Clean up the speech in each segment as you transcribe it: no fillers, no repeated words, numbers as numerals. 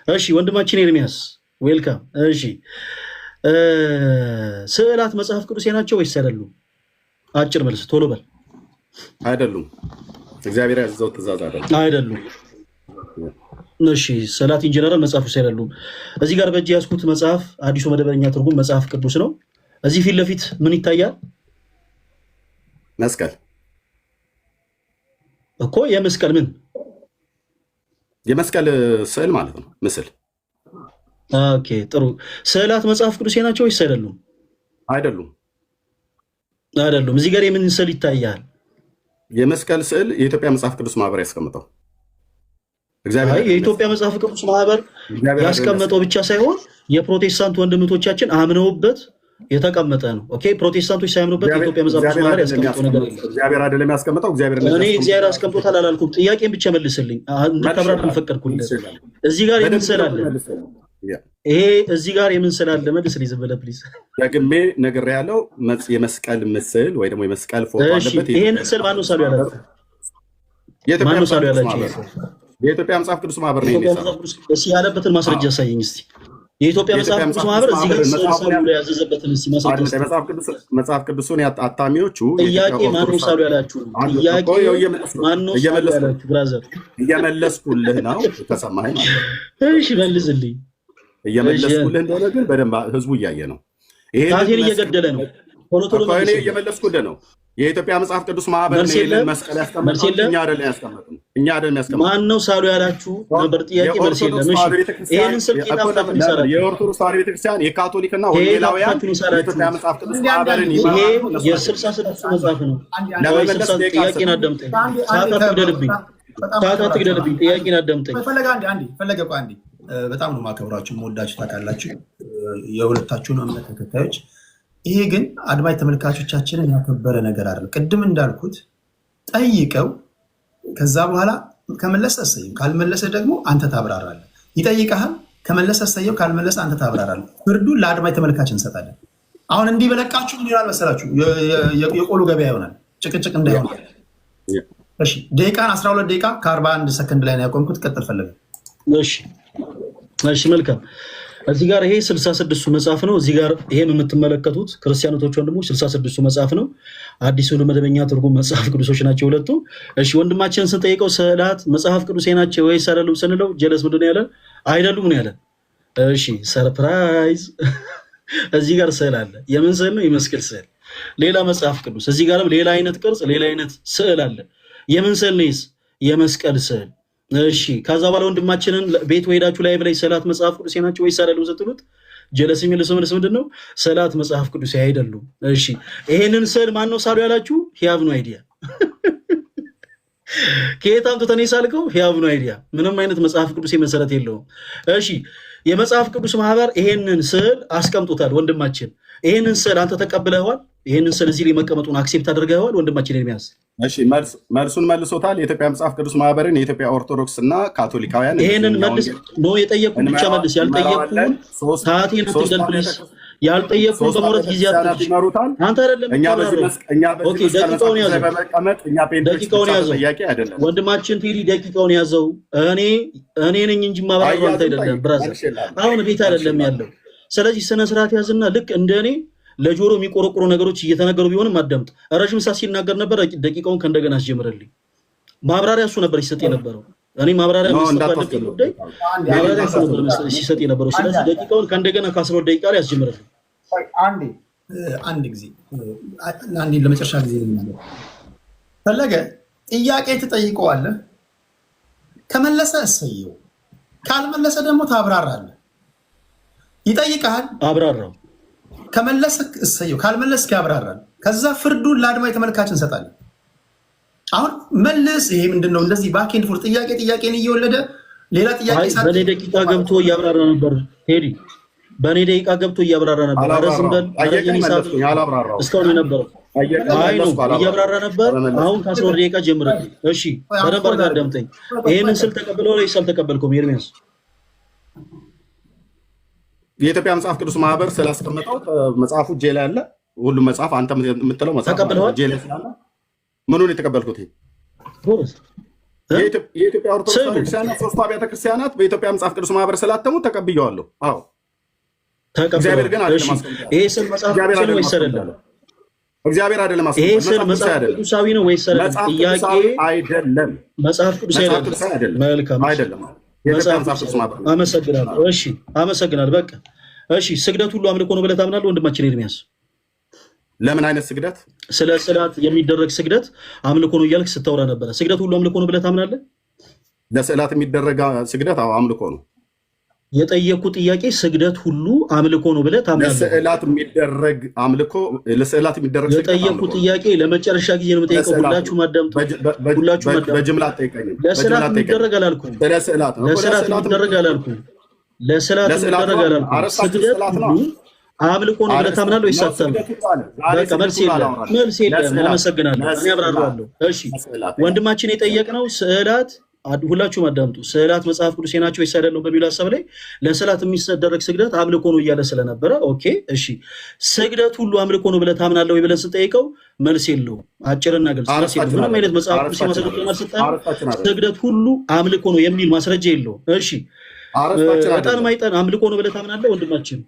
እሺ ወንድማችን ኤርሚያስ ዌልካም። እሺ ስዕላት መጽሐፍ ቅዱሴ ናቸው ወይስ አይደሉም? አጭር መልስ ቶሎ በል። አይደሉም። እግዚአብሔር ያዘዘው ትእዛዝ አይደሉም። እሺ ስዕላት ኢንጀነራል መጽሐፍ ቅዱስ አይደሉም። እዚህ ጋር በእጅ ያዝኩት መጽሐፍ አዲሱ መደበኛ ትርጉም መጽሐፍ ቅዱስ ነው። እዚህ ፊት ለፊት ምን ይታያል? መስቀል እኮ የመስቀል ምን የመስቀል ስዕል ማለት ነው። ምስል። ኦኬ ጥሩ። ስዕላት መጽሐፍ ቅዱሴ ናቸው ወይስ አይደሉም? አይደሉም። አይደሉም። እዚህ ጋር የምን ስዕል ይታያል? የመስቀል ስዕል የኢትዮጵያ መጽሐፍ ቅዱስ ማህበር ያስቀምጠው። የኢትዮጵያ መጽሐፍ ቅዱስ ማህበር ያስቀመጠው ብቻ ሳይሆን የፕሮቴስታንት ወንድምቶቻችን አምነውበት የተቀመጠ ነው። ኦኬ ፕሮቴስታንቶች ሳያምኑበት የኢትዮጵያ መጽሐፍ ቅዱስ ማህበር ያስቀመጠው ነገር የለም። እግዚአብሔር አይደለም ያስቀመጠው። እኔ እግዚአብሔር አስቀምጦታል አላልኩም። ጥያቄን ብቻ መልስልኝ። እንድታብራራ አልፈቀድኩልህ። እዚህ ጋር የምን ስዕል አለ? ይሄ እዚህ ጋር የምን ስዕል አለ? መልስልኝ ዝም ብለህ ፕሊዝ። ደግሜ ነግሬሃለሁ። የመስቀል ምስል ወይ ደግሞ የመስቀል ፎቶ አለበት። ይሄን ስዕል ማነው ሳሉ ያላችሁ? ማነው ሳሉ ያላችሁ? የኢትዮጵያ መጽሐፍ ቅዱስ ማህበር ነው የሚሰራው። እሺ ያለበትን ማስረጃ ያሳየኝ እስቲ። የኢትዮጵያ መጽሐፍ ቅዱስ ማህበር እዚህ ጋር ሳሉ ላይ ያዘዘበትን እስቲ ማስረጃ። መጽሐፍ ቅዱስን አታሚዎቹ ጥያቄ ማነው ሳሉ ያላችሁ? ጥያቄ ማነው ሳሉ ያላችሁ? ብራዘር እየመለስኩልህ ነው። ተሰማኸኝ ማለት ነው። እሺ መልስልኝ። እየመለስኩልህ እንደሆነ ግን በደንብ ህዝቡ እያየ ነው። ይሄን እየገደለ ነው። ቶሎ ቶሎ እየመለስኩልህ ነው። የኢትዮጵያ መጽሐፍ ቅዱስ ማህበር ነው መስቀል ያስቀመጠው። እኛ አይደለም ያስቀመጥነው። ማን ነው ሳሉ ያላችሁ ነበር ጥያቄ። መልስ የለም። እሺ ይሄንን ስልክ ይጣፍጣፍን ይሰራል። የኦርቶዶክስ ተዋሕዶ ቤተክርስቲያን የካቶሊክና ወንጌላውያን የኢትዮጵያ መጽሐፍ ቅዱስ ማህበርን ይሄ የ66 መጽሐፍ ነው። ለመመለስ ጥያቄን አዳምጠኝ። ሰዓት አትግደልብኝ። ጥያቄን አዳምጠኝ። ፈለገ አንዴ በጣም ነው ማከብራችሁ፣ መወዳችሁ ታውቃላችሁ፣ የሁለታችሁን እምነት ተከታዮች። ይሄ ግን አድማጭ ተመልካቾቻችንን ያከበረ ነገር አይደለም። ቅድም እንዳልኩት ጠይቀው ከዛ በኋላ ከመለሰ እሰየው፣ ካልመለሰ ደግሞ አንተ ታብራራለህ። ይጠይቀሃል፣ ከመለሰ እሰየው፣ ካልመለሰ አንተ ታብራራለህ። ፍርዱን ለአድማጭ ተመልካች እንሰጣለን። አሁን እንዲህ በለቃችሁ ምን ይሆናል መሰላችሁ? የቆሎ ገበያ ይሆናል፣ ጭቅጭቅ እንዳይሆን። እሺ ደቂቃን 12 ደቂቃ ከ41 ሰከንድ ላይ ነው ያቆምኩት። ቀጥል ፈለገ። እሺ መልካም። እዚህ ጋር ይሄ 66ሱ መጽሐፍ ነው። እዚህ ጋር ይሄም የምትመለከቱት ክርስቲያኖቶች ወንድሞች 66ሱ መጽሐፍ ነው። አዲሱ መደበኛ ትርጉም መጽሐፍ ቅዱሶች ናቸው ሁለቱ። እሺ ወንድማችንን ስንጠይቀው ስዕላት መጽሐፍ ቅዱሴ ናቸው ወይስ አይደሉም ስንለው ጀለስ ምንድን ነው ያለ? አይደሉም ነው ያለ። እሺ ሰርፕራይዝ። እዚህ ጋር ስዕል አለ። የምን ስዕል ነው? የመስቀል ስዕል። ሌላ መጽሐፍ ቅዱስ እዚህ ጋርም ሌላ አይነት ቅርጽ፣ ሌላ አይነት ስዕል አለ። የምን ስዕል ነው? የመስቀል ስዕል። እሺ ከዛ በኋላ ወንድማችንን ቤት ሄዳችሁ ላይ ብላይ ስዕላት መጽሐፍ ቅዱሴ ናቸው ወይስ አይደሉም ስትሉት ጀለስ የሚልሰው መልስ ምንድን ነው? ስዕላት መጽሐፍ ቅዱሴ አይደሉም። እሺ ይሄንን ስዕል ማን ነው ሳሉ ያላችሁ? ሂያቭ ኖ አይዲያ። ከየት አምጥተህ ነው የሳልከው? ሂያቭ ኖ አይዲያ። ምንም አይነት መጽሐፍ ቅዱሴ መሰረት የለውም። እሺ የመጽሐፍ ቅዱስ ማህበር ይሄንን ስዕል አስቀምጦታል። ወንድማችን ይሄንን ስዕል አንተ ተቀብለኸዋል? ይሄንን ስዕል እዚህ ላይ መቀመጡን አክሴፕት አድርገኸዋል? ወንድማችን ኤርሚያስ እሺ መልሱን መልሶታል። የኢትዮጵያ መጽሐፍ ቅዱስ ማህበርን የኢትዮጵያ ኦርቶዶክስ እና ካቶሊካውያን ይሄንን መልስ ነው የጠየቁን። ብቻ መልስ። ያልጠየቁን ሰዓቴን አትግደል ፕሊዝ። ያልጠየቁን በመውረድ ጊዜ ይመሩታል። አንተ አይደለም ኦኬ ደቂቃውን ያዘው፣ ደቂቃውን ያዘው ወንድማችን ቴዲ ደቂቃውን ያዘው። እኔ ነኝ እንጂ ማባረሩ አንተ አይደለም ብራዘር። አሁን ቤት አይደለም ያለው። ስለዚህ ስነ ስርዓት ያዝና ልክ እንደኔ ለጆሮ የሚቆረቆሩ ነገሮች እየተነገሩ ቢሆንም አዳምጥ። ረጅም ሰዓት ሲናገር ነበር። ደቂቃውን ከእንደገና አስጀምርልኝ። ማብራሪያ እሱ ነበር ሲሰጥ የነበረው። እኔ ማብራሪያ ሲሰጥ የነበረው። ስለዚህ ደቂቃውን ከእንደገና ከ12 ደቂቃ ላይ አስጀምርልኝ። አንድ ጊዜ አንዴ ለመጨረሻ ጊዜ ፈለገ ጥያቄ ትጠይቀዋለህ። ከመለሰ እሰየው፣ ካልመለሰ ደግሞ ታብራራለህ። ይጠይቀሃል፣ አብራራው። ከመለስክ እሰየው፣ ካልመለስክ ያብራራል። ከዛ ፍርዱን ለአድማጭ ተመልካች እንሰጣለን። አሁን መልስ። ይሄ ምንድነው? እንደዚህ ባክ ኤንድ ፎርት ጥያቄን እየወለደ ሌላ ጥያቄ በኔ ደቂቃ ገብቶ እያብራራ ነበር። ቴዲ በኔ ደቂቃ ገብቶ እያብራራ ነበር። አረዝም በል እስካሁን የነበረው አይ ነው እያብራራ ነበር። አሁን ከ12 ደቂቃ ጀምረህ እሺ፣ በደንብ አድርገህ አዳምጠኝ። ይሄንን ስል ተቀበለው ወይስ አልተቀበልከውም? ኤርሚያስ የኢትዮጵያ መጽሐፍ ቅዱስ ማህበር ስላስቀመጠው መጽሐፉ እጄ ላይ አለ። ሁሉም መጽሐፍ አንተ የምትለው መጽሐፍ ተቀበለዋል። እጄ ላይ ስላለ ምኑን የተቀበልኩት? የኢትዮጵያ ኦርቶዶክስ ቤተክርስቲያናት ሶስቱ አብያተ ክርስቲያናት በኢትዮጵያ መጽሐፍ ቅዱስ ማህበር ስላተሙ ተቀብየዋለሁ። አዎ እግዚአብሔር ግን አይደለም። ይሄ ስል መጽሐፍ ቅዱስ ነው ወይስ አይደለም? እግዚአብሔር አይደለም። ይሄ ስል መጽሐፍ ቅዱሳዊ ነው ወይስ አይደለም? ጥያቄ አይደለም። መጽሐፍ ቅዱስ አይደለም። መልካም አይደለም። አመሰግናለሁ። እሺ አመሰግናለሁ። በቃ እሺ፣ ስግደት ሁሉ አምልኮ ነው ብለህ ታምናለህ ወንድማችን ኤርሚያስ? ለምን አይነት ስግደት? ስለ ስዕላት የሚደረግ ስግደት አምልኮ ነው እያልክ ስታወራ ነበረ። ስግደት ሁሉ አምልኮ ነው ብለህ ታምናለህ? ለስዕላት የሚደረግ ስግደት አዎ አምልኮ ነው። የጠየቁ ጥያቄ ስግደት ሁሉ አምልኮ ነው ብለህ ታምናለህ? ለስዕላት የሚደረግ አምልኮ ለስዕላት የሚደረግ የጠየቁ ጥያቄ ለመጨረሻ ጊዜ ነው የምጠይቀው። ሁላችሁም አዳምጡ። ሁላችሁም አዳምጡ። በጅምላ አትጠይቀኝም። ለስዕላት የሚደረግ አላልኩም። ለስዕላት የሚደረግ አላልኩም። ለስዕላት የሚደረግ አላልኩም። ስግደት ሁሉ አምልኮ ነው ብለህ ታምናለህ ወይስ አታምንም? በቃ መልስ የለም። መልስ የለም። አመሰግናለሁ። እኔ አብራራለሁ። እሺ ወንድማችን የጠየቅነው ስዕላት ሁላችሁም አዳምጡ። ስዕላት መጽሐፍ ቅዱስ ናቸው ወይስ አይደለም በሚለው ሀሳብ ላይ ለስዕላት የሚደረግ ስግደት አምልኮ ነው እያለ ስለነበረ ኦኬ እሺ፣ ስግደት ሁሉ አምልኮ ነው ብለህ ታምናለህ ወይ ብለን ስጠይቀው መልስ የለውም። አጭርና ግልጽ መልስ የለውም። ምንም አይነት መጽሐፍ ቅዱስ ማስረጃ ስግደት ሁሉ አምልኮ ነው የሚል ማስረጃ የለውም። እሺ ዕጣን ማጠን አምልኮ ነው ብለህ ታምናለህ ወንድማችን?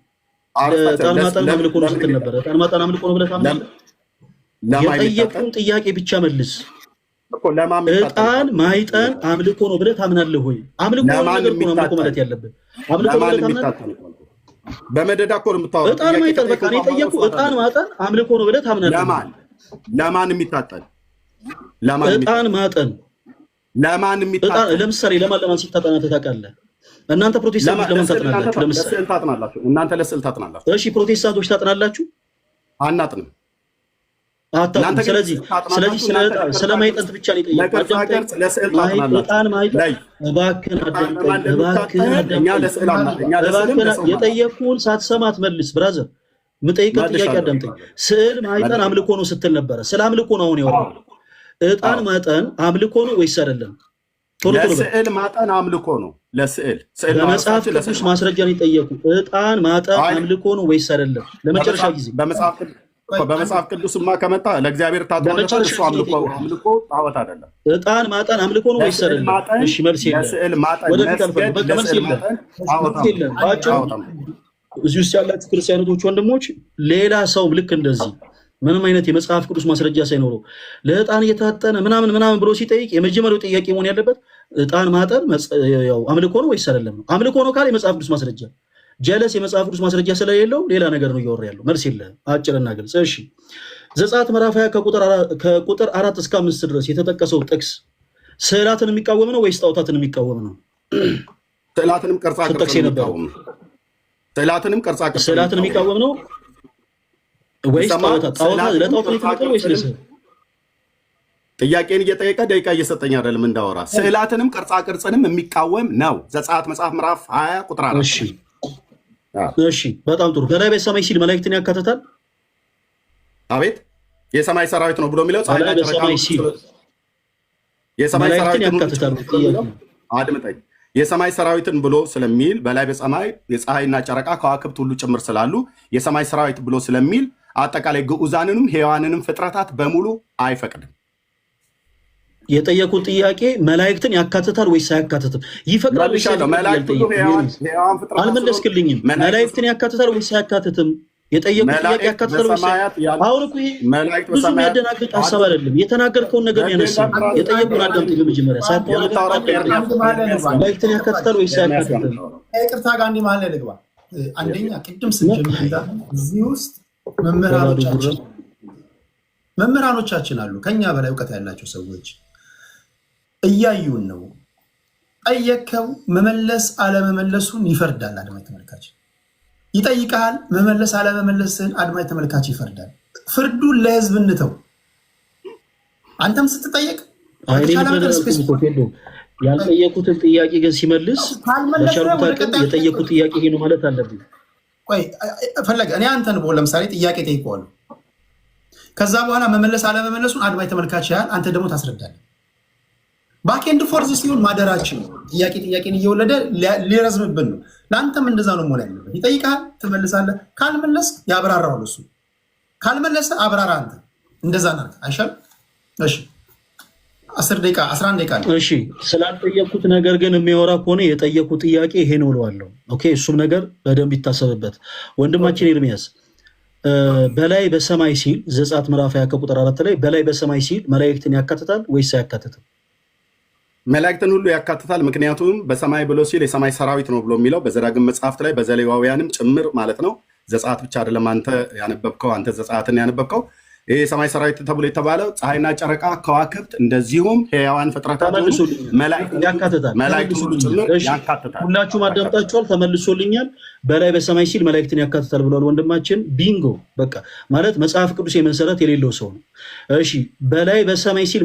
ዕጣን ማጠን አምልኮ ነው ስትል ነበር። ዕጣን ማጠን አምልኮ ነው ብለህ ታምናለህ? የጠየቁን ጥያቄ ብቻ መልስ። ዕጣን ማይጠን አምልኮ ነው ብለህ ታምናለህ ወይ? አምልኮ ነው አምልኮ ማለት ያለብህ አምልኮ ነው ብለህ ታምናለህ? በመደዳ እኮ ነው የምታወራው። ዕጣን ማይጠን በቃ እኔ ጠየቁ። ዕጣን ማጠን አምልኮ ነው ብለህ ታምናለህ? ለማን የሚታጠን? ዕጣን ማጠን ለማን የሚታጠን? ለምሳሌ ለማን ሲታጠን ታውቃለህ? እናንተ ፕሮቴስታንቶች ለምን ታጥናላችሁ? ለምሳሌ ታጥናላችሁ። እናንተ ለስዕል ታጥናላችሁ። እሺ ፕሮቴስታንቶች ታጥናላችሁ? አናጥንም። ስለዚህ ስለማይጠንት ብቻ ነው የጠየቁን። ሳትሰማ አትመልስ ብራዘር። የምጠይቀው ጥያቄ አዳምጠኝ። ስዕል ማይጠን አምልኮ ነው ስትል ነበረ። ስለ አምልኮ ነው አሁን ያወራው። ዕጣን ማጠን አምልኮ ነው ወይስ አይደለም? ለስዕል ማጠን አምልኮ ነው። ለስዕል በመጽሐፍ ቅዱስ ማስረጃ ነው የጠየቁ። ዕጣን ማጠን አምልኮ ነው ወይስ አይደለም? ለመጨረሻ ጊዜ በመጽሐፍ ቅዱስማ ከመጣ ለእግዚአብሔር ታጥናለህ። አምልኮ ጣዖት አይደለም። ዕጣን ማጠን አምልኮ ነው ወይስ አይደለም? እሺ መልስ የለም። ወደፊት አልፈልግም። በቃ መልስ የለም። እዚህ ውስጥ ያላችሁ ክርስቲያኖች ወንድሞች፣ ሌላ ሰው ልክ እንደዚህ ምንም አይነት የመጽሐፍ ቅዱስ ማስረጃ ሳይኖረው ለዕጣን እየታጠነ ምናምን ብሎ ሲጠይቅ የመጀመሪያው ጥያቄ መሆን ያለበት ዕጣን ማጠን አምልኮ ነው ወይስ አይደለም? አምልኮ ነው ካለ የመጽሐፍ ቅዱስ ማስረጃ፣ ጀለስ የመጽሐፍ ቅዱስ ማስረጃ ስለሌለው ሌላ ነገር ነው እያወራ ያለው። መልስ የለህም። አጭርና ግልጽ። እሺ ዘጸአት ምዕራፍ 20 ከቁጥር 4 እስከ 5 ድረስ የተጠቀሰው ጥቅስ ስዕላትን የሚቃወም ነው ወይስ ጣዖታትን የሚቃወም ነው? ስዕላትንም ቅርጻ ቅርጽ የሚቃወም ነው። ስዕላትን የሚቃወም ነው ወይስ ጣዖታት? ለጣዖት ነው የተመጣው ወይስ ለስዕል? ጥያቄን እየጠየቀ ደቂቃ እየሰጠኝ አይደለም እንዳወራ። ስዕላትንም ቅርጻ ቅርጽንም የሚቃወም ነው። ዘጸአት መጽሐፍ ምዕራፍ 20 ቁጥር 4። እሺ በጣም ጥሩ። ከላይ በሰማይ ሲል መላእክትን ያካትታል? አቤት የሰማይ ሰራዊት ነው ብሎ የሚለው የሰማይ ሰራዊትን ያካትታል። አድምጠኝ። የሰማይ ሰራዊትን ብሎ ስለሚል በላይ በሰማይ የፀሐይና ጨረቃ ከዋክብት ሁሉ ጭምር ስላሉ የሰማይ ሰራዊት ብሎ ስለሚል አጠቃላይ ግዑዛንንም ሕያዋንንም ፍጥረታት በሙሉ አይፈቅድም። የጠየቁት ጥያቄ መላእክትን ያካትታል ወይስ አያካትትም? ይፈቅዳል ወይስ አልመለስክልኝም። መላእክትን ያካትታል ወይስ አያካትትም? የጠየቁት ጥያቄ ያካትታል ወይስ? አሁን እኮ ብዙ የሚያደናግጥ ሀሳብ አይደለም። የተናገርከውን ነገር ያነሳው። የጠየቁን አዳምጥ። በመጀመሪያ መላእክትን ያካትታል ወይስ አያካትትም? ይቅርታ ጋር እንዲህ ማለት ልግባ። አንደኛ ቅድም ስንጀምር እዚህ ውስጥ መምህራኖቻችን አሉ፣ ከኛ በላይ እውቀት ያላቸው ሰዎች እያዩን ነው። ጠየከው መመለስ አለመመለሱን ይፈርዳል አድማጭ ተመልካች። ይጠይቃል መመለስ አለመመለስን አድማጭ ተመልካች ይፈርዳል። ፍርዱን ለህዝብ እንተው። አንተም ስትጠየቅ ያልጠየቁትን ጥያቄ ግን ሲመልስ በቻልኩት አቅም የጠየቁት ጥያቄ ይሄ ነው ማለት አለብኝ። ቆይ ፈለገ እኔ አንተን ለምሳሌ ጥያቄ ጠይቀዋለሁ። ከዛ በኋላ መመለስ አለመመለሱን አድማጭ ተመልካች ያህል አንተ ደግሞ ታስረዳለህ። ባኬንድ ፎርዝ ሲሆን ማደራችን ጥያቄን እየወለደ ሊረዝምብን ነው። ለአንተም እንደዛ ነው መሆን ያለበት። ይጠይቃል፣ ትመልሳለህ። ካልመለስ ያብራራዋል እሱ። ካልመለሰ አብራራ አንተ። እንደዛ ናት አይሻልም? እሺ 10 ደቂቃ 11 ደቂቃ ነው። እሺ ስላልጠየኩት ነገር ግን የሚያወራ ከሆነ የጠየኩት ጥያቄ ይሄ ነው እለዋለሁ። ኦኬ እሱም ነገር በደንብ ይታሰብበት። ወንድማችን ኤርሚያስ በላይ በሰማይ ሲል ዘጸአት ምዕራፍ 20 ቁጥር 4 ላይ በላይ በሰማይ ሲል መላእክትን ያካትታል ወይስ አያካትትም? መላእክትን ሁሉ ያካትታል። ምክንያቱም በሰማይ ብሎ ሲል የሰማይ ሰራዊት ነው ብሎ የሚለው በዘዳግም መጽሐፍት ላይ በዘሌዋውያንም ጭምር ማለት ነው። ዘጸአት ብቻ አይደለም አንተ ያነበብከው፣ አንተ ዘጸአትን ያነበብከው። ይህ የሰማይ ሰራዊት ተብሎ የተባለው ፀሐይና ጨረቃ፣ ከዋክብት፣ እንደዚሁም ሕያዋን ፍጥረታት መላእክት ሁሉ ጭምር ያካትታል። ሁላችሁም አዳምጣችኋል፣ ተመልሶልኛል። በላይ በሰማይ ሲል መላእክትን ያካትታል ብሏል ወንድማችን። ቢንጎ በቃ ማለት መጽሐፍ ቅዱስ የመሰረት የሌለው ሰው ነው። እሺ በላይ በሰማይ ሲል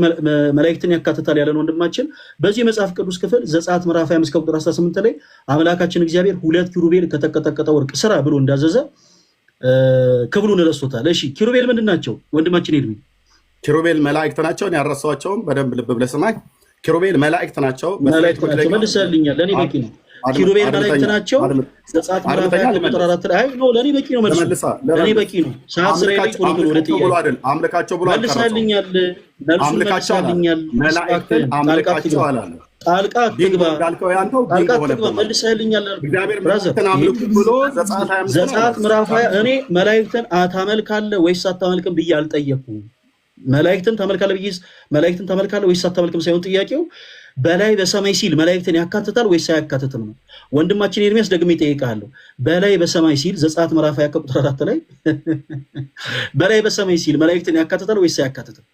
መላእክትን ያካትታል ያለን ወንድማችን በዚህ የመጽሐፍ ቅዱስ ክፍል ዘጸአት ምዕራፍ 25 ቁጥር 18 ላይ አምላካችን እግዚአብሔር 2 ኪሩቤል ከተቀጠቀጠ ወርቅ ስራ ብሎ እንዳዘዘ ክብሩን ረስቶታል። እሺ ኪሩቤል ምንድን ናቸው ወንድማችን ኤርሚ? ኪሩቤል መላእክት ናቸው። ያረሳቸውም በደንብ ልብ ብለህ ስማኝ። ኪሩቤል መላእክት ናቸው። መልሰልኛል። ለእኔ በቂ ነው። ኪሩቤል መላእክት ናቸው። ዘጸአት ምዕራፍ 20 ቁጥር 4 ላይ አይ ነው ለእኔ በቂ ነው። ለእኔ በቂ ነው። ሰዓት ስራዬ ቶሎ ቶሎ ወደ ጥያቄ አምልካቸው ብሎ መልሳልኛል። መልሳልኛል። መላእክትን አምልካቸው አላለ። ጣልቃ አትግባ መልሰህልኛል። ዘጸአት ምዕራፍ 20 እኔ መላእክትን ታመልካለህ ወይስ አታመልክም ብዬ አልጠየኩም። መላእክትን ታመልካለህ ወይስ አታመልክም ሳይሆን ጥያቄው በላይ በሰማይ ሲል መላእክትን ያካትታል ወይስ አያካትትም ነው። ወንድማችን ኤርሚያስ ደግሜ እጠይቅሃለሁ። በላይ በሰማይ ሲል ዘጸአት ምዕራፍ 20 ቁጥር 4 ላይ በላይ በሰማይ ሲል መላእክትን ያካትታል ወይስ አያካትትም?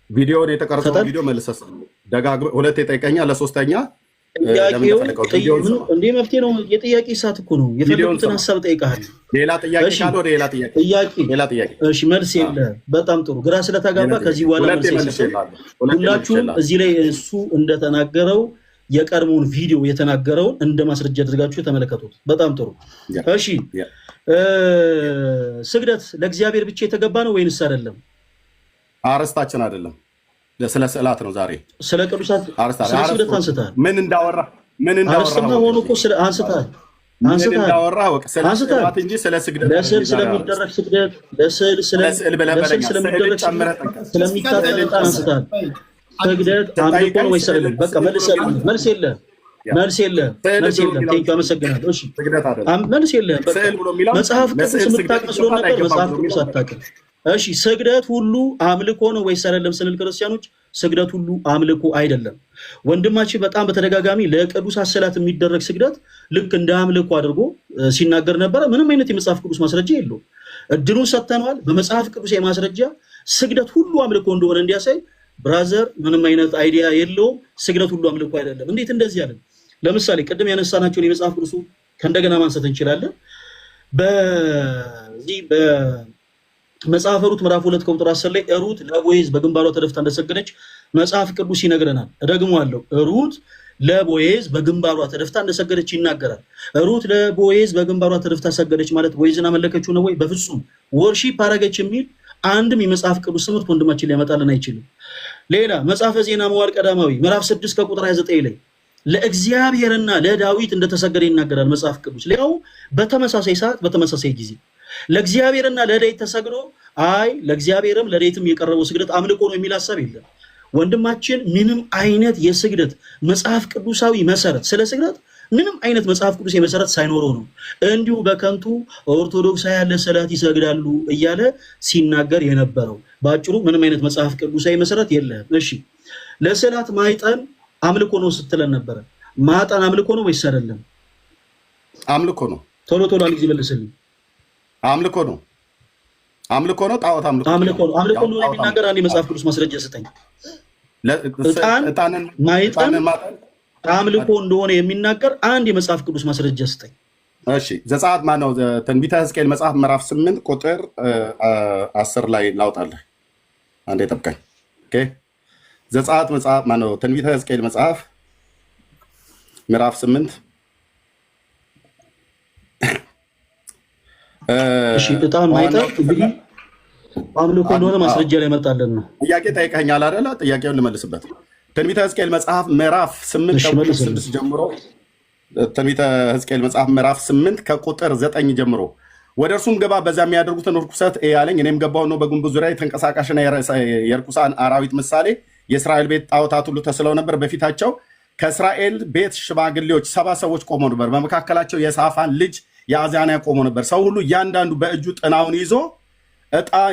ቪዲዮውን የተቀረጸው ቪዲዮ መልሰህ ደጋግመህ ሁለቴ ጠይቀኛል። ለሶስተኛ እንዴ መፍትሄ ነው። የጥያቄ ሰዓት እኮ ነው። የፈለጉትን ሀሳብ ጠይቀሃል። ሌላ ጥያቄ ካለው ሌላ ጥያቄ እሺ፣ መልስ የለህም። በጣም ጥሩ። ግራ ስለተጋባ ከዚህ በኋላ መልስ ሁላችሁም እዚህ ላይ እሱ እንደተናገረው የቀድሞውን ቪዲዮ የተናገረውን እንደ ማስረጃ አድርጋችሁ የተመለከቱት። በጣም ጥሩ። እሺ፣ ስግደት ለእግዚአብሔር ብቻ የተገባ ነው ወይንስ አይደለም? አርስታችን አይደለም። ስለ ስዕላት ነው ዛሬ። ስለ ቅዱሳት ስለ ስግደት አንስተሃል። ምን እንዳወራ ሆኖ እኮ አንስተሃል እንጂ ስለ ስግደት ለስዕል ስለሚደረግ ስግደት ለስዕል ስለሚደረግ ስለሚታጠቅ አንስተሃል። ስግደት አምልኮ ነው ወይስ አይደለም? በቃ መልስ የለህም። ቴንኪው አመሰግናለሁ። እሺ መልስ የለህም። መጽሐፍ ቅዱስ የምታውቅ መስሎ ነበር። መጽሐፍ ቅዱስ አታውቅም። እሺ ስግደት ሁሉ አምልኮ ነው ወይስ አይደለም ስንል ክርስቲያኖች ስግደት ሁሉ አምልኮ አይደለም። ወንድማችን በጣም በተደጋጋሚ ለቅዱሳት ስዕላት የሚደረግ ስግደት ልክ እንደ አምልኮ አድርጎ ሲናገር ነበረ። ምንም አይነት የመጽሐፍ ቅዱስ ማስረጃ የለውም። እድሉን ሰጥተነዋል። በመጽሐፍ ቅዱስ የማስረጃ ስግደት ሁሉ አምልኮ እንደሆነ እንዲያሳይ ብራዘር ምንም አይነት አይዲያ የለውም። ስግደት ሁሉ አምልኮ አይደለም። እንዴት እንደዚህ ያለ? ለምሳሌ ቅድም ያነሳናቸውን የመጽሐፍ ቅዱሱ ከእንደገና ማንሳት እንችላለን። በዚህ መጽሐፈ ሩት ምዕራፍ 2 ቁጥር 10 ላይ ሩት ለቦዔዝ በግንባሯ ተደፍታ እንደሰገደች መጽሐፍ ቅዱስ ይነግረናል። እደግመዋለሁ። ሩት ለቦዔዝ በግንባሯ ተደፍታ እንደሰገደች ይናገራል። ሩት ለቦዔዝ በግንባሯ ተደፍታ ሰገደች ማለት ቦዔዝን አመለከችው ነው ወይ? በፍጹም ወርሺፕ አረገች የሚል አንድም የመጽሐፍ ቅዱስ ትምህርት ወንድማችን ሊያመጣልን አይችልም። ሌላ መጽሐፈ ዜና መዋዕል ቀዳማዊ ምዕራፍ 6 ከቁጥር 29 ላይ ለእግዚአብሔርና ለዳዊት እንደተሰገደ ይናገራል መጽሐፍ ቅዱስ። ሌላው በተመሳሳይ ሰዓት በተመሳሳይ ጊዜ ለእግዚአብሔርና ለዳዊት ተሰግዶ አይ ለእግዚአብሔርም ለዳዊትም የቀረበው ስግደት አምልኮ ነው የሚል ሀሳብ የለም። ወንድማችን ምንም አይነት የስግደት መጽሐፍ ቅዱሳዊ መሰረት ስለ ስግደት ምንም አይነት መጽሐፍ ቅዱስ የመሰረት ሳይኖረው ነው እንዲሁ በከንቱ ኦርቶዶክሳውያን ለስዕላት ይሰግዳሉ እያለ ሲናገር የነበረው። በአጭሩ ምንም አይነት መጽሐፍ ቅዱሳዊ መሰረት የለም። እሺ ለስዕላት ማይጠን አምልኮ ነው ስትለን ነበረ። ማጠን አምልኮ ነው ወይስ አይደለም? አምልኮ ነው። ቶሎ አንድ ጊዜ መልስልኝ። አምልኮ ነው። ጣዖት አምልኮ ነው የሚናገር አንድ የመጽሐፍ ቅዱስ ማስረጃ ስጠኝ። ዕጣን ማይጠን አምልኮ እንደሆነ የሚናገር አንድ የመጽሐፍ ቅዱስ ማስረጃ ስጠኝ። እሺ ዘጸአት ማነው? ትንቢተ ሕዝቅኤል መጽሐፍ ምዕራፍ 8 ቁጥር 10 ላይ ላውጣለህ። አንዴ ጠብቀኝ። ኦኬ ዘጸአት መጽሐፍ ማነው? ትንቢተ ሕዝቅኤል መጽሐፍ ምዕራፍ 8 እሺ ዕጣን ማይጠን እንግዲህ አምልኮ እንደሆነ ማስረጃ ላይ መጣለን ነው። ጥያቄ ጠይቀኛል አይደለ? ጥያቄውን ልመልስበት። ትንቢተ ሕዝቅኤል መጽሐፍ ምዕራፍ 8 ከቁጥር 6 ጀምሮ ትንቢተ ሕዝቅኤል መጽሐፍ ምዕራፍ 8 ከቁጥር 9 ጀምሮ ወደ እርሱም ገባ፣ በዛ የሚያደርጉትን ርኩሰት ያለኝ። እኔም ገባሁ፣ ነው በግንቡ ዙሪያ የተንቀሳቃሽና የርኩሳን አራዊት ምሳሌ የእስራኤል ቤት ጣዖታት ሁሉ ተስለው ነበር። በፊታቸው ከእስራኤል ቤት ሽማግሌዎች 70 ሰዎች ቆመው ነበር። በመካከላቸው የሳፋን ልጅ የአዛንያ ቆሞ ነበር። ሰው ሁሉ እያንዳንዱ በእጁ ጥናውን ይዞ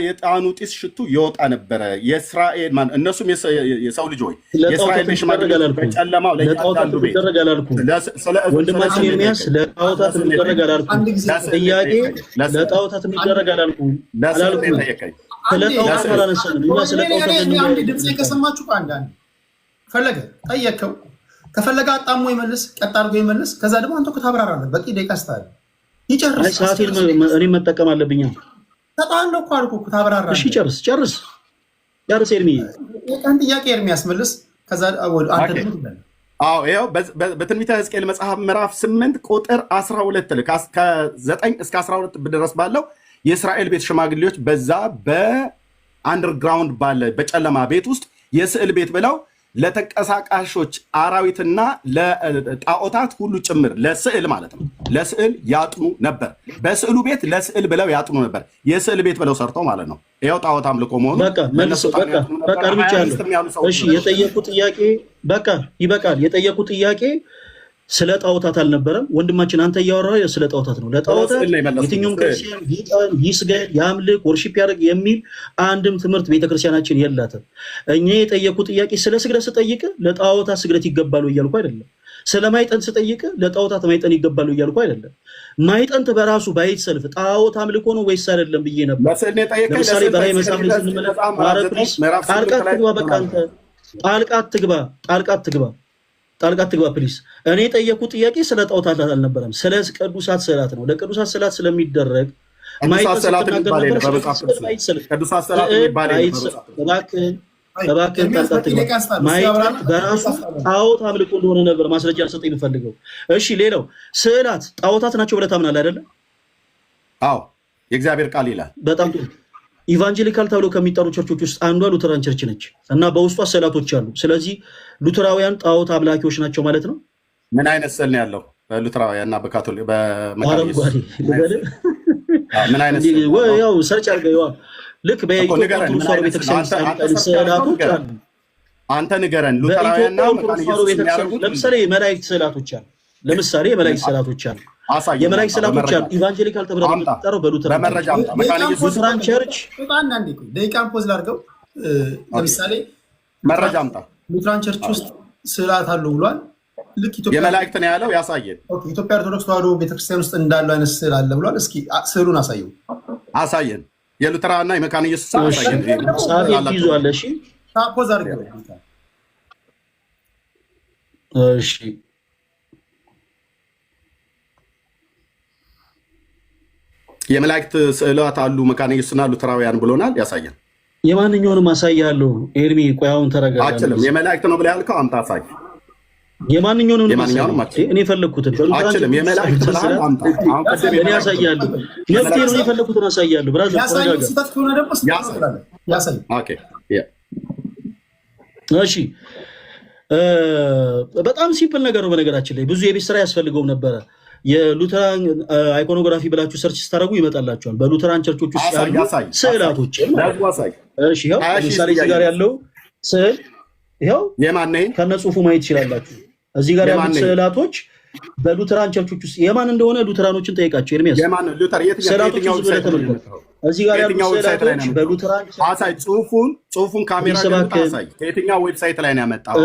የዕጣኑ ጢስ ሽቱ ይወጣ ነበረ። የእስራኤል ማን እነሱም የሰው ልጅ ሆይ የእስራኤል ቤት ሽማግሌዎች በጨለማው ለእያንዳንዱ ቤት ወንድማችን ኤርሚያስ ለጣዖታት የሚደረግ አላልኩም። ጥያቄ ለጣዖታት የሚደረግ አላልኩም። ስለጣዖታት አላነሳንም። እኛ ስለጣዖታት ድምፅ ከሰማችሁ አንዳንድ ፈለገ ጠየቀው፣ ከፈለገ አጣሞ ይመልስ፣ ቀጥ አድርጎ ይመልስ። ከዛ ደግሞ አንተ እኮ ታብራራለህ። በቂ ደቂቃ ስታል ይጨርስ። ሰዓቴን እኔ መጠቀም አለብኝ። ተጣለው እኮ አልኩ እኮ ታብራራለህ። እሺ ጨርስ ኤርሚ። አንድ ጥያቄ ኤርሚ ያስመልስ። ከዛ አንተ ደግሞ ትበል። አዎ ይኸው በትንቢተ ሕዝቅኤል መጽሐፍ ምዕራፍ 8 ቁጥር 12 ከ9 እስከ 12 ድረስ ባለው የእስራኤል ቤት ሽማግሌዎች በዛ በአንደርግራውንድ ባለ በጨለማ ቤት ውስጥ የስዕል ቤት ብለው ለተንቀሳቃሾች አራዊትና ለጣዖታት ሁሉ ጭምር ለስዕል ማለት ነው፣ ለስዕል ያጥኑ ነበር። በስዕሉ ቤት ለስዕል ብለው ያጥኑ ነበር። የስዕል ቤት ብለው ሰርተው ማለት ነው። ይኸው ጣዖት አምልኮ መሆኑ በቃ እርምጃለሁ። እሺ የጠየቁ ጥያቄ በቃ ይበቃል። የጠየቁ ጥያቄ ስለ ጣዖታት አልነበረም። ወንድማችን አንተ እያወራህ ስለ ጣዖታት ነው። ለጣዖታት የትኛውም ክርስቲያን ይጠን ይስገድ ያምልክ ወርሺፕ ያደርግ የሚል አንድም ትምህርት ቤተክርስቲያናችን የላትም። እኛ የጠየቁ ጥያቄ ስለ ስግደት ስጠይቅ ለጣዖታት ስግደት ይገባሉ እያልኩ አይደለም። ስለ ማይጠንት ስጠይቅ ለጣዖታት ማይጠን ይገባሉ እያልኩ አይደለም። ማይጠንት በራሱ ባይት ሰልፍ ጣዖት አምልኮ ነው ወይስ አይደለም ብዬ ነበር። ለምሳሌ በራዕይ መጽሐፍ ላይ ስንመለከት ጣልቃ ትግባ፣ በቃ አንተ ጣልቃ ትግባ ፕሊስ። እኔ የጠየቁ ጥያቄ ስለ ጣዖታት አልነበረም፣ ስለ ቅዱሳት ስዕላት ነው። ለቅዱሳት ስዕላት ስለሚደረግ ማይጠን በራሱ ጣዖት አምልኮ እንደሆነ ነበር ማስረጃ ልሰጥ የሚፈልገው። እሺ ሌላው ስዕላት ጣዖታት ናቸው ብለህ ታምናለህ አይደለም? አዎ የእግዚአብሔር ቃል ይላል። በጣም ጥሩ። ኢቫንጀሊካል ተብሎ ከሚጠሩ ቸርቾች ውስጥ አንዷ ሉተራን ቸርች ነች እና በውስጧ ስዕላቶች አሉ። ስለዚህ ሉተራውያን ጣዖት አምላኪዎች ናቸው ማለት ነው። ምን አይነት ስዕል ነው ያለው በሉተራውያን እና በካቶሊክ ምን አይነት ያው ሰርች አድርገው ልክ በኢትዮጵያ ኦርቶዶክስ ቤተክርስቲያን ስዕላቶች አሉ። አንተ ንገረን። ሉተራውያንና ለምሳሌ የመላእክት ስዕላቶች አሉ። ለምሳሌ የመላእክት ስዕላቶች አሉ። የመላእክት ስዕላቶች አሉ። ኢቫንጀሊካል ተብሎ የሚጠራው በሉተራን ቸርች ደቂቃን ፖዝ ላድርገው። ለምሳሌ መረጃ አምጣ። ሉተራን ቸርች ውስጥ ስዕላት አሉ ብሏል። ልክ የመላእክት ነው ያለው። ያሳየን። ኢትዮጵያ ኦርቶዶክስ ተዋሕዶ ቤተክርስቲያን ውስጥ እንዳለው አይነት ስዕል አለ ብሏል። እስኪ ስዕሉን አሳየን። የሉተራንና የመካነ ኢየሱስ አሳየን። ይዟል። እሺ ፖዝ አድርገው። እሺ የመላእክት ስዕላት አሉ መካነ ኢየሱስና ሉተራውያን ብሎናል። ያሳየን። የማንኛውንም አሳያለሁ። ኤርሚ ቆይ አሁን ተረጋጋ። አችልም የመላእክት ነው ብለህ ያልከው አምጣ አሳይ። የማንኛውንም እኔ የፈለኩትን አችልም የመላእክት ብለህ አምጣ። አሁን ቀደም እኔ አሳያለሁ። መፍትሄ ነው የፈለኩትን አሳያለሁ። ብራዘር ተረጋጋ። ኦኬ እሺ በጣም ሲምፕል ነገር ነው። በነገራችን ላይ ብዙ የቤት ስራ ያስፈልገው ነበረ። የሉተራን አይኮኖግራፊ ብላችሁ ሰርች ስታደርጉ ይመጣላችኋል። በሉተራን ቸርቾች ውስጥ ያሉ ስዕላቶች እሺ፣ ይኸው ለምሳሌ እዚህ ጋር ያለው ስዕል ይኸው ከነ ጽሁፉ ማየት ትችላላችሁ። እዚህ ጋር ያሉት ስዕላቶች በሉተራን ቸርቾች ውስጥ የማን እንደሆነ ሉተራኖችን ጠይቃቸው። ኤርሚያስ ስዕላቶች እዚህ ጋር ያሉት ስዕላቶች በሉተራን አሳይ። ጽሁፉን ካሜራ አሳይ። ከየትኛው ዌብሳይት ላይ ነው ያመጣው?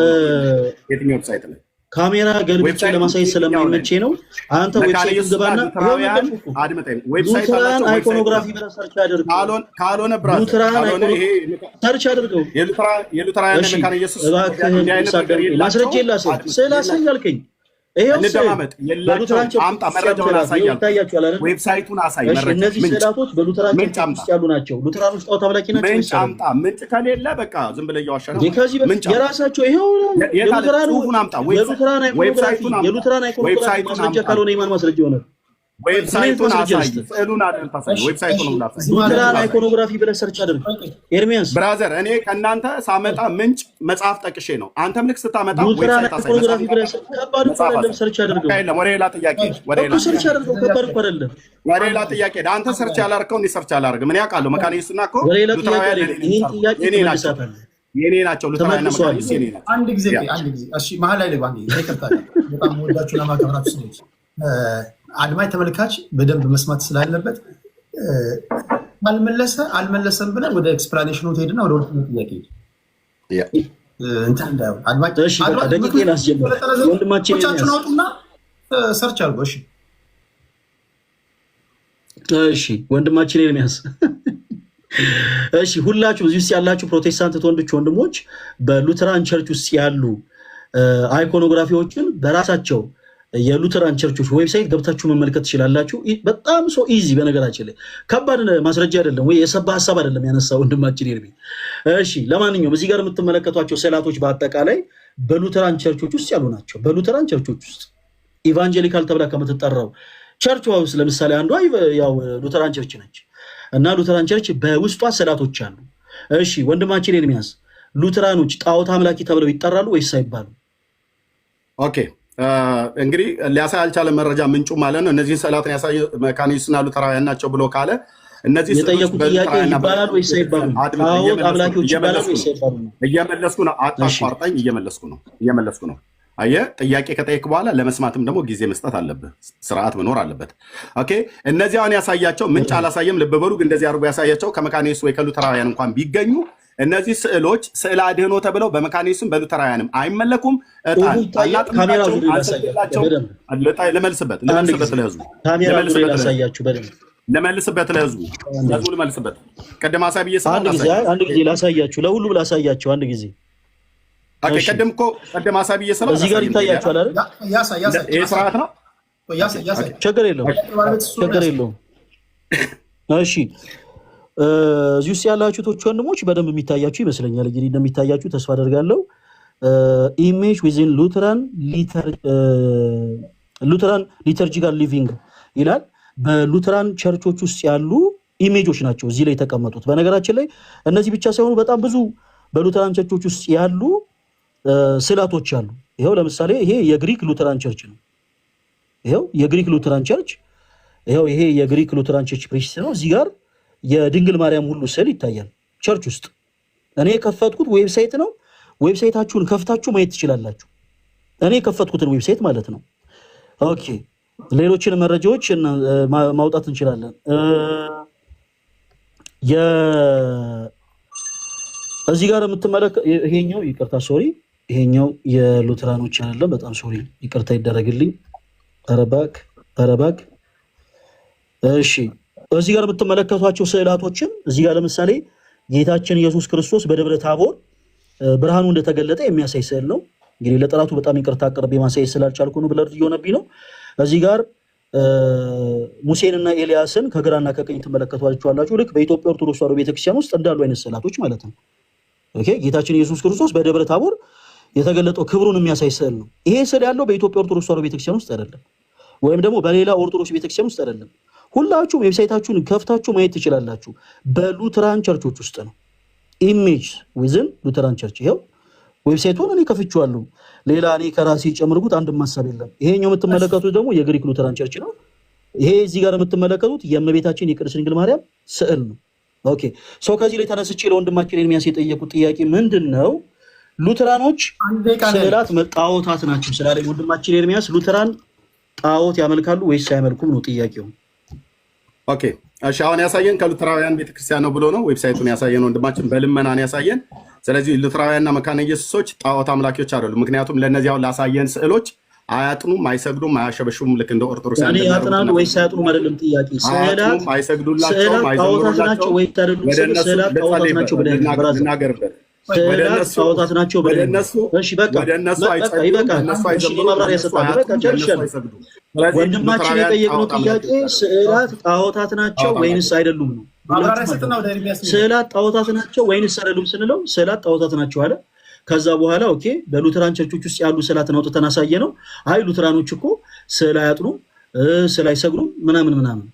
የትኛው ዌብሳይት ላይ? ካሜራ ገልብጬ ለማሳየት ስለማይመቼ ነው። አንተ ዌብሳይት ገባና ሉተራን አይኮኖግራፊ ብለህ ሰርች አድርገው። ካልሆነ ብራዘር ሉተራን ሰርች አድርገው። የሉተራን መካነ ኢየሱስ ማስረጃ የላሰኝ ስዕል አሳያልከኝ። አምጣ መረጃውን አሳያለሁ። ዌብሳይቱን አሳይ። እነዚህ ስዕላቶች በሉተራን ቸርች ውስጥ ያሉ ናቸው። ሉተራን ውስጥ ጣዖት አምላኪ ናቸው። ምንጭ አምጣ። ምንጭ ከሌለ በቃ ዝም ብለህ እያዋሸህ ነው። የራሳቸው ይኸው የሉተራን አይኮኖግራፊ ማስረጃ ካልሆነ የማን ማስረጃ ይሆናል? ዌብሳይቱን አሳይ፣ ስዕሉን አይደል ታሳይ፣ ዌብሳይቱን ነው ላሳይ። ሉተራን አይኮኖግራፊ ብለህ ሰርች አድርግ ኤርሚያስ። ብራዘር እኔ ከእናንተ ሳመጣ ምንጭ መጽሐፍ ጠቅሼ ነው። አንተም ልክ ስታመጣ ሉተራን አይኮኖግራፊ ብለህ ከባድ እኮ አይደለም፣ ሰርች አድርገው። ወደ ሌላ ጥያቄ ሰርች አድርገው፣ ከባድ እኮ አይደለም። ወደ ሌላ ጥያቄ አንተ ሰርች ያላርከው እኔ ሰርች አላደርግም። ምን ያውቃለሁ? መካነ ኢየሱስና እኮ ሉተራውያን ይሄን ጥያቄ ተመልሳታል። የኔ ናቸው ሉተራውያን እና መካነ ኢየሱስ የኔ ናቸው። አንድ ጊዜ እሺ፣ መሀል ላይ ልግባ። ይቅርታ፣ በጣም ወዳችሁ ለማከብራችሁ ሰዎች አድማጭ ተመልካች በደንብ መስማት ስላለበት አልመለሰም ብለን ወደ ኤክስፕላኔሽኑ ትሄድና ወደ ሁለተኛው ጥያቄ እንትን እንዳይሆን ወንድማችን አውጡና ሰርች አድርጎ። እሺ ወንድማችን ኤርሚያስ እሺ፣ ሁላችሁ እዚህ ውስጥ ያላችሁ ፕሮቴስታንት ወንድሞች በሉተራን ቸርች ውስጥ ያሉ አይኮኖግራፊዎችን በራሳቸው የሉተራን ቸርቾች ዌብሳይት ገብታችሁ መመልከት ትችላላችሁ። በጣም ሶ ኢዚ፣ በነገራችን ላይ ከባድ ማስረጃ አይደለም ወይ የሰባ ሀሳብ አይደለም ያነሳው ወንድማችን ኤርሚ። እሺ ለማንኛውም እዚህ ጋር የምትመለከቷቸው ስዕላቶች በአጠቃላይ በሉተራን ቸርቾች ውስጥ ያሉ ናቸው። በሉተራን ቸርቾች ውስጥ ኢቫንጀሊካል ተብላ ከምትጠራው ቸርች ውስጥ ለምሳሌ አንዷ ያው ሉተራን ቸርች ነች እና ሉተራን ቸርች በውስጧ ስዕላቶች አሉ። እሺ ወንድማችን ኤርሚያስ ሉተራኖች ጣዖት አምላኪ ተብለው ይጠራሉ ወይስ አይባሉ? ኦኬ እንግዲህ ሊያሳይ ያልቻለ መረጃ ምንጩ ማለት ነው። እነዚህን ስዕላትን ያሳየ መካነ ኢየሱስና ሉተራውያን ናቸው ብሎ ካለ እነዚህ የጠየቁት ጥያቄ ይባላሉ ወይስ አይባሉ? ጣዖት አምላኪዎች ይባላሉ ወይስ አይባሉ? እየመለስኩ ነው። አታቋርጠኝ። እየመለስኩ ነው። አየህ፣ ጥያቄ ከጠየቅ በኋላ ለመስማትም ደግሞ ጊዜ መስጠት አለብህ። ስርዓት መኖር አለበት። ኦኬ እነዚህ አሁን ያሳያቸው ምንጭ አላሳየም። ልብ በሉ። እንደዚህ አድርጎ ያሳያቸው ከመካነ ኢየሱስ ወይ ከሉተራውያን እንኳን ቢገኙ እነዚህ ስዕሎች ስዕለ አድህኖ ተብለው በመካነ ኢየሱስም በሉተራውያንም አይመለኩም። ልመልስበት ለህዝቡ ቅድም ሀሳብ አንድ ጊዜ ላሳያችሁ፣ ለሁሉም ላሳያችሁ አንድ ጊዜ። ቅድም ሀሳብ እየሰማሁ እዚህ ጋር ይታያችኋል አይደል? ይህ ስርዓት ነው። ችግር የለውም። እሺ እዚህ ውስጥ ያላችሁ ወንድሞች በደንብ የሚታያችሁ ይመስለኛል። እንግዲህ እንደሚታያችሁ ተስፋ አደርጋለሁ። ኢሜጅ ዊዝን ሉተራን ሊተርጂካል ሊቪንግ ይላል። በሉተራን ቸርቾች ውስጥ ያሉ ኢሜጆች ናቸው እዚህ ላይ የተቀመጡት። በነገራችን ላይ እነዚህ ብቻ ሳይሆኑ በጣም ብዙ በሉተራን ቸርቾች ውስጥ ያሉ ስዕላቶች አሉ። ይኸው ለምሳሌ ይሄ የግሪክ ሉተራን ቸርች ነው። ይኸው የግሪክ ሉተራን ቸርች፣ ይኸው ይሄ የግሪክ ሉተራን ቸርች ፕሪስት ነው። እዚህ ጋር የድንግል ማርያም ሁሉ ስዕል ይታያል ቸርች ውስጥ። እኔ የከፈትኩት ዌብሳይት ነው። ዌብሳይታችሁን ከፍታችሁ ማየት ትችላላችሁ። እኔ የከፈትኩትን ዌብሳይት ማለት ነው። ኦኬ ሌሎችን መረጃዎች ማውጣት እንችላለን። እዚህ ጋር የምትመለከት ይሄኛው ይቅርታ፣ ሶሪ፣ ይሄኛው የሉተራኖች አይደለም። በጣም ሶሪ፣ ይቅርታ ይደረግልኝ። አረባክ እሺ እዚህ ጋር የምትመለከቷቸው ስዕላቶችን እዚህ ጋር ለምሳሌ ጌታችን ኢየሱስ ክርስቶስ በደብረ ታቦር ብርሃኑ እንደተገለጠ የሚያሳይ ስዕል ነው። እንግዲህ ለጠላቱ በጣም ይቅርታ አቅርቤ ማሳየት ስላልቻልኩ ነው፣ ብለር እየሆነብኝ ነው። እዚህ ጋር ሙሴንና ኤልያስን ከግራና ከቀኝ ትመለከቷቸዋላችሁ። ልክ በኢትዮጵያ ኦርቶዶክስ ተዋሕዶ ቤተክርስቲያን ውስጥ እንዳሉ አይነት ስዕላቶች ማለት ነው። ኦኬ ጌታችን ኢየሱስ ክርስቶስ በደብረ ታቦር የተገለጠው ክብሩን የሚያሳይ ስዕል ነው። ይሄ ስዕል ያለው በኢትዮጵያ ኦርቶዶክስ ተዋሕዶ ቤተክርስቲያን ውስጥ አይደለም፣ ወይም ደግሞ በሌላ ኦርቶዶክስ ቤተክርስቲያን ውስጥ አይደለም። ሁላችሁም ዌብሳይታችሁን ከፍታችሁ ማየት ትችላላችሁ። በሉተራን ቸርቾች ውስጥ ነው። ኢሜጅ ዊዝን ሉተራን ቸርች። ይኸው ዌብሳይቱን እኔ ከፍቼዋለሁ። ሌላ እኔ ከራሴ ጨምርኩት አንድም ሀሳብ የለም። ይሄኛው የምትመለከቱት ደግሞ የግሪክ ሉተራን ቸርች ነው። ይሄ እዚህ ጋር የምትመለከቱት የእመቤታችን የቅድስት ድንግል ማርያም ስዕል ነው። ኦኬ ሰው ከዚህ ላይ ተነስቼ ለወንድማችን ኤርሚያስ የጠየቁት ጥያቄ ምንድን ነው? ሉተራኖች ስዕላት ጣዖታት ናቸው ስላለኝ ወንድማችን ኤርሚያስ ሉተራን ጣዖት ያመልካሉ ወይስ አያመልኩም ነው ጥያቄው። ኦኬ እሺ፣ አሁን ያሳየን ከሉተራውያን ቤተክርስቲያን ነው ብሎ ነው ዌብሳይቱን ያሳየን ወንድማችን፣ በልመናን ያሳየን። ስለዚህ ሉተራውያንና መካነ ኢየሱሶች ጣዖት አምላኪዎች አይደሉም። ምክንያቱም ለእነዚህ አሁን ላሳየን ስዕሎች አያጥኑም፣ አይሰግዱም፣ አያሸበሹም። ልክ እንደ ኦርቶዶክስ ያጥናሉ ወይስ አያጥኑም አይደለም ጥያቄ። ስዕላት አይሰግዱላቸውም፣ ጣዖታት ናቸው ወይ አይደሉም? ስዕላት ጣዖታት ናቸው ብለህ ልናገርበት ጣዖታት ናቸው ብለህ እሺ፣ በቃ ይበቃል። ማብራሪያ ሰጣለሁ። በቃ ጨርሻለሁ። ወንድማችን የጠየቅነው ጥያቄ ስዕላት ጣዖታት ናቸው ወይንስ አይደሉም ነው። ስዕላት ጣዖታት ናቸው ወይንስ አይደሉም ስንለው ስዕላት ጣዖታት ናቸው አለ። ከዛ በኋላ ኦኬ በሉተራን ቸርቾች ውስጥ ያሉ ስዕላትን አውጥተን አሳየ ነው። አይ ሉተራኖች እኮ ስዕል አያጥኑም ስለ አይሰግዱም ምናምን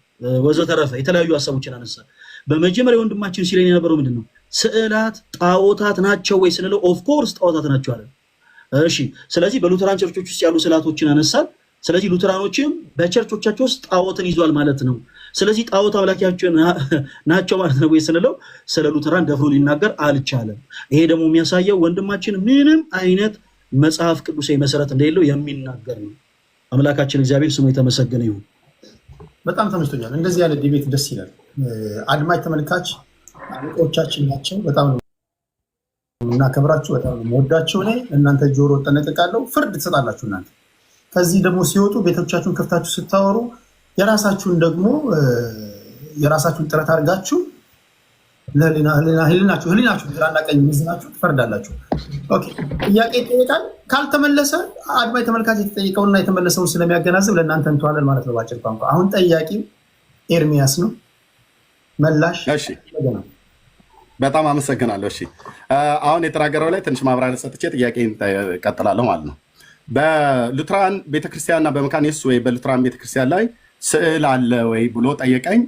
ወዘተረፈ የተለያዩ ሀሳቦችን አነሳ። በመጀመሪያ ወንድማችን ሲለኝ የነበረው ምንድነው ስዕላት ጣዖታት ናቸው ወይ ስንለው ኦፍኮርስ ጣዖታት ናቸው አለ። እሺ ስለዚህ በሉተራን ቸርቾች ውስጥ ያሉ ስዕላቶችን አነሳል። ስለዚህ ሉተራኖችም በቸርቾቻቸው ውስጥ ጣዖትን ይዟል ማለት ነው። ስለዚህ ጣዖት አምላኪያቸው ናቸው ማለት ነው ወይ ስንለው ስለ ሉተራን ደፍሮ ሊናገር አልቻለም። ይሄ ደግሞ የሚያሳየው ወንድማችን ምንም አይነት መጽሐፍ ቅዱሳዊ መሰረት እንደሌለው የሚናገር ነው። አምላካችን እግዚአብሔር ስሙ የተመሰገነ ይሁን። በጣም ተመችቶኛል። እንደዚህ ያለ ዲቤት ደስ ይላል። አድማጭ ተመልካች አለቆቻችን ናቸው። በጣም ነው የምናከብራችሁ፣ በጣም ነው የምወዳችሁ። እኔ እናንተ ጆሮ ጠነቀቃለሁ፣ ፍርድ ትሰጣላችሁ። እናንተ ከዚህ ደግሞ ሲወጡ ቤቶቻችሁን ከፍታችሁ ስታወሩ የራሳችሁን ጥረት አድርጋችሁ ህሊናችሁ ግራና ቀኝ ሚዝናችሁ ትፈርዳላችሁ። ጥያቄ ይጠይቃል። ካልተመለሰ አድማጭ ተመልካች የተጠየቀውና የተመለሰውን ስለሚያገናዝብ ለእናንተ እንተዋለን ማለት ነው ባጭር ቋንቋ። አሁን ጠያቂ ኤርሚያስ ነው። መላሽ በጣም አመሰግናለሁ። እሺ አሁን የተናገረው ላይ ትንሽ ማብራሪያ ሰጥቼ ጥያቄ እቀጥላለሁ ማለት ነው። በሉትራን ቤተክርስቲያንና በመካነ ኢየሱስ ወይ በሉትራን ቤተክርስቲያን ላይ ስዕል አለ ወይ ብሎ ጠየቀኝ።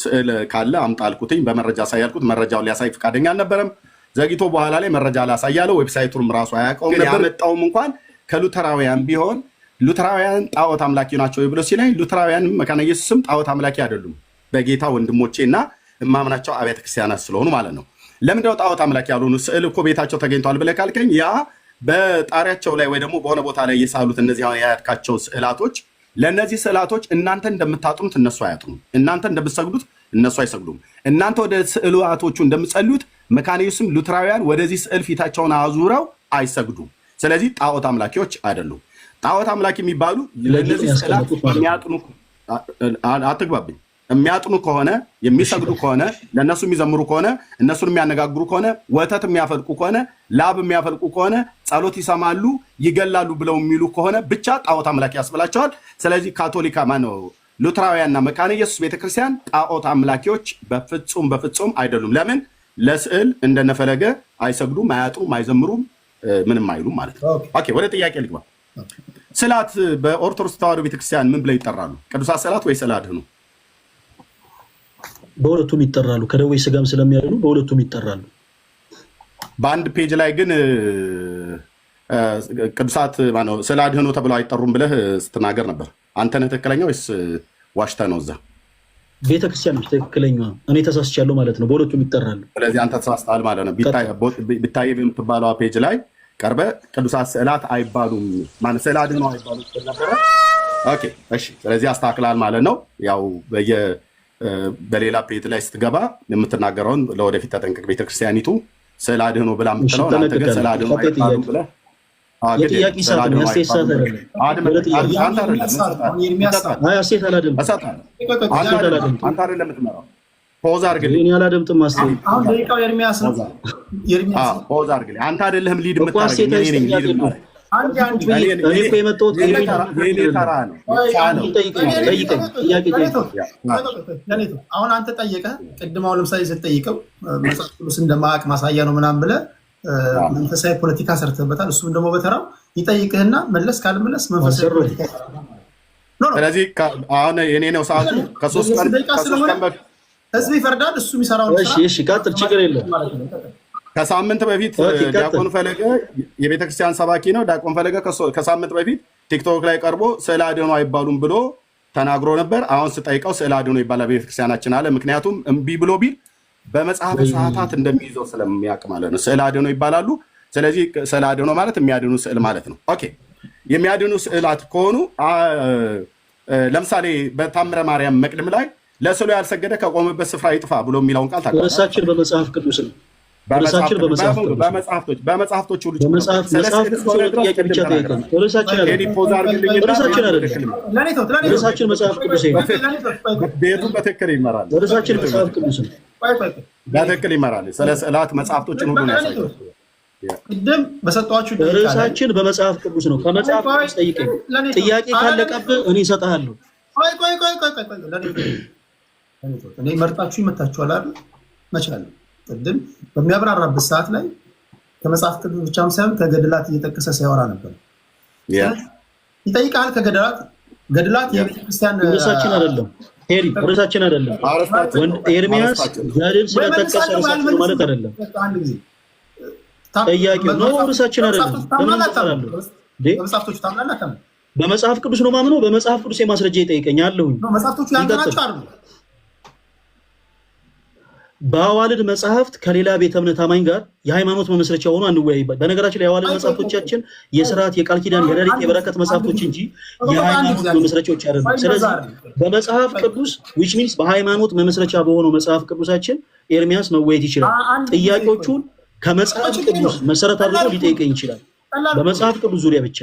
ስዕል ካለ አምጣ አልኩትኝ። በመረጃ አሳያልኩት። መረጃውን ሊያሳይ ፈቃደኛ አልነበረም። ዘግይቶ በኋላ ላይ መረጃ ላሳያለው። ዌብሳይቱም ራሱ አያውቀውም ነበር። ያመጣውም እንኳን ከሉተራውያን ቢሆን ሉተራውያን ጣዖት አምላኪ ናቸው ብሎ ሲለኝ ሉተራውያን መካነ ኢየሱስም ጣዖት አምላኪ አይደሉም በጌታ ወንድሞቼ እና እማምናቸው አብያተ ክርስቲያናት ስለሆኑ ማለት ነው። ለምንድነው ጣዖት አምላኪ ያልሆኑ? ስዕል እኮ ቤታቸው ተገኝቷል ብለህ ካልከኝ ያ በጣሪያቸው ላይ ወይ ደግሞ በሆነ ቦታ ላይ የሳሉት እነዚህ ያያድካቸው ስዕላቶች ለእነዚህ ስዕላቶች እናንተ እንደምታጥኑት እነሱ አያጥኑም። እናንተ እንደምትሰግዱት እነሱ አይሰግዱም። እናንተ ወደ ስዕላቶቹ እንደምትጸልዩት መካነ ኢየሱስም ሉተራውያን ወደዚህ ስዕል ፊታቸውን አዙረው አይሰግዱም። ስለዚህ ጣዖት አምላኪዎች አይደሉም። ጣዖት አምላኪ የሚባሉ ለእነዚህ ስዕላት የሚያጥኑ አትግባብኝ የሚያጥኑ ከሆነ የሚሰግዱ ከሆነ ለእነሱ የሚዘምሩ ከሆነ እነሱን የሚያነጋግሩ ከሆነ ወተት የሚያፈልቁ ከሆነ ላብ የሚያፈልቁ ከሆነ ጸሎት ይሰማሉ ይገላሉ ብለው የሚሉ ከሆነ ብቻ ጣዖት አምላኪ ያስብላቸዋል። ስለዚህ ካቶሊካ ማነው ሉተራውያንና መካነ ኢየሱስ ቤተክርስቲያን ጣዖት አምላኪዎች በፍጹም አይደሉም። ለምን? ለስዕል እንደነፈለገ አይሰግዱም፣ አያጥሩም፣ አይዘምሩም፣ ምንም አይሉም ማለት ነው። ኦኬ ወደ ጥያቄ ልግባ። ስዕላት በኦርቶዶክስ ተዋሕዶ ቤተክርስቲያን ምን ብለው ይጠራሉ? ቅዱሳት ስዕላት ወይ ስዕለ አድኅኖ? በሁለቱም ይጠራሉ። ከደዌ ስጋም ስለሚያድኑ በሁለቱም ይጠራሉ። በአንድ ፔጅ ላይ ግን ቅዱሳት ማነው ስዕለ አድኅኖ ተብለው አይጠሩም ብለህ ስትናገር ነበር። አንተ ነህ ትክክለኛ ወይስ ዋሽተህ ነው? እዛ ቤተክርስቲያን ነች ትክክለኛ። እኔ ተሳስቻለሁ ማለት ነው። በሁለቱም ይጠራሉ። ስለዚህ አንተ ተሳስተሃል ማለት ነው። ቢታይ የምትባለው ፔጅ ላይ ቀርበህ ቅዱሳት ስዕላት አይባሉም ማለት ስዕለ አድኅኖ አይባሉም ነበረ። ኦኬ እሺ። ስለዚህ አስተካክላል ማለት ነው። ያው በሌላ ፔጅ ላይ ስትገባ የምትናገረውን ለወደፊት ተጠንቀቅ። ቤተክርስቲያኒቱ ስዕለ አድኅኖ ብላ የምትለው አንተ ግን ስዕለ አድኅኖ አይባሉም ብለህ የጥያቄ ሰዓት ነው። ያስቴት ሰዓት አይደለም። አንተ አይደለም የምትመራው። ፖዝ አድርግልኝ። እኔ አላደምጥም። አስቴት አሁን ደቂቃው ኤርሚያስ ነው። ፖዝ አድርግልኝ። አንተ አይደለህም ሊድ የምታደርገኝ። እኔ ነኝ ሊድ የምታደርገኝ። እኔ እኮ የመጣሁት አሁን አንተ ጠየቀህ። ቅድም አሁን ለምሳሌ ስትጠይቀው መጽሐፍ ቅዱስ እንደማያውቅ ማሳያ ነው ምናምን ብለህ መንፈሳዊ ፖለቲካ ሰርተበታል። እሱም ደግሞ በተራው ይጠይቅህና መለስ ካልመለስ መንፈሳዊ ፖለቲካ። ስለዚህ አሁን የኔ ነው ሰዓቱ። ከሶስት ቀን በፊት ህዝብ ይፈርዳል። እሱ የሚሰራውን ቀጥል፣ ችግር የለም። ከሳምንት በፊት ዲያቆን ፈለገ የቤተክርስቲያን ሰባኪ ነው። ዲያቆን ፈለገ ከሳምንት በፊት ቲክቶክ ላይ ቀርቦ ስዕለ አድኅኖ አይባሉም ብሎ ተናግሮ ነበር። አሁን ስጠይቀው ስዕለ አድኅኖ ይባላል ቤተክርስቲያናችን አለ። ምክንያቱም እምቢ ብሎ ቢል በመጽሐፍ ሰዓታት እንደሚይዘው ስለሚያውቅ ማለት ነው። ስዕለ አድኅኖ ይባላሉ። ስለዚህ ስዕለ አድኅኖ ማለት የሚያድኑ ስዕል ማለት ነው። ኦኬ የሚያድኑ ስዕላት ከሆኑ ለምሳሌ በታምረ ማርያም መቅድም ላይ ለስዕሉ ያልሰገደ ከቆመበት ስፍራ ይጥፋ ብሎ የሚለውን ቃል ታውቃለህ? እርሳችን በመጽሐፍ ቅዱስ ነው። በመጽሐፍቶች ሁሉ ጥያቄ ብቻ ጠይቀን እርሳችን መጽሐፍ ቅዱስ ቤቱን በትክክል ይመራል። እርሳችን መጽሐፍ ቅዱስ ነው። በትክክል ይመራል። ስለ ስዕላት መጽሐፍቶችን ሁሉ ነው ያሳየው። ቅድም በሰጧችሁ እርሳችን በመጽሐፍ ቅዱስ ነው። ከመጽሐፍ ቅዱስ ጠይቀኝ። ጥያቄ ካለቀብህ እኔ እሰጥሃለሁ። እኔ መርጣችሁ ይመታችኋል አይደል? መቻለሁ ቅድም በሚያብራራበት ሰዓት ላይ ከመጽሐፍ ቅዱስ ብቻም ሳይሆን ከገድላት እየጠቀሰ ሲያወራ ነበር። ይጠይቃል። ከገድላት ገድላት የቤተክርስቲያን ርዕሳችን አይደለም። ሄሪ ርዕሳችን አይደለም። ኤርሚያስ ገድል ስለጠቀሰ ርዕሳችን ማለት አይደለም። ጥያቄው ነው ርዕሳችን አይደለም። በመጽሐፍቶቹ ታምናለህ? በመጽሐፍ ቅዱስ ነው ማምነው። በመጽሐፍ ቅዱስ የማስረጃ ይጠይቀኛለሁ። መጽሐፍቶቹ ያንተ ናቸው አይደል? በአዋልድ መጽሐፍት ከሌላ ቤተ እምነት አማኝ ጋር የሃይማኖት መመስረቻ ሆኖ አንወያይበት። በነገራችን ላይ የአዋልድ መጽሐፍቶቻችን የስርዓት፣ የቃል ኪዳን፣ የረድኤት፣ የበረከት መጽሐፍቶች እንጂ የሃይማኖት መመስረቻዎች አይደሉም። ስለዚህ በመጽሐፍ ቅዱስ which means በሃይማኖት መመስረቻ በሆነው መጽሐፍ ቅዱሳችን ኤርሚያስ መወያየት ይችላል። ጥያቄዎቹን ከመጽሐፍ ቅዱስ መሰረት አድርጎ ሊጠይቀኝ ይችላል። በመጽሐፍ ቅዱስ ዙሪያ ብቻ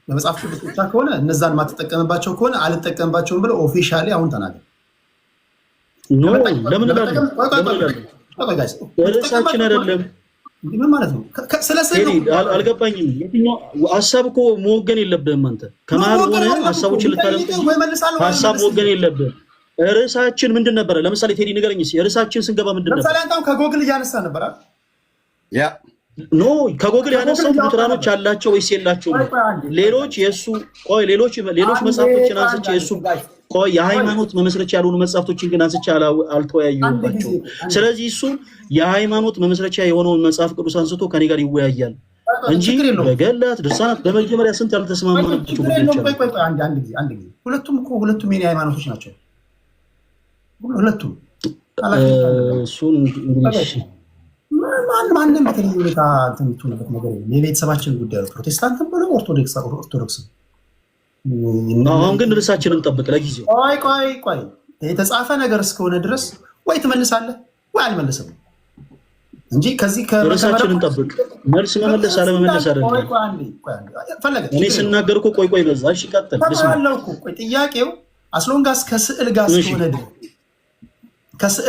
በመጽሐፍ ቅዱስ ብቻ ከሆነ እነዛን ማትጠቀምባቸው ከሆነ አልጠቀምባቸውም ብለው ኦፊሻሊ አሁን ተናገር። ለምን ርዕሳችን አይደለም። ምን ማለት ነው? አልገባኝም። የትኛው ሀሳብ እኮ መወገን የለብህም አንተ ከመሀል ሆነ ሀሳቦችን ልታደምጥ ሀሳብ መወገን የለብህም። ርዕሳችን ምንድን ነበረ? ለምሳሌ ቴዲ ንገረኝ። ርዕሳችን ስንገባ ምንድን ነበር? ለምሳሌ አንተ ከጎግል እያነሳ ነበር ኖ ከጎግል ያነሳው ሉትራኖች አላቸው ወይስ የላቸው? ሌሎች ሌሎች መጽሐፍቶችን አንስቼ የሱ የሃይማኖት መመስረቻ ያልሆኑ መጽሐፍቶችን ግን አንስቼ አልተወያዩባቸው። ስለዚህ እሱ የሃይማኖት መመስረቻ የሆነውን መጽሐፍ ቅዱስ አንስቶ ከኔ ጋር ይወያያል እንጂ በገላት ድርሳናት በመጀመሪያ ስንት ያልተስማማንባቸው ጉዳዮች አሉ። ሁለቱም የኔ ሃይማኖቶች ናቸው። ሁለቱም እሱን እንግዲህ ማንም በተለየ ሁኔታ የምትሆንበት ነገር የለም። የቤተሰባችን ጉዳይ ነው። ፕሮቴስታንትም ብለው ኦርቶዶክስም። አሁን ግን ርዕሳችንን ጠብቅ። ለጊዜው ቆይ የተጻፈ ነገር እስከሆነ ድረስ ወይ ትመልሳለህ ወይ አልመልስም እንጂ ከዚህ ርዕሳችንን ጠብቅ። መልስ መመለስ አለመመለስ አይደለም። እኔ ስናገር እኮ ቆይ በዛ። እሺ ቀጥል። ጥያቄው አስሎንጋስ ከስዕል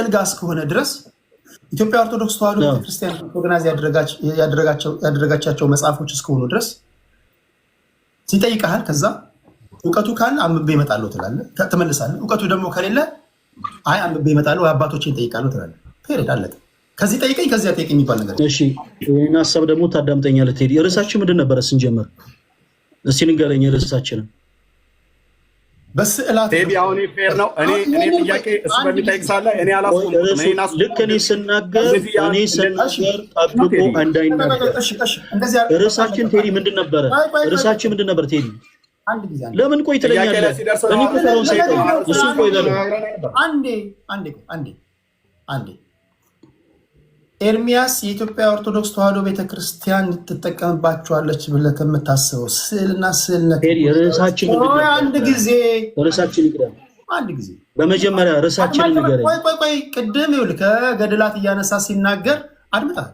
ጋር እስከሆነ ድረስ ኢትዮጵያ ኦርቶዶክስ ተዋሕዶ ቤተክርስቲያን ኦርጋናይዝ ያደረጋቻቸው መጽሐፎች እስከሆኑ ድረስ ሲጠይቀሃል። ከዛ እውቀቱ ካለ አንብቤ እመጣለሁ ትላለህ፣ ትመልሳለህ። እውቀቱ ደግሞ ከሌለ አይ አንብቤ እመጣለሁ ወይ አባቶችን እጠይቃለሁ ትላለህ። ፔሬድ አለቀ። ከዚህ ጠይቀኝ ከዚያ ጠይቀኝ የሚባል ነገር። እሺ ይህን ሀሳብ ደግሞ ታዳምጠኛለህ ቴዲ። ርዕሳችን ምንድን ነበረ ስንጀምር? እስኪ ንገረኝ ርዕሳችንን። በስዕላት ቴዲ አሁን ፌር ነው። እኔ ጥያቄ እሱ በሚጠይቅ ሳለ እኔ ልክ እኔ ስናገር ጠብቆ እንዳይናገር። ርዕሳችን ቴዲ ምንድን ነበረ? ርዕሳችን ምንድን ነበር ቴዲ? ለምን ቆይ ትለኛለህ? እኔ ቁጥሩን ሳይቆይ እሱ ቆይ በለው። አንዴ ኤርሚያስ የኢትዮጵያ ኦርቶዶክስ ተዋሕዶ ቤተክርስቲያን ትጠቀምባቸዋለች ብለህ ከምታስበው ስዕልና ስዕልነት ርዕሳችን አንድ ጊዜ በመጀመሪያ ርዕሳችንን ንገረኝ። ቆይ ቅድም ይኸውልህ ከገድላት እያነሳ ሲናገር አድምጣል።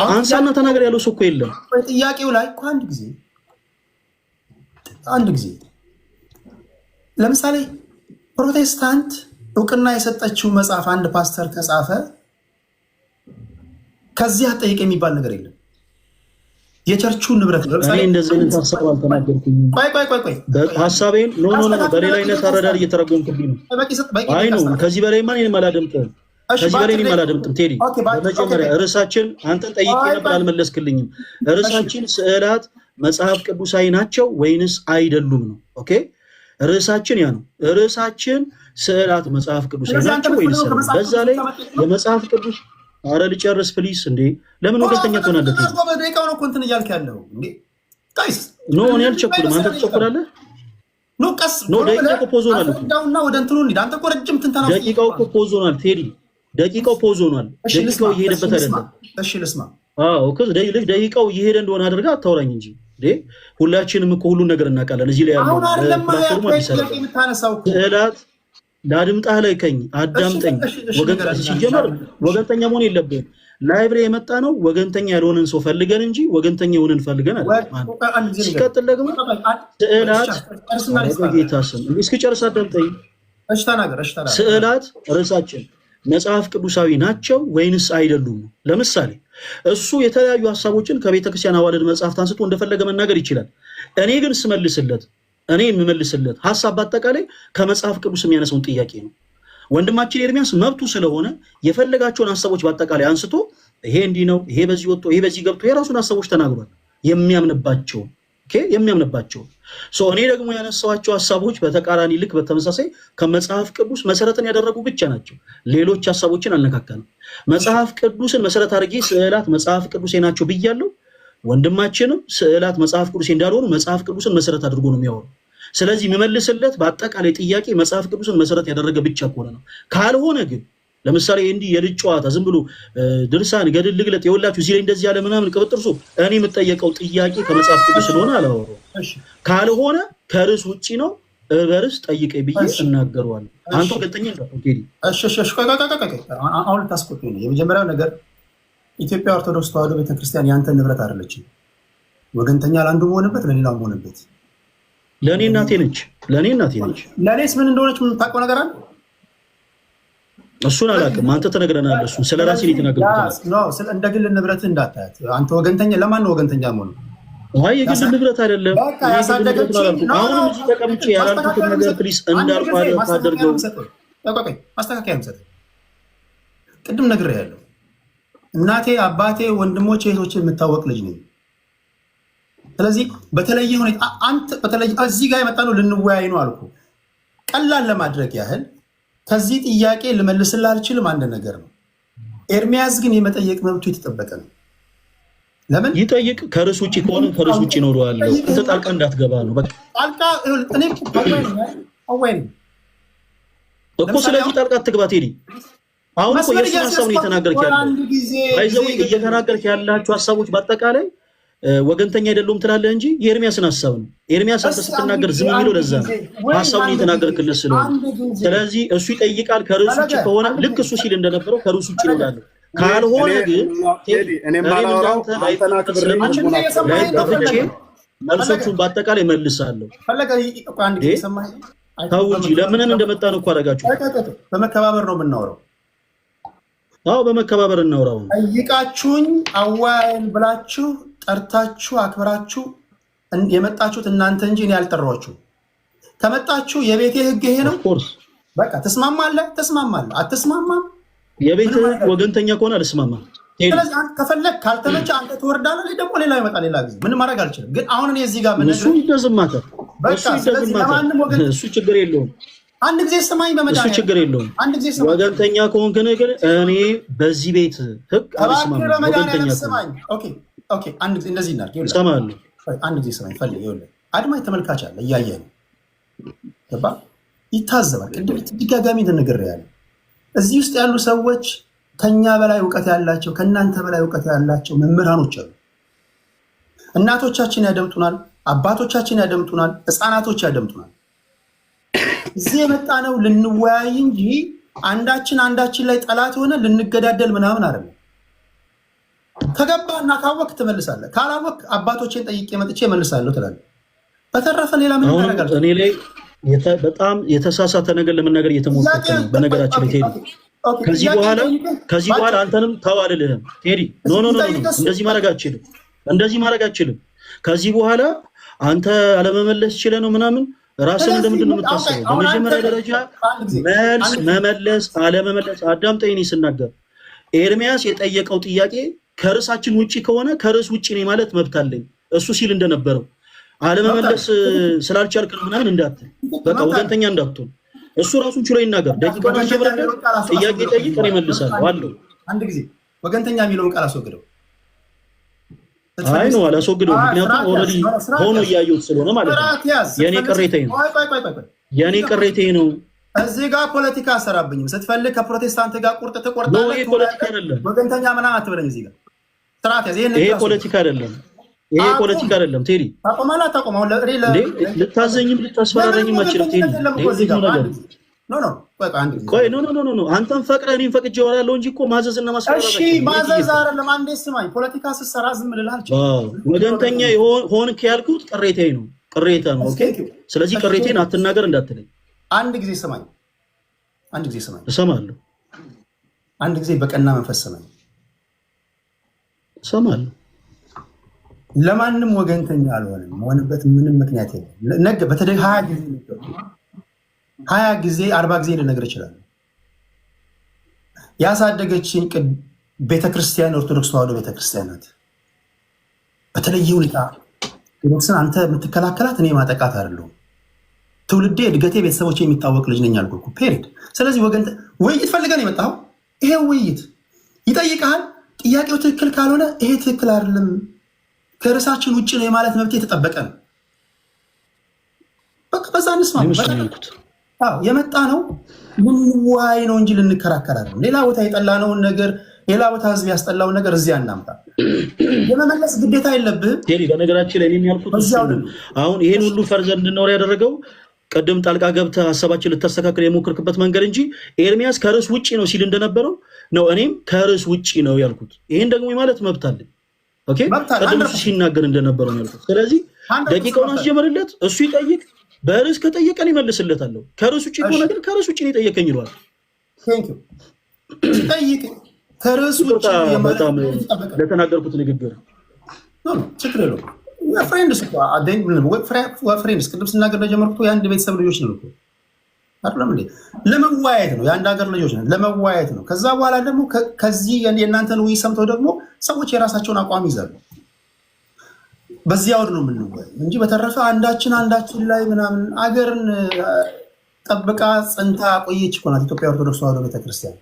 አንሳና ተናገር ያለው ሰው እኮ የለም። ጥያቄው ላይ እኮ አንድ ጊዜ ለምሳሌ ፕሮቴስታንት እውቅና የሰጠችው መጽሐፍ አንድ ፓስተር ከጻፈ ከዚህ አጠይቅ የሚባል ነገር የለም። የቸርቹ ንብረት ነው። እኔ እንደዚህ አይነት ሀሳብ አልተናገርኩኝም። ቆይ ሀሳቤን በሌላ አይነት አረዳድ እየተረጎምክልኝ ነው። አይ ነው ከዚህ በላይ ማን አላደምጥም። ከዚህ በላይ እኔም አላደምጥም። ቴዲ በመጀመሪያ ርዕሳችን አንተን ጠይቄ ነበር አልመለስክልኝም። ርዕሳችን ስዕላት መጽሐፍ ቅዱሳዊ ናቸው ወይንስ አይደሉም ነው። ኦኬ ርዕሳችን ያ ነው። ርዕሳችን ስዕላት መጽሐፍ ቅዱሳዊ ናቸው ወይንስ? በዛ ላይ የመጽሐፍ ቅዱስ አረ ልጨርስ ፕሊስ። እንዴ ለምን ወገንተኛ ትሆናለህ? ኖ እኔ አልቸኩልም። አንተ ትቸኩላለህ። ደቂቃው እኮ ፖዝ ሆኗል። ደቂቃው እኮ ፖዝ ሆኗል ቴዲ። ደቂቃው ፖዝ ሆኗል። ደቂቃው እየሄደበት አይደለም። ደቂቃው እየሄደ እንደሆነ አድርገህ አታውራኝ እንጂ ሁላችንም እኮ ሁሉን ነገር እናውቃለን። እዚህ ላይ ያለው ፕላትፎርሙ ስዕላት ለአድምጣህ ላይ ከኝ አዳምጠኝ። ሲጀመር ወገንተኛ መሆን የለብህም። ላይብሬ የመጣ ነው ወገንተኛ ያልሆነን ሰው ፈልገን እንጂ ወገንተኛ የሆነን ፈልገን አይደለም። ሲቀጥል ደግሞ ስዕላት በጌታ ስም እስኪጨርስ አዳምጠኝ። ስዕላት ርዕሳችን መጽሐፍ ቅዱሳዊ ናቸው ወይንስ አይደሉም? ለምሳሌ እሱ የተለያዩ ሀሳቦችን ከቤተክርስቲያን አዋልድ መጽሐፍት አንስቶ እንደፈለገ መናገር ይችላል። እኔ ግን እኔ የምመልስለት ሀሳብ በአጠቃላይ ከመጽሐፍ ቅዱስ የሚያነሳውን ጥያቄ ነው። ወንድማችን ኤርሚያስ መብቱ ስለሆነ የፈለጋቸውን ሀሳቦች በአጠቃላይ አንስቶ ይሄ እንዲህ ነው፣ ይሄ በዚህ ወጥቶ፣ ይሄ በዚህ ገብቶ የራሱን ሀሳቦች ተናግሯል። የሚያምንባቸውን የሚያምንባቸው እኔ ደግሞ ያነሳኋቸው ሀሳቦች በተቃራኒ ልክ በተመሳሳይ ከመጽሐፍ ቅዱስ መሰረትን ያደረጉ ብቻ ናቸው። ሌሎች ሀሳቦችን አልነካከንም። መጽሐፍ ቅዱስን መሰረት አድርጌ ስዕላት መጽሐፍ ቅዱሴ ናቸው ብያለሁ። ወንድማችንም ስዕላት መጽሐፍ ቅዱሴ እንዳልሆኑ መጽሐፍ ቅዱስን መሰረት አድርጎ ነው የሚያወራው። ስለዚህ የሚመልስለት በአጠቃላይ ጥያቄ መጽሐፍ ቅዱስን መሰረት ያደረገ ብቻ ከሆነ ነው። ካልሆነ ግን ለምሳሌ እንዲህ የልጅ ጨዋታ ዝም ብሎ ድርሳን ገድል ልግለጥ የወላችሁ እዚህ ላይ እንደዚህ ያለ ምናምን ቅብጥርሱ እኔ የምጠየቀው ጥያቄ ከመጽሐፍ ቅዱስ ስለሆነ አላወራሁም። ካልሆነ ከርዕስ ውጪ ነው በርዕስ ጠይቀኝ ብዬ እናገረዋለሁ። አንተ ወገንተኛ እንዳትሆን። አሁን ልታስቆጡኝ ነው። የመጀመሪያው ነገር ኢትዮጵያ ኦርቶዶክስ ተዋሕዶ ቤተክርስቲያን ያንተ ንብረት አይደለችም። ወገንተኛ ለአንዱ መሆንበት ለሌላው መሆንበት ለእኔ እናቴ ነች። ለእኔስ ምን እንደሆነች የምታውቀው ነገር አለ? እሱን አላውቅም። አንተ ትነግረናለህ። እሱን ስለ ራሴ የተናገርኩት እንደ ግል ንብረት እንዳታያት። አንተ ወገንተኛ ለማን ነው ወገንተኛ መሆኑ? አይ የግል ንብረት አይደለም። አሁንም እዚህ ተቀምጬ ያላልኩትን ነገር ፕሊስ እንዳልኩ ታደርገው። ማስተካከያ ምሰጥ ቅድም ነግሬሃለሁ። እናቴ፣ አባቴ፣ ወንድሞቼ፣ እህቶቼ የምታወቅ ልጅ ነኝ። ስለዚህ በተለየ ሁኔታ አንተ በተለየ እዚህ ጋር የመጣ ነው ልንወያይ ነው አልኩ። ቀላል ለማድረግ ያህል ከዚህ ጥያቄ ልመልስልህ አልችልም። አንድ ነገር ነው። ኤርሚያስ ግን የመጠየቅ መብቱ የተጠበቀ ነው። ለምን ይጠይቅ? ከርዕስ ውጭ ከሆነ ከርዕስ ውጭ እኖረዋለሁ። አንተ ጣልቃ እንዳትገባ ነው በቃ። ጣልቃ እኔ አወይ እኮ ስለዚህ ጣልቃ አትግባ ቴዲ። አሁን እኮ የእሱን ሀሳብ ነው እየተናገርክ ያለው። አይዘው እየተናገርክ ያላችሁ ሀሳቦች በአጠቃላይ ወገንተኛ አይደሉም ትላለህ እንጂ የኤርሚያስን ሀሳብ ነው። ኤርሚያስ አንተ ስትናገር ዝም የሚለው ለዛ ነው፣ ሀሳቡን እየተናገርክለት ስለሆነ። ስለዚህ እሱ ይጠይቃል። ከርዕስ ውጭ ከሆነ ልክ እሱ ሲል እንደነበረው ከርዕስ ውጭ ይሆናል። ካልሆነ ግን ስለምንጠፍቼ መልሶቹን በአጠቃላይ መልሳለሁ። ተው እንጂ ለምንን እንደመጣን እኮ አደረጋችሁ። በመከባበር ነው የምናወራው። አዎ በመከባበር እናውራው። ጠይቃችሁኝ አዋይን ብላችሁ ጠርታችሁ አክብራችሁ የመጣችሁት እናንተ እንጂ እኔ ያልጠራችሁ። ከመጣችሁ የቤቴ ህግ ይሄ ነው። በቃ ተስማማለህ፣ አትስማማም። የቤቴ ህግ ወገንተኛ ከሆነ አልስማማም። ስለዚህ አንተ ከፈለግ ካልተመቸ አንተ ትወርዳለህ፣ ደግሞ ሌላ ይመጣል። ሌላ ጊዜ ምንም ማድረግ አልችልም። ግን አሁን እኔ እዚህ ጋር ምን እሱ ይደዝማታ እሱ ችግር የለውም። አንድ ጊዜ ሰማኝ በመዳን እሱ ችግር የለውም። ወገንተኛ ከሆንክ ግን እኔ በዚህ ቤት ህግ አልስማማም። ወገንተኛ ሰማኝ። ኦኬ አንድ ጊዜ እንደዚህ እናድርግ። እሰማለሁ። አንድ ጊዜ ሰማኝ ፈልግ። ይኸውልህ አድማጭ ተመልካች አለ፣ እያየ ነው፣ ገባ፣ ይታዘባል። ቅድም ድጋጋሚ ተነግሬያለሁ። እዚህ ውስጥ ያሉ ሰዎች ከኛ በላይ እውቀት ያላቸው፣ ከእናንተ በላይ እውቀት ያላቸው መምህራኖች አሉ። እናቶቻችን ያደምጡናል፣ አባቶቻችን ያደምጡናል፣ ህፃናቶች ያደምጡናል። እዚህ የመጣ ነው ልንወያይ እንጂ አንዳችን ላይ ጠላት ሆነ ልንገዳደል ምናምን አይደለም። ከገባ እና ካወቅ ትመልሳለህ፣ ካላወቅ አባቶችን ጠይቄ መጥቼ እመልሳለሁ ትላለህ። በተረፈ ሌላ ምን ታደርጋለህ? እኔ ላይ በጣም የተሳሳተ ነገር ለመናገር እየተሞከረ ነው። በነገራችን ላይ ቴዲ ከዚህ በኋላ አንተንም ተው አልልህም ቴዲ። ኖ እንደዚህ ማድረግ አችልም። ከዚህ በኋላ አንተ አለመመለስ ችለህ ነው ምናምን ራስን እንደምንድን ነው የምታስበው? በመጀመሪያ ደረጃ መልስ መመለስ አለመመለስ አዳምጠኝ። እኔ ስናገር ኤርሚያስ የጠየቀው ጥያቄ ከርዕሳችን ውጭ ከሆነ ከርዕስ ውጭ ነኝ ማለት መብት አለኝ። እሱ ሲል እንደነበረው አለመመለስ ስላልቻልክ ነው ምናምን እንዳትል፣ በቃ ወገንተኛ እንዳትሆን። እሱ ራሱን ችሎ ይናገር። ደቂቃ ተጀምረለት ጥያቄ ጠይቅ፣ እኔ እመልሳለሁ አለው። አንድ ጊዜ ወገንተኛ የሚለውን ቃል አስወግደው። አይ ነው አላስወግደውም፣ ምክንያቱም ኦልሬዲ ሆኖ እያየሁት ስለሆነ ማለት ነው። የኔ ቅሬታዬ ነው። እዚህ ጋር ፖለቲካ አሰራብኝም። ስትፈልግ ከፕሮቴስታንት ጋር ቁርጥ ትቆርጣለህ። ይሄ ፖለቲካ አይደለም። ወገንተኛ ምናምን አትበለኝ። እዚህ ጋር ስርዓት ያዝ። ይሄ ፖለቲካ አይደለም ቴዲ። ታቆማለህ። ልታዘኝም ልታስፈራረኝም አትችልም ቴዲ። ቆይ ኖ አንተን ፈቅረህ እኔን ፈቅጄ እወራለሁ እንጂ እኮ ማዘዝና ማስፈራራት። እሺ ማዘዝ አይደለም። አንዴ ስማኝ። ፖለቲካ ስትሰራ ዝም ልልህ አልችልም። ወገንተኛ ሆንክ ያልኩት ቅሬታ ነው። ኦኬ፣ ስለዚህ ቅሬታዬን አትናገር እንዳትለኝ። አንድ ጊዜ ስማኝ። እሰማለሁ። አንድ ጊዜ በቀና መንፈስ ስማኝ። እሰማለሁ። ለማንም ወገንተኛ አልሆንም። መሆንበት ምንም ምክንያት የለም። ነገ በተለይ 20 ጊዜ 40 ጊዜ ልነግር እችላለሁ። ያሳደገችኝ ቤተክርስቲያን ኦርቶዶክስ ተዋሕዶ ቤተክርስቲያን ናት። በተለየ ሁኔታ ኦርቶዶክስን አንተ የምትከላከላት እኔ ማጠቃት አይደለሁም። ትውልዴ፣ እድገቴ፣ ቤተሰቦቼ የሚታወቅ ልጅ ነኝ አልኩ እኮ ፔሪድ። ስለዚህ ወገን ውይይት ፈልገን የመጣው ይሄ ውይይት ይጠይቃል። ጥያቄው ትክክል ካልሆነ ይሄ ትክክል አይደለም ከርዕሳችን ውጭ ነው የማለት መብት የተጠበቀ ነው። በቃ በዛ እንስማ። የመጣ ነው ልንወያይ ነው እንጂ ልንከራከር አይደለም። ሌላ ቦታ የጠላነውን ነገር ሌላ ቦታ ህዝብ ያስጠላውን ነገር እዚያ እናምጣ። የመመለስ ግዴታ የለብህም። በነገራችን ላይ የሚያልኩት አሁን ይሄን ሁሉ ፈርዘር እንድናወራ ያደረገው ቀደም ጣልቃ ገብተህ ሀሳባችን ልታስተካክል የሞከርክበት መንገድ እንጂ ኤርሚያስ ከርዕስ ውጭ ነው ሲል እንደነበረው ነው እኔም ከርዕስ ውጭ ነው ያልኩት። ይሄን ደግሞ ማለት መብት አለኝ። ኦኬ ቀደም እሱ ሲናገር እንደነበረው ነው ያልኩት። ስለዚህ ደቂቃውን አስጀምርለት፣ እሱ ይጠይቅ። በርዕስ ከጠየቀን ይመልስለታለሁ። ከርዕስ ውጭ ከሆነ ግን ከርዕስ ውጭ ነው የጠየቀኝ ይለዋል። ጠይቅ ከርዕስ ውጭ በጣም ለተናገርኩት ንግግር ችግር የለውም። ፍሬንድስ ቅድም ስናገር ለጀመርኩት የአንድ ቤተሰብ ልጆች ነው አይደለም እንዴ? ለመዋየት ነው፣ የአንድ ሀገር ልጆች ነው፣ ለመዋየት ነው። ከዛ በኋላ ደግሞ ከዚህ የእናንተን ውይይት ሰምተው ደግሞ ሰዎች የራሳቸውን አቋም ይዛሉ። በዚህ አውድ ነው የምንወያይ እንጂ በተረፈ አንዳችን ላይ ምናምን አገርን ጠብቃ ጽንታ ቆየች እኮ ናት ኢትዮጵያ ኦርቶዶክስ ተዋሕዶ ቤተክርስቲያን።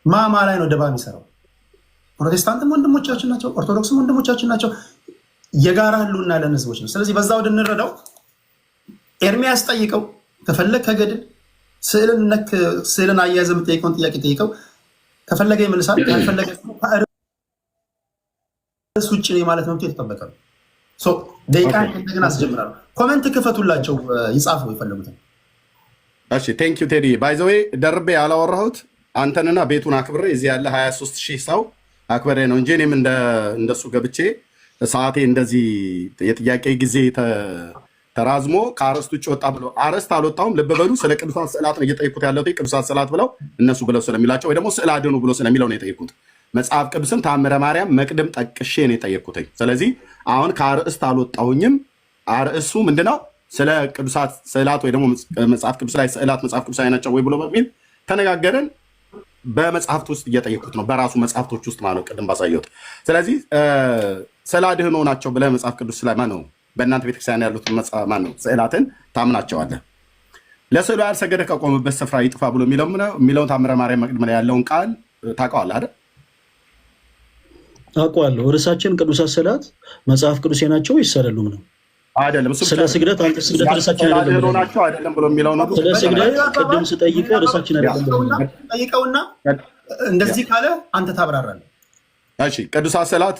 ማማ ላይ ነው ደባ የሚሰራው። ፕሮቴስታንትም ወንድሞቻችን ናቸው፣ ኦርቶዶክስም ወንድሞቻችን ናቸው። የጋራ ህልውና ያለን ህዝቦች ነው። ስለዚህ በዛ ወደ እንረዳው። ኤርሚያስ ጠይቀው ከፈለግ ከገድል ስዕልን አያያዘ የምጠይቀውን ጥያቄ ጠይቀው። ከፈለገ ይመልሳል፣ ካልፈለገ ርዕስ ውጭ ነው ማለት መብት የተጠበቀ ነው። ደቂቃ እንደገና አስጀምራለሁ። ኮመንት ክፈቱላቸው፣ ይጻፉ የፈለጉትን። እሺ ቴንክ ዩ ቴዲ። ባይ ዘ ዌይ ደርቤ ያላወራሁት አንተንና ቤቱን አክብሬ እዚህ ያለ 23,000 ሰው አክብሬ ነው እንጂ እኔም እንደሱ ገብቼ ሰዓቴ እንደዚህ የጥያቄ ጊዜ ተራዝሞ ከአረስት ውጭ ወጣ ብሎ አረስት አልወጣሁም። ልብ በሉ። ስለ ቅዱሳት ስዕላት ነው እየጠየኩት ያለው። ቅዱሳት ስዕላት ብለው እነሱ ብለው ስለሚላቸው ወይ ደግሞ ስዕል አድኑ ብሎ ስለሚለው ነው የጠየኩት። መጽሐፍ ቅዱስም ተአምረ ማርያም መቅድም ጠቅሼ ነው የጠየኩትኝ። ስለዚህ አሁን ከአርእስት አልወጣሁኝም። አርእሱ ምንድነው? ስለ ቅዱሳት ስዕላት ወይ ደግሞ መጽሐፍ ቅዱስ ላይ ስዕላት መጽሐፍ ቅዱስ ላይ ናቸው ወይ ብሎ በሚል ተነጋገረን። በመጽሐፍት ውስጥ እየጠየኩት ነው፣ በራሱ መጽሐፍቶች ውስጥ ማለት ነው፣ ቅድም ባሳየሁት። ስለዚህ ስዕል አድኅኖ ናቸው ብለህ መጽሐፍ ቅዱስ ላይ ማነው በእናንተ ቤተክርስቲያን ያሉት ማነው ስዕላትን ታምናቸዋለህ? ለስዕሉ ያልሰገደ ከቆመበት ስፍራ ይጥፋ ብሎ የሚለውን ተአምረ ማርያም መቅድም ላይ ያለውን ቃል ታውቀዋለህ አይደል? አውቀዋለሁ። ርዕሳችን ቅዱሳት ስዕላት መጽሐፍ ቅዱሴ ናቸው ወይስ አይደሉም ነው? አይደለም። ስለ ስግደት አንተ ስግደት ርዕሳችን አይደለም ብሎ የሚለው ነው። ስለ ስግደት ቅድም ስጠይቀህ ርዕሳችን አይደለም ብሎ ጠይቀውና እንደዚህ ካለ አንተ ታብራራለህ። እሺ ቅዱሳት ስዕላት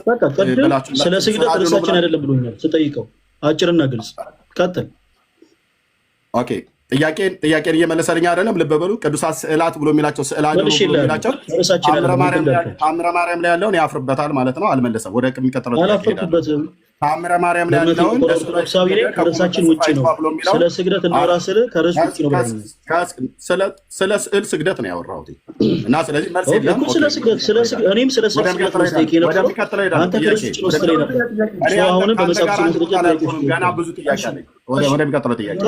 ስለ ስግደት ርዕሳችን አይደለም ብሎኛል ስጠይቀው። አጭርና ግልጽ ቀጥል። ኦኬ ጥያቄን እየመለሰልኝ አይደለም። ልብ በሉ። ቅዱሳት ስዕላት ብሎ የሚላቸው ስዕላት ብሎ የሚላቸው ተአምረ ማርያም ላይ ያለውን ያፍርበታል ማለት ነው። አልመለሰም። ወደ የሚቀጥለው አላፈርኩበትም። ተአምረ ማርያም ላይ ያለውን ኦርቶዶክሳዊ ከርዕሳችን ውጭ ነው። ስለ ስግደት እናወራ ስለ ከርዕስ ውጭ ነው ብለህ ስለ ስዕል ስግደት ነው ያወራሁት እና ስለዚህ መልስ የለም። ስለ ስግደት እኔም ስለ ስግደት ነው ስጠይቅ የነበረው አንተ ከርዕስ ውጭ ነው ስትለኝ ነበር። አሁንም በመጽሐፍ ገና ብዙ ጥያቄ አለኝ። ወደሚቀጥለው ጥያቄ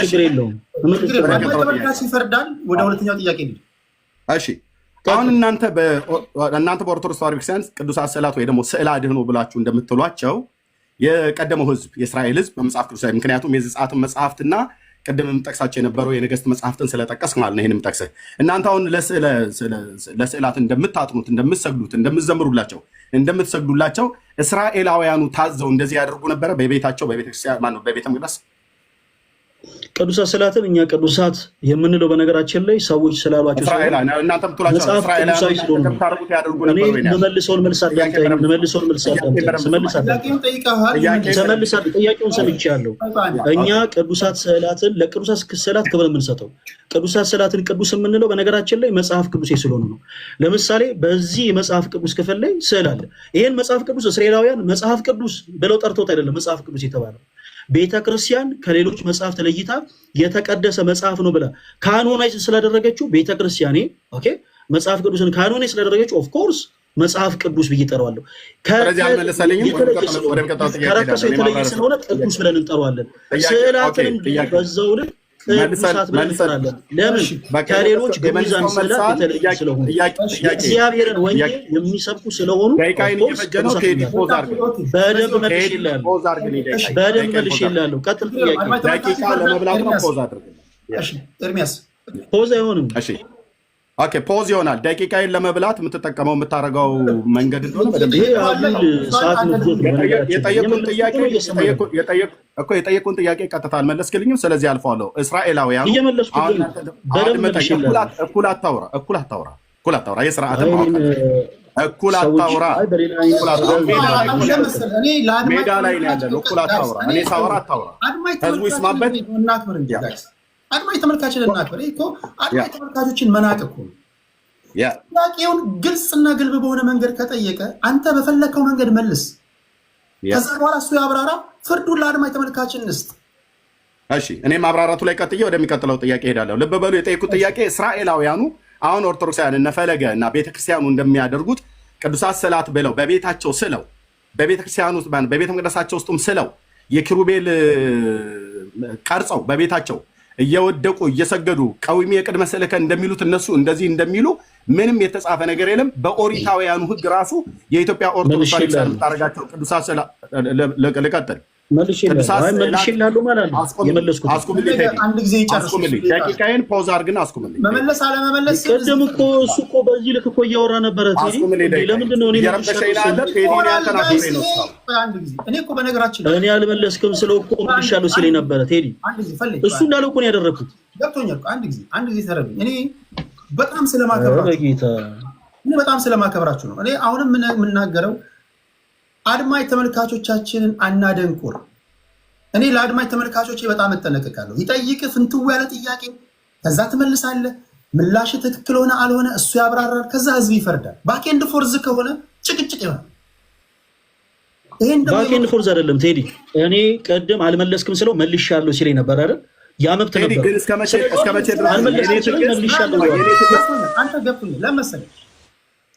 ችግር የለውም። ይፈርዳል። ወደ ሁለተኛው ጥያቄ ነው። እሺ አሁን እናንተ በኦርቶዶክስ ተዋሕዶ ቤተክርስቲያን ቅዱሳት ስዕላት ወይ ደግሞ ስዕል አድኅኖ ብላችሁ እንደምትሏቸው የቀደመው ህዝብ የእስራኤል ህዝብ በመጽሐፍ ቅዱስ ላይ ምክንያቱም የዘጸአትን መጽሐፍትና ቅድም የምጠቅሳቸው የነበረው የነገስት መጽሐፍትን ስለጠቀስክ ማለት ነው። ይህን የምጠቅስህ እናንተ አሁን ለስዕላት እንደምታጥኑት፣ እንደምትሰግዱት፣ እንደምትሰግዱላቸው እስራኤላውያኑ ታዘው እንደዚህ ያደርጉ ነበረ በቤታቸው በቤተክርስቲያን ማነው በቤተ መቅደስ ቅዱሳት ስዕላትን እኛ ቅዱሳት የምንለው በነገራችን ላይ ሰዎች ስላሏቸው መልሰውን ጥያቄውን ሰምቻለሁ። እኛ ቅዱሳት ስዕላትን ለቅዱሳት ስዕላት ክብር የምንሰጠው ቅዱሳት ስዕላትን ቅዱስ የምንለው በነገራችን ላይ መጽሐፍ ቅዱስ ስለሆኑ ነው። ለምሳሌ በዚህ የመጽሐፍ ቅዱስ ክፍል ላይ ስዕል አለ። ይህን መጽሐፍ ቅዱስ እስራኤላውያን መጽሐፍ ቅዱስ ብለው ጠርቶት አይደለም መጽሐፍ ቅዱስ የተባለው። ቤተ ክርስቲያን ከሌሎች መጽሐፍ ተለይታ የተቀደሰ መጽሐፍ ነው ብላ ካኖናይዝ ስላደረገችው ቤተ ክርስቲያኔ ኦኬ መጽሐፍ ቅዱስን ካኖናይዝ ስላደረገችው ኦፍ ኮርስ መጽሐፍ ቅዱስ ብዬ እጠራዋለሁ። ከረከሰው የተለየ ስለሆነ ቅዱስ ብለን እንጠራዋለን። ስዕላትን በዛው ልክ ቅዱሳት ብለን እንጠራለን። ለምን? ከሌሎች ግዑዛን ስዕላት የተለዩ ስለሆኑ እግዚአብሔርን ወንጌል የሚሰብኩ ስለሆኑ በደንብ መልሼልሃለሁ። ቀጥል። ኤርሚያስ ፖዝ አይሆንም። ኦኬ ፖዝ ይሆናል። ደቂቃዬን ለመብላት የምትጠቀመው የምታደርገው መንገድ እንደሆነ የጠየቁን ጥያቄ ቀጥታ አልመለስክልኝም። ስለዚህ አልፈዋለሁ። እስራኤላውያኑ እኩል አታውራ የስርዓት እኩል አታውራ። ሜዳ ላይ ነው ያለነው። እኩል አታውራ። እኔ ሳወራ አታውራ። ህዝቡ ይስማበት። አድማጭ ተመልካችን እናክብር። አድማጭ ተመልካቾችን መናቅ እኮ ነው። ጥያቄውን ግልጽና ግልብ በሆነ መንገድ ከጠየቀ አንተ በፈለግከው መንገድ መልስ። ከዛ በኋላ እሱ ያብራራ። ፍርዱን ለአድማጭ ተመልካችን እንስጥ። እሺ፣ እኔም ማብራራቱ ላይ ቀጥዬ ወደሚቀጥለው ጥያቄ ሄዳለሁ። ልብ በሉ፣ የጠየቁት ጥያቄ እስራኤላውያኑ አሁን ኦርቶዶክሳውያን እነ ፈለገ እና ቤተክርስቲያኑ እንደሚያደርጉት ቅዱሳት ስዕላት ብለው በቤታቸው ስለው በቤተክርስቲያኑ በቤተ መቅደሳቸው ውስጥም ስለው የኪሩቤል ቀርጸው በቤታቸው እየወደቁ እየሰገዱ ቀዊሜ የቅድመ ስዕልከ እንደሚሉት እነሱ እንደዚህ እንደሚሉ ምንም የተጻፈ ነገር የለም። በኦሪታውያኑ ሕግ ራሱ የኢትዮጵያ ኦርቶዶክስ ቤተክርስቲያን የምታደርጋቸው ቅዱሳት ስዕላት ልቀጥል ደቂቃዬን ፖዝ አድርግና አስቁምልኝ። መመለስ አለመመለስ ቅድም እኮ እሱ እኮ በዚህ ልክ እኮ እያወራ ነበረ። ለምንድን ነው እኔ አልመለስክም ስለው እኮ መልሻለሁ ሲለኝ ነበረ። ቴዲ እሱ እንዳለው እኮ ነው ያደረግኩት። ገብቶኛል። አንድ ጊዜ ተረዱኝ። እኔ በጣም ስለማከብራችሁ ነው። እኔ አሁንም የምናገረው አድማጭ ተመልካቾቻችንን አናደንቁር። እኔ ለአድማጭ ተመልካቾች በጣም እጠነቀቃለሁ። ይጠይቅ ፍንትው ያለ ጥያቄ፣ ከዛ ትመልሳለህ። ምላሽ ትክክል ሆነ አልሆነ እሱ ያብራራል። ከዛ ህዝብ ይፈርዳል። ባኬንድ ፎርዝ ከሆነ ጭቅጭቅ ይሆናል። ባኬንድ ፎርዝ አይደለም ቴዲ። እኔ ቅድም አልመለስክም ስለው መልሻለሁ ሲለኝ ነበር አይደል? ያ መብት ነበር። ግን እስከ መቼ ድረስ አልመለስክም መልሻለሁ? አንተ ገብቶኛል። ለመሰለህ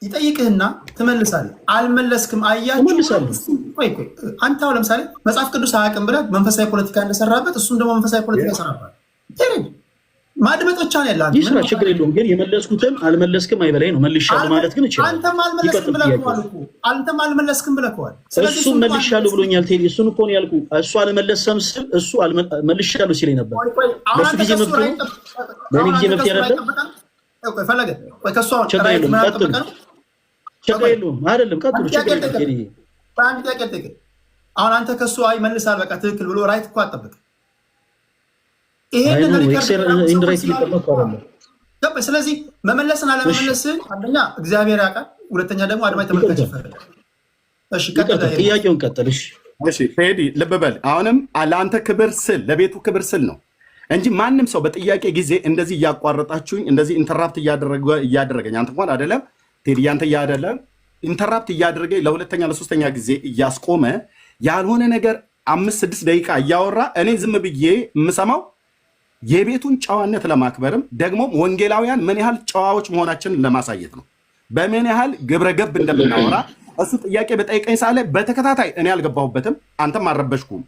ይጠይቅህና ትመልሳለህ። አልመለስክም አያችሁ። አንተ አሁን ለምሳሌ መጽሐፍ ቅዱስ አያውቅም ብለህ መንፈሳዊ ፖለቲካ እንደሰራበት እሱም ደግሞ መንፈሳዊ ፖለቲካ ይሰራበት። ማድመጥ ብቻ ነው ያለ። ይስራ፣ ችግር የለውም። ግን የመለስኩትም አልመለስክም አይበላይ ነው። መልሻለሁ ማለት ግን ይችላል። አንተም አልመለስክም ብለኸዋል። እሱ መልሻለሁ ብሎኛል ቴዲ። እሱን እኮ ነው ያልኩህ። እሱ አልመለሰም ስል እሱ መልሻለሁ ሲለኝ ነበር። በሱ ጊዜ መብት ነው፣ በእኔ ጊዜ መብት አይደለም። ፈለገ ከሷ ችግር የለውም። አይደለም ቀጥሉ። ችግር የለውም ቴዲ። አንድ ጥያቄ ጠይቅ። አሁን አንተ ከሱ አይ መልሳል በቃ ትክክል ብሎ ራይት እኮ አጠብቅ። ስለዚህ መመለስን አለመመለስን አንደኛ እግዚአብሔር ያውቃል፣ ሁለተኛ ደግሞ አድማጭ ተመልካች ይፈርዳል። እሺ ጥያቄውን ቀጥል። እሺ ቴዲ ልብ በል። አሁንም ለአንተ ክብር ስል ለቤቱ ክብር ስል ነው እንጂ ማንም ሰው በጥያቄ ጊዜ እንደዚህ እያቋረጣችሁኝ እንደዚህ ኢንተራፕት እያደረገኝ አንተ እንኳን አይደለም ቴዲ ያንተ አይደለም ኢንተራፕት እያደረገኝ ለሁለተኛ ለሶስተኛ ጊዜ እያስቆመ ያልሆነ ነገር 5-6 ደቂቃ እያወራ እኔ ዝም ብዬ የምሰማው የቤቱን ጨዋነት ለማክበርም ደግሞ ወንጌላውያን ምን ያህል ጨዋዎች መሆናችንን ለማሳየት ነው። በምን ያህል ግብረገብ እንደምናወራ እሱ ጥያቄ በጠይቀኝ ሳለ በተከታታይ እኔ አልገባሁበትም፣ አንተም አልረበሽኩም።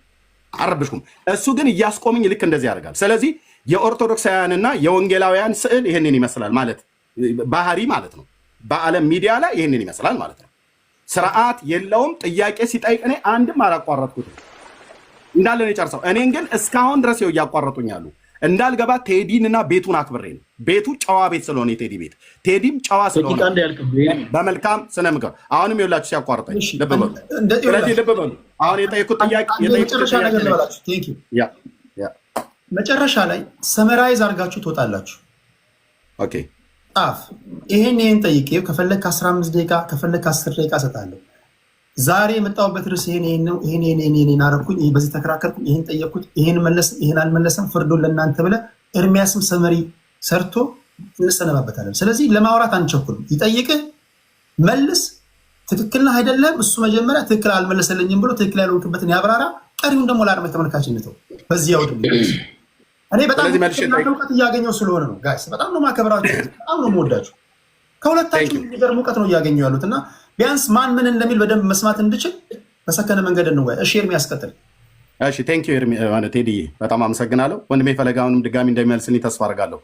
እሱ ግን እያስቆመኝ ልክ እንደዚህ ያደርጋል። ስለዚህ የኦርቶዶክሳውያንና የወንጌላውያን ስዕል ይህንን ይመስላል ማለት ባህሪ ማለት ነው። በዓለም ሚዲያ ላይ ይህንን ይመስላል ማለት ነው። ስርዓት የለውም። ጥያቄ ሲጠይቅ እኔ አንድም አላቋረጥኩትም እንዳለ ነው የጨርሰው። እኔን ግን እስካሁን ድረስ ይኸው እያቋረጡኛሉ። እንዳልገባ ቴዲን እና ቤቱን አክብሬ ነው። ቤቱ ጨዋ ቤት ስለሆነ የቴዲ ቤት ቴዲም ጨዋ ስለሆነ በመልካም ስነ ምግባር አሁንም የላችሁ ሲያቋርጠኝ ልብ በሉ። ስለዚህ ልብ በሉ። አሁን የጠየቁት ጥያቄ መጨረሻ ላይ ሰመራይዝ አድርጋችሁ ትወጣላችሁ። ኦኬ ጣፍ ይሄን ጠይቄ ከፈለክ 15 ደቂቃ ከፈለክ 10 ደቂቃ እሰጣለሁ። ዛሬ የመጣሁበት ርዕስ ይሄን አደረኩኝ፣ በዚህ ተከራከርኩኝ፣ ይሄን ጠየቅኩት፣ ይሄን አልመለሰም፣ ፍርዱን ለእናንተ ብለህ ኤርሚያስም ሰመሪ ሰርቶ እንሰነባበታለን። ስለዚህ ለማውራት አንቸኩልም። ይጠይቅህ መልስ፣ ትክክል ነህ አይደለም። እሱ መጀመሪያ ትክክል አልመለሰልኝም ብሎ ትክክል ያልሆንክበትን ያብራራ። ቀሪውን ደግሞ ለአድማጭ ተመልካች እንተው። በዚህ ያውድ እኔ በጣም እውቀት እያገኘው ስለሆነ ነው። ጋይስ በጣም ነው ማከብራችሁ፣ በጣም ነው የምወዳችሁ። ከሁለታችሁ የሚገርም እውቀት ነው እያገኘው ያሉት እና ቢያንስ ማን ምን እንደሚል በደንብ መስማት እንድችል በሰከነ መንገድ እንወያይ። እሺ ኤርሚያስ ቀጥል። እሺ ቴንክ ዩ ቴዲ በጣም አመሰግናለሁ። ወንድሜ ፈለጋውንም ድጋሚ እንደሚመልስልኝ ተስፋ አደርጋለሁ።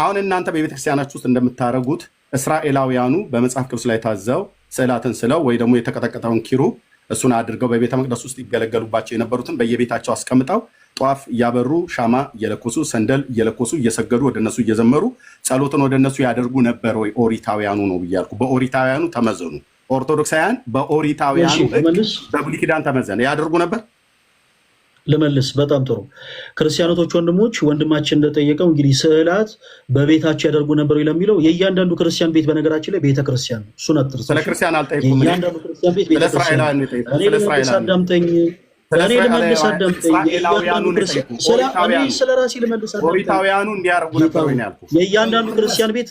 አሁን እናንተ በቤተክርስቲያናችሁ ውስጥ እንደምታደርጉት እስራኤላውያኑ በመጽሐፍ ቅዱስ ላይ ታዘው ስዕላትን ስለው ወይ ደግሞ የተቀጠቀጠውን ኪሩብ እሱን አድርገው በቤተ መቅደስ ውስጥ ይገለገሉባቸው የነበሩትን በየቤታቸው አስቀምጠው ጧፍ እያበሩ ሻማ እየለኮሱ ሰንደል እየለኮሱ እየሰገዱ ወደ እነሱ እየዘመሩ ጸሎትን ወደ እነሱ ያደርጉ ነበር ወይ? ኦሪታውያኑ ነው ብያልኩ። በኦሪታውያኑ ተመዘኑ። ኦርቶዶክሳውያን በኦሪታውያኑ በብሉይ ኪዳን ተመዘነ ያደርጉ ነበር። ልመልስ። በጣም ጥሩ ክርስቲያኖቶች ወንድሞች፣ ወንድማችን እንደጠየቀው እንግዲህ ስዕላት በቤታቸው ያደርጉ ነበር ለሚለው የእያንዳንዱ ክርስቲያን ቤት በነገራችን ላይ ቤተክርስቲያን ነው። እሱን አትርሱ። ስለ ክርስቲያን አልጠየኩም። የእያንዳንዱ ክርስቲያን ቤት ቤተክርስቲያን ነው። እኔ ልመልስ አዳምጠኝ። ስለ ራሴ ልመልስ አዳምጠኝ። ኦሪታውያኑ እንዲያደርጉ ነበር ወይ ያልኩት። የእያንዳንዱ ክርስቲያን ቤት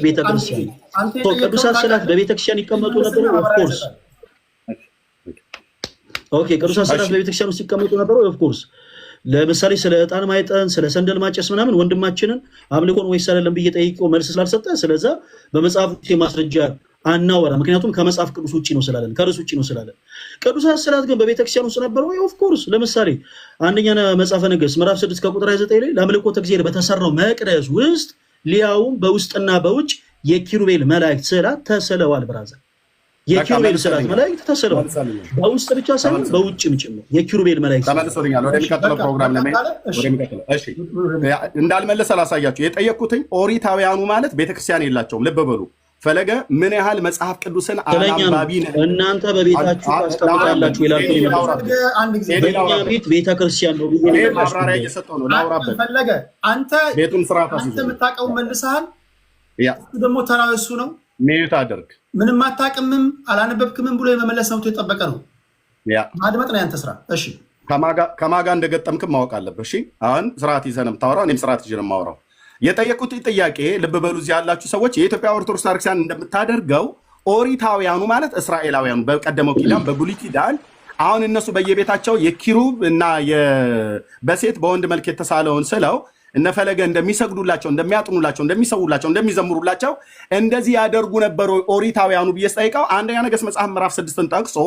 ቤተክርስቲያን ነው። ቅዱሳት ስዕላት በቤተክርስቲያን ይቀመጡ ነበር። ኦፍኮርስ ኦኬ። ቅዱሳት ስዕላት በቤተክርስቲያን ውስጥ ሲቀመጡ ነበሩ። ኦፍኮርስ ለምሳሌ ስለ ዕጣን ማይጠን ስለ ሰንደል ማጨስ ምናምን ወንድማችንን አምልኮን ወይስ አይደለም ብዬ ጠይቄው መልስ ስላልሰጠ ስለዛ በመጽሐፍ ማስረጃ አናወራ። ምክንያቱም ከመጽሐፍ ቅዱስ ውጭ ነው ስላለን፣ ከርዕስ ውጭ ነው ስላለን። ቅዱሳት ስዕላት ግን በቤተክርስቲያን ውስጥ ነበሩ ወይ? ኦፍኮርስ። ለምሳሌ አንደኛ መጽሐፈ ነገሥት ምዕራፍ 6 ከቁጥር 29 ላይ ለአምልኮተ እግዚአብሔር በተሰራው መቅደስ ውስጥ ሊያውም በውስጥና በውጭ የኪሩቤል መላእክት ስዕላት ተስለዋል። ብራዘር የኪሩቤል ስዕላት መላእክት ተስለዋል። በውስጥ ብቻ ሳይሆን በውጭም ጭምር የኪሩቤል መላእክት ተመልሶልኛል። ወደሚቀጥለው ፕሮግራም እሺ፣ እንዳልመለሰ ላሳያችሁ። የጠየቅኩትኝ ኦሪታውያኑ ማለት ቤተክርስቲያን የላቸውም። ልብ በሉ። ፈለገ ምን ያህል መጽሐፍ ቅዱስን አናባቢ ነህ እናንተ በቤታችሁ ታስቀምጣላችሁ ይላል። በእኛ ቤት ቤተክርስቲያን ነው። ማብራሪያ እየሰጠው ነው። ላውራበት ፈለገ አንተ ቤቱን ስርዓት አንተ የምታውቀውን መልሰሃል። እሱ ደግሞ ተራው እሱ ነው። ሚዩት አድርግ። ምንም አታውቅምም አላነበብክምም ብሎ የመመለስ ነው የጠበቀ ነው። ማድመጥ ነው ያንተ ስራ። እሺ ከማጋ እንደገጠምክም ማወቅ አለብህ። እሺ አሁን ስርዓት ይዘህ ነው የምታወራው። እኔም ስርዓት ይዤ ነው የማወራው። የጠየቁት ጥያቄ ልብ በሉ። እዚህ ያላችሁ ሰዎች የኢትዮጵያ ኦርቶዶክስ ቤተክርስቲያን እንደምታደርገው ኦሪታውያኑ ማለት እስራኤላውያኑ በቀደመው ኪዳን በብሉይ ኪዳን አሁን እነሱ በየቤታቸው የኪሩብ እና በሴት በወንድ መልክ የተሳለውን ስለው እነፈለገ እንደሚሰግዱላቸው እንደሚያጥኑላቸው እንደሚሰውላቸው እንደሚዘምሩላቸው እንደዚህ ያደርጉ ነበር ኦሪታውያኑ ብዬ ስጠይቀው አንደኛ ነገሥት መጽሐፍ ምዕራፍ 6ን ጠቅሶ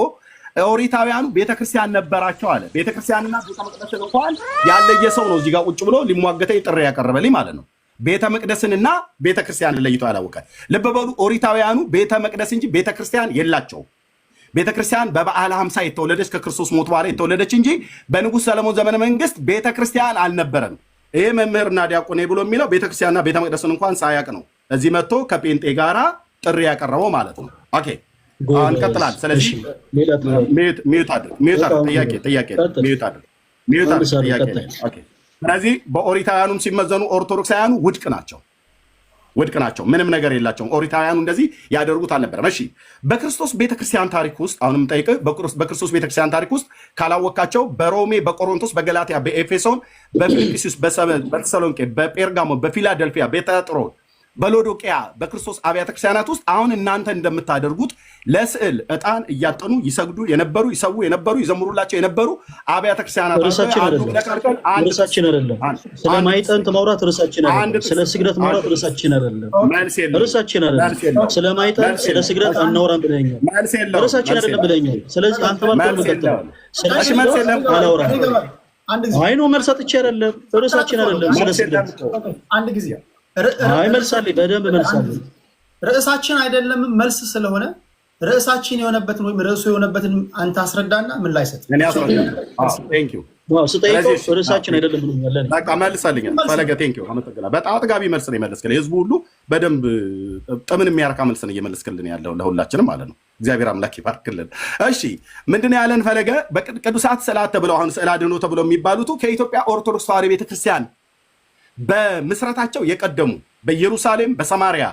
ኦሪታውያኑ ቤተክርስቲያን ነበራቸው አለ። ቤተክርስቲያንና ቤተ መቅደስን እንኳን ያለየ ሰው ነው እዚህ ጋር ቁጭ ብሎ ሊሟገተኝ ጥሪ ያቀረበልኝ ማለት ነው። ቤተ መቅደስንና ቤተክርስቲያንን ለይቶ ያላወቀ። ልብ በሉ። ኦሪታውያኑ ቤተ መቅደስ እንጂ ቤተክርስቲያን የላቸውም። ቤተክርስቲያን በበዓለ ሀምሳ የተወለደች ከክርስቶስ ሞት በኋላ የተወለደች እንጂ በንጉሥ ሰለሞን ዘመነ መንግስት ቤተክርስቲያን አልነበረም። ይሄ መምህርና ዲያቆኔ ብሎ የሚለው ቤተክርስቲያንና ቤተ መቅደስን እንኳን ሳያቅ ነው እዚህ መጥቶ ከጴንጤ ጋራ ጥሪ ያቀረበው ማለት ነው። ኦኬ እንቀጥላለን። ስለዚህ ሚዩት አድርግ። ጥያቄ። ስለዚህ በኦሪታውያኑም ሲመዘኑ ኦርቶዶክሳውያኑ ውድቅ ናቸው። ምንም ነገር የላቸውም። ኦሪታውያኑ እንደዚህ ያደርጉት አልነበረም። እሺ በክርስቶስ ቤተክርስቲያን ታሪክ ውስጥ አሁንም ጠይቅህ፣ በክርስቶስ ቤተክርስቲያን ታሪክ ውስጥ ካላወቃቸው በሮሜ፣ በቆሮንቶስ፣ በገላትያ፣ በኤፌሶን፣ በፊልጵስዩስ፣ በተሰሎንቄ፣ በጴርጋሞ፣ በፊላደልፊያ፣ በጴጥሮን፣ በሎዶቅያ በክርስቶስ አብያተ ክርስቲያናት ውስጥ አሁን እናንተ እንደምታደርጉት ለስዕል ዕጣን እያጠኑ ይሰግዱ የነበሩ ይሰዉ የነበሩ ይዘምሩላቸው የነበሩ አብያተ ክርስቲያናት ርዕሳችን አይደለም። ስለ ማይጠንት ማውራት ርዕሳችን አይደለም። ስለ ስግደት ማውራት ርዕሳችን አይደለም። ስለ ማይጠንት ስለ ስግደት አናወራም ብለኛል። ርዕሳችን አይደለም ብለኛል። ስለዚህ አንተ ባልከው መቀጠል ስለዚህ መልስ የለም አላወራም። አይ ነው መልስ ሰጥቼ አይደለም። ርዕሳችን አይደለም ስለ ስግደት አንድ ጊዜ መልሳለሁ። በደንብ መልሳለሁ። ርዕሳችን አይደለም መልስ ስለሆነ ርዕሳችን የሆነበትን ወይም ርዕሱ የሆነበትን አንተ አስረዳና ምን ላይ ሰጥ ስጠይቀው ርዕሳችን አይደለም ብሎኛል። በቃ መልሳልኛል። ፈለገ ቴንኪው አመሰግናለሁ። በጣም አጥጋቢ መልስ ነው የመለስክልኝ። ህዝቡ ሁሉ በደንብ ጥምን የሚያረካ መልስ ነው እየመለስክልን ያለው ለሁላችንም ማለት ነው። እግዚአብሔር አምላክ ይባርክልን። እሺ ምንድነው ያለን ፈለገ? በቅዱሳት ስዕላት ተብለው አሁን ስዕለ አድኅኖ ተብለው የሚባሉት ከኢትዮጵያ ኦርቶዶክስ ተዋሕዶ ቤተክርስቲያን በምስረታቸው የቀደሙ በኢየሩሳሌም በሰማሪያ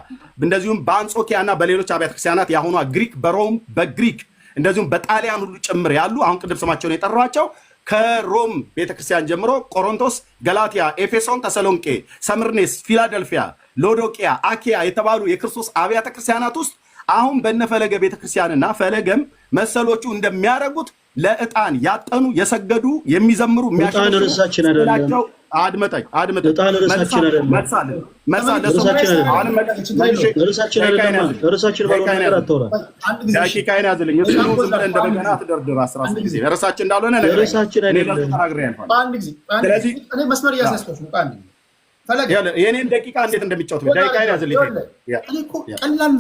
እንደዚሁም በአንጾኪያ እና በሌሎች አብያተ ክርስቲያናት የአሁኗ ግሪክ በሮም በግሪክ እንደዚሁም በጣሊያን ሁሉ ጭምር ያሉ አሁን ቅድም ስማቸውን የጠሯቸው ከሮም ቤተክርስቲያን ጀምሮ ቆሮንቶስ፣ ገላትያ፣ ኤፌሶን፣ ተሰሎንቄ፣ ሰምርኔስ፣ ፊላደልፊያ፣ ሎዶቅያ፣ አኪያ የተባሉ የክርስቶስ አብያተ ክርስቲያናት ውስጥ አሁን በነፈለገ ቤተክርስቲያንና ፈለገም መሰሎቹ እንደሚያደርጉት ለዕጣን ያጠኑ የሰገዱ የሚዘምሩ የሚያሸላቸው አድመጠኝ ርዕሳችን እንዳልሆነ የኔን ደቂቃ እንዴት እንደሚጫወት ደቂቃ ያዝልኝ። ቀላል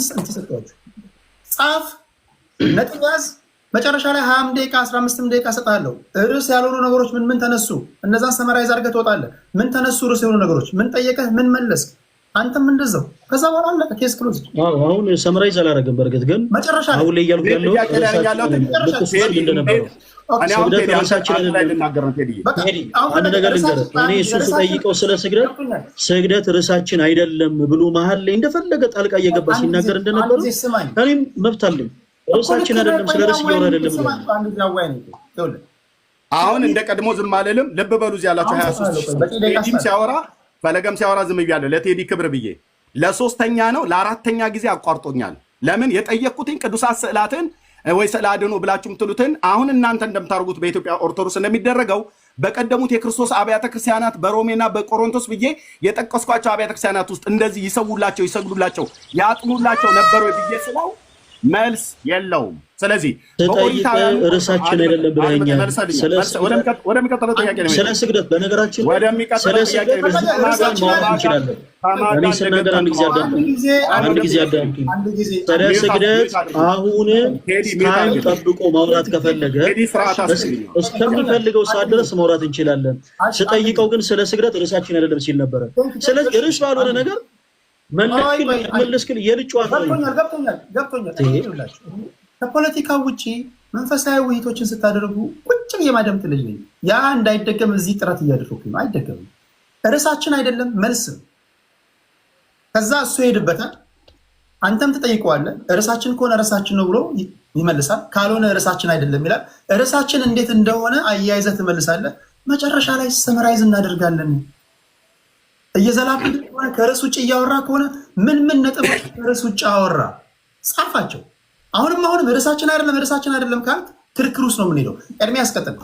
ጻፍ፣ ነጥብ ያዝ። መጨረሻ ላይ 20 ደቂቃ 15 ደቂቃ ሰጣለሁ። ርዕስ ያልሆኑ ነገሮች ምን ተነሱ፣ እነዛን ሰመራይዝ አድርገህ ትወጣለህ። ምን ተነሱ ርዕስ የሆኑ ነገሮች፣ ምን ጠየቀህ፣ ምን መለስክ፣ አንተም እንደዛው። ከዛ በኋላ አለቀ፣ ኬስ ክሎዝ። አሁን ሰመራይዝ አላደረግም። በእርግጥ ግን መጨረሻ አሁን ላይ እያልኩ ያለው ስግደት ርዕሳችን አይደለም። አንድ ነገር ልንገርህ፣ እኔ እሱን ስጠይቀው ስለ ስግደት ርዕሳችን አይደለም ብሎ መሀል ላይ እንደፈለገ ጣልቃ እየገባ ሲናገር እንደነበረው እኔም መብት አለኝ። ርዕሳችን አይደለም፣ ስለ ርዕስ እያወራ አይደለም። አሁን እንደ ቀድሞ ዝም አልልም። ልብ በሉ እዚህ ያላችሁ 23 ቴዲም ሲያወራ ፈለገም ሲያወራ ዝም ብያለሁ። ለቴዲ ክብር ብዬ ለሶስተኛ ነው ለአራተኛ ጊዜ አቋርጦኛል። ለምን የጠየቅኩትኝ ቅዱሳት ስዕላትን ወይ ስዕለ አድኖ ብላችሁ የምትሉትን አሁን እናንተ እንደምታርጉት በኢትዮጵያ ኦርቶዶክስ እንደሚደረገው በቀደሙት የክርስቶስ አብያተ ክርስቲያናት በሮሜና በቆሮንቶስ ብዬ የጠቀስኳቸው አብያተ ክርስቲያናት ውስጥ እንደዚህ ይሰውላቸው፣ ይሰግዱላቸው፣ ያጥኑላቸው ነበሩ ብዬ ስለው መልስ የለውም። ስለዚህ ርዕሳችን አይደለም ብለኸኛል። ወደሚቀጥለው ጥያቄ ነው። ስለ ስግደት በነገራችን ስለ ስግደት ማውራት እንችላለን። እኔ ስናገር አንድ ጊዜ አዳምጡኝ። ስለ ስግደት አሁን ታይም ጠብቆ ማውራት ከፈለገ እስከሚፈልገው ሰዓት ድረስ ማውራት እንችላለን። ስጠይቀው ግን ስለ ስግደት ርዕሳችን አይደለም ሲል ነበረ። ስለዚህ ርዕስ ባልሆነ ነገር መለስክል የልጭዋት ገብቶኛል። ከፖለቲካ ውጭ መንፈሳዊ ውይይቶችን ስታደርጉ ቁጭ የማደምጥ ልጅ ነኝ። ያ እንዳይደገም እዚህ ጥረት እያደረኩ ነው። አይደገምም። ርዕሳችን አይደለም መልስ። ከዛ እሱ ይሄድበታል፣ አንተም ትጠይቀዋለህ። ርዕሳችን ከሆነ ርዕሳችን ነው ብሎ ይመልሳል። ካልሆነ ርዕሳችን አይደለም ይላል። ርዕሳችን እንዴት እንደሆነ አያይዘህ ትመልሳለህ። መጨረሻ ላይ ሰመራይዝ እናደርጋለን። እየዘላብን ከሆነ ከርዕስ ውጭ እያወራ ከሆነ ምን ነጥቦች ከርዕስ ውጭ አወራ ጻፋቸው። አሁንም ርዕሳችን አይደለም ካልክ ክርክር ውስጥ ነው የምንሄደው። ቀድሜ ያስቀጥል።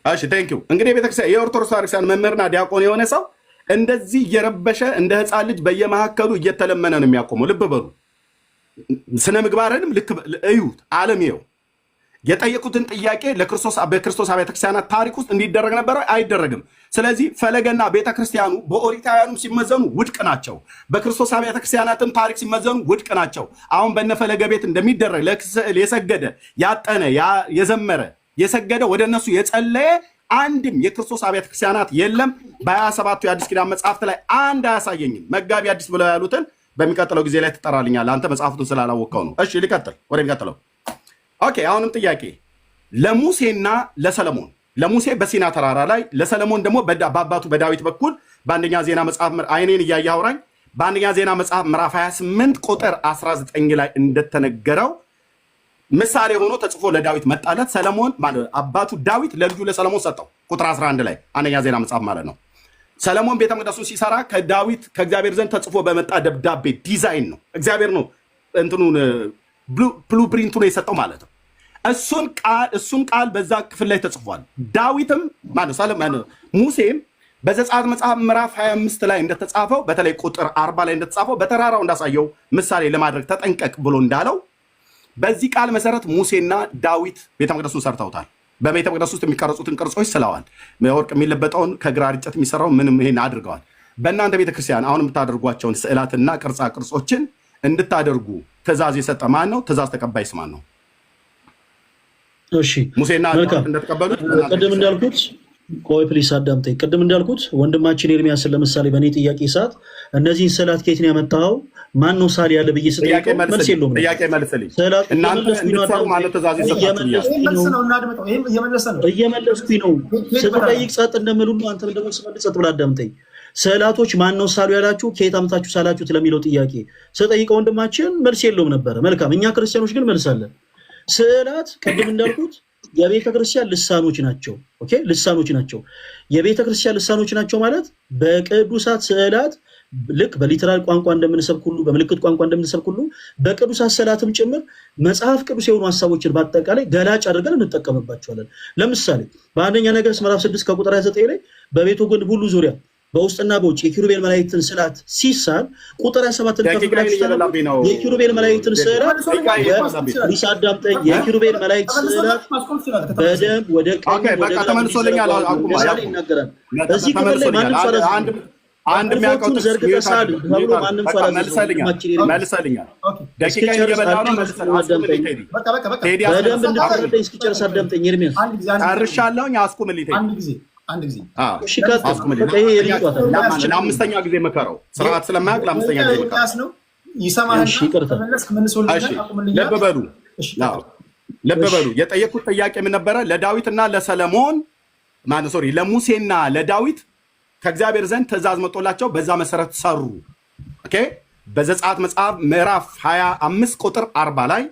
እሺ ቴንኪው። እንግዲህ የቤተክርስቲያን የኦርቶዶክስ ቤተክርስቲያን መምህርና ዲያቆን የሆነ ሰው እንደዚህ እየረበሸ እንደ ህፃን ልጅ በየመካከሉ እየተለመነ ነው የሚያቆመው። ልብ በሉ። ስነ ምግባርንም ልክ እዩት። ዓለም ይኸው የጠየቁትን ጥያቄ በክርስቶስ ቤተክርስቲያናት ታሪክ ውስጥ እንዲደረግ ነበረ፣ አይደረግም። ስለዚህ ፈለገና ቤተክርስቲያኑ በኦሪታውያኑም ሲመዘኑ ውድቅ ናቸው፣ በክርስቶስ ቤተክርስቲያናትም ታሪክ ሲመዘኑ ውድቅ ናቸው። አሁን በነፈለገ ቤት እንደሚደረግ ለስዕል የሰገደ ያጠነ የዘመረ የሰገደ ወደ እነሱ የጸለየ አንድም የክርስቶስ ቤተክርስቲያናት የለም። በ27ቱ የአዲስ ኪዳን መጽሐፍት ላይ አንድ አያሳየኝም። መጋቢ አዲስ ብለው ያሉትን በሚቀጥለው ጊዜ ላይ ትጠራልኛል። አንተ መጽሐፍቱን ስላላወቀው ነው። እሺ ሊቀጥል ወደሚቀጥለው። ኦኬ አሁንም ጥያቄ ለሙሴና ለሰለሞን፣ ለሙሴ በሲና ተራራ ላይ፣ ለሰለሞን ደግሞ በአባቱ በዳዊት በኩል በአንደኛ ዜና መጽሐፍ አይኔን እያየ አውራኝ በአንደኛ ዜና መጽሐፍ ምዕራፍ 28 ቁጥር 19 ላይ እንደተነገረው ምሳሌ ሆኖ ተጽፎ ለዳዊት መጣለት። ሰለሞን አባቱ ዳዊት ለልጁ ለሰለሞን ሰጠው። ቁጥር 11 ላይ አንደኛ ዜና መጽሐፍ ማለት ነው። ሰለሞን ቤተ መቅደሱን ሲሰራ ከዳዊት ከእግዚአብሔር ዘንድ ተጽፎ በመጣ ደብዳቤ ዲዛይን ነው። እግዚአብሔር ነው እንትኑን ብሉፕሪንቱ ነው የሰጠው ማለት ነው። እሱን ቃል በዛ ክፍል ላይ ተጽፏል። ዳዊትም ሙሴም በዘጸአት መጽሐፍ ምዕራፍ 25 ላይ እንደተጻፈው በተለይ ቁጥር 40 ላይ እንደተጻፈው በተራራው እንዳሳየው ምሳሌ ለማድረግ ተጠንቀቅ ብሎ እንዳለው በዚህ ቃል መሰረት ሙሴና ዳዊት ቤተ መቅደሱን ሰርተውታል። በቤተ መቅደስ ውስጥ የሚቀረጹትን ቅርጾች ስለዋል። ወርቅ የሚለበጠውን ከግራር እንጨት የሚሰራው ምንም ይሄን አድርገዋል። በእናንተ ቤተክርስቲያን አሁን የምታደርጓቸውን ስዕላትና ቅርጻ ቅርጾችን እንድታደርጉ ትእዛዝ የሰጠ ማን ነው? ትእዛዝ ተቀባይስ ማን ነው? እሺ ሙሴና እንደተቀበሉት ቅድም እንዳልኩት ቆይ ፕሊስ አዳምጠኝ። ቅድም እንዳልኩት ወንድማችን ኤርሚያስን ለምሳሌ በእኔ ጥያቄ ሰዓት እነዚህን ስዕላት ከየት ነው ያመጣኸው? ማን ነው ሳሊ ያለ ብዬ ስጠይቀው መልስ የለውም። ጥያቄ መልስልኝ። እናንተ እንድትሰሩ ማለት ትእዛዝ የሰጣችሁ እየመለስኩኝ ነው። ስትጠይቅ ጸጥ እንደምል ሁሉ አንተም ደግሞ ስመልስ ጸጥ ብለህ አዳምጠኝ። ስዕላቶች ማን ነው ሳሉ ያላችሁ ከየት አምጣችሁ ሳላችሁት ለሚለው ጥያቄ ስጠይቀው ወንድማችን መልስ የለውም ነበረ። መልካም፣ እኛ ክርስቲያኖች ግን መልስ አለን። ስዕላት ቅድም እንዳልኩት የቤተ ክርስቲያን ልሳኖች ናቸው። ኦኬ፣ ልሳኖች ናቸው። የቤተ ክርስቲያን ልሳኖች ናቸው ማለት በቅዱሳት ስዕላት ልክ በሊተራል ቋንቋ እንደምንሰብክ ሁሉ በምልክት ቋንቋ እንደምንሰብክ ሁሉ በቅዱሳት ስዕላትም ጭምር መጽሐፍ ቅዱስ የሆኑ ሀሳቦችን በአጠቃላይ ገላጭ አድርገን እንጠቀምባቸዋለን። ለምሳሌ በአንደኛ ነገሥት ምዕራፍ 6 ከቁጥር 29 ላይ በቤቱ ግንብ ሁሉ ዙሪያ በውስጥና በውጭ የኪሩቤል መላእክትን ስዕላት ሲሳል ቁጥር 27 የኪሩቤል መላእክትን ስዕላት ሊሳ አዳምጠኝ የኪሩቤል መላእክት ስዕላት በደም ወደ ቀኝ ወደ ግራ ይናገራል። እዚህ ክፍል ላይ ማንም ሰው አንድ የሚያውቀው ዘርግተ ሳል ተብሎ ማንም ሰው መልሰልኛል። ደቂቃ እየበላ ነው። በደንብ እንድትረዳኝ እስኪጨርስ አዳምጠኝ። ኤርሚያስ ጨርሻለሁኝ። አስቁምልኝ አንድ ጊዜ ለአምስተኛ ጊዜ መከረው ስርዓት ስለማያውቅ ለአምስተኛ ጊዜ መከረው። ልብ በሉ የጠየኩት ጥያቄ ምን ነበረ? ለዳዊትና ለሰለሞን ለሙሴና ለዳዊት ከእግዚአብሔር ዘንድ ትእዛዝ መጥቶላቸው በዛ መሰረት ሰሩ። ኦኬ በዘጸአት መጽሐፍ ምዕራፍ 25 ቁጥር 40 ላይ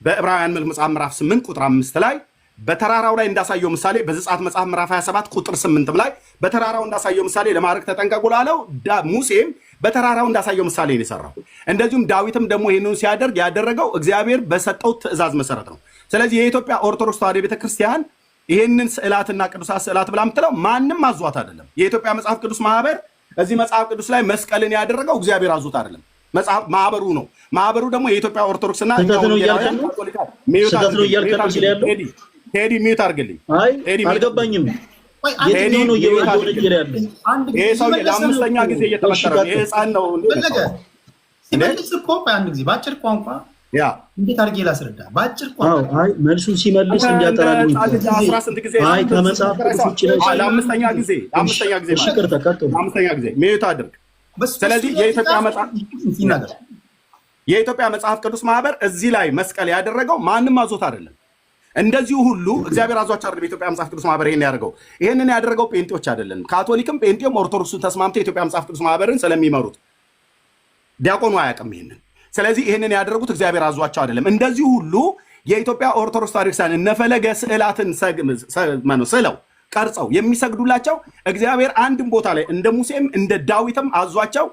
በዕብራውያን መጽሐፍ ምዕራፍ 8 ቁጥር 5 ላይ በተራራው ላይ እንዳሳየው ምሳሌ በዘጸአት መጽሐፍ ምዕራፍ 27 ቁጥር 8 ላይ በተራራው እንዳሳየው ምሳሌ ለማድረግ ተጠንቀቁ ላለው ሙሴም በተራራው እንዳሳየው ምሳሌ ነው የሰራው። እንደዚሁም ዳዊትም ደግሞ ይህንን ሲያደርግ ያደረገው እግዚአብሔር በሰጠው ትእዛዝ መሰረት ነው። ስለዚህ የኢትዮጵያ ኦርቶዶክስ ተዋሕዶ ቤተክርስቲያን ይህንን ስዕላትና ቅዱሳት ስዕላት ብላ የምትለው ማንም አዟት አይደለም። የኢትዮጵያ መጽሐፍ ቅዱስ ማህበር እዚህ መጽሐፍ ቅዱስ ላይ መስቀልን ያደረገው እግዚአብሔር አዞት አይደለም፣ መጽሐፍ ማህበሩ ነው። ማህበሩ ደግሞ የኢትዮጵያ ኦርቶዶክስና ቴዲ ሚዩት አድርግልኝ። አልገባኝም። ይሄ ሰው ለአምስተኛ ጊዜ እየተመከረ ነው። ይሄ ህፃን ነው። አንድ ጊዜ በአጭር ቋንቋ እንዴት አድርጌ ላስረዳ? በአጭር ቋንቋ መልሱን ሲመልስ እንዲያጠራልኝ ከመጽሐፍ ቅዱስ ውጭ ለአምስተኛ ጊዜ ሚዩት አድርግ። ስለዚህ የኢትዮጵያ መጽሐፍ ቅዱስ ማህበር እዚህ ላይ መስቀል ያደረገው ማንም አዞት አይደለም። እንደዚሁ ሁሉ እግዚአብሔር አዟቸው አይደለም የኢትዮጵያ መጽሐፍ ቅዱስ ማህበር ይሄን ያደረገው። ይሄንን ያደረገው ጴንጤዎች አይደለም። ካቶሊክም ጴንጤም ኦርቶዶክሱን ተስማምተው የኢትዮጵያ መጽሐፍ ቅዱስ ማህበርን ስለሚመሩት ዲያቆኑ አያውቅም ይሄንን። ስለዚህ ይሄንን ያደረጉት እግዚአብሔር አዟቸው አይደለም። እንደዚሁ ሁሉ የኢትዮጵያ ኦርቶዶክስ ተዋሕዶ ክርስቲያን እነፈለገ ስዕላትን ስለው ቀርጸው የሚሰግዱላቸው እግዚአብሔር አንድም ቦታ ላይ እንደ ሙሴም እንደ ዳዊትም አዟቸው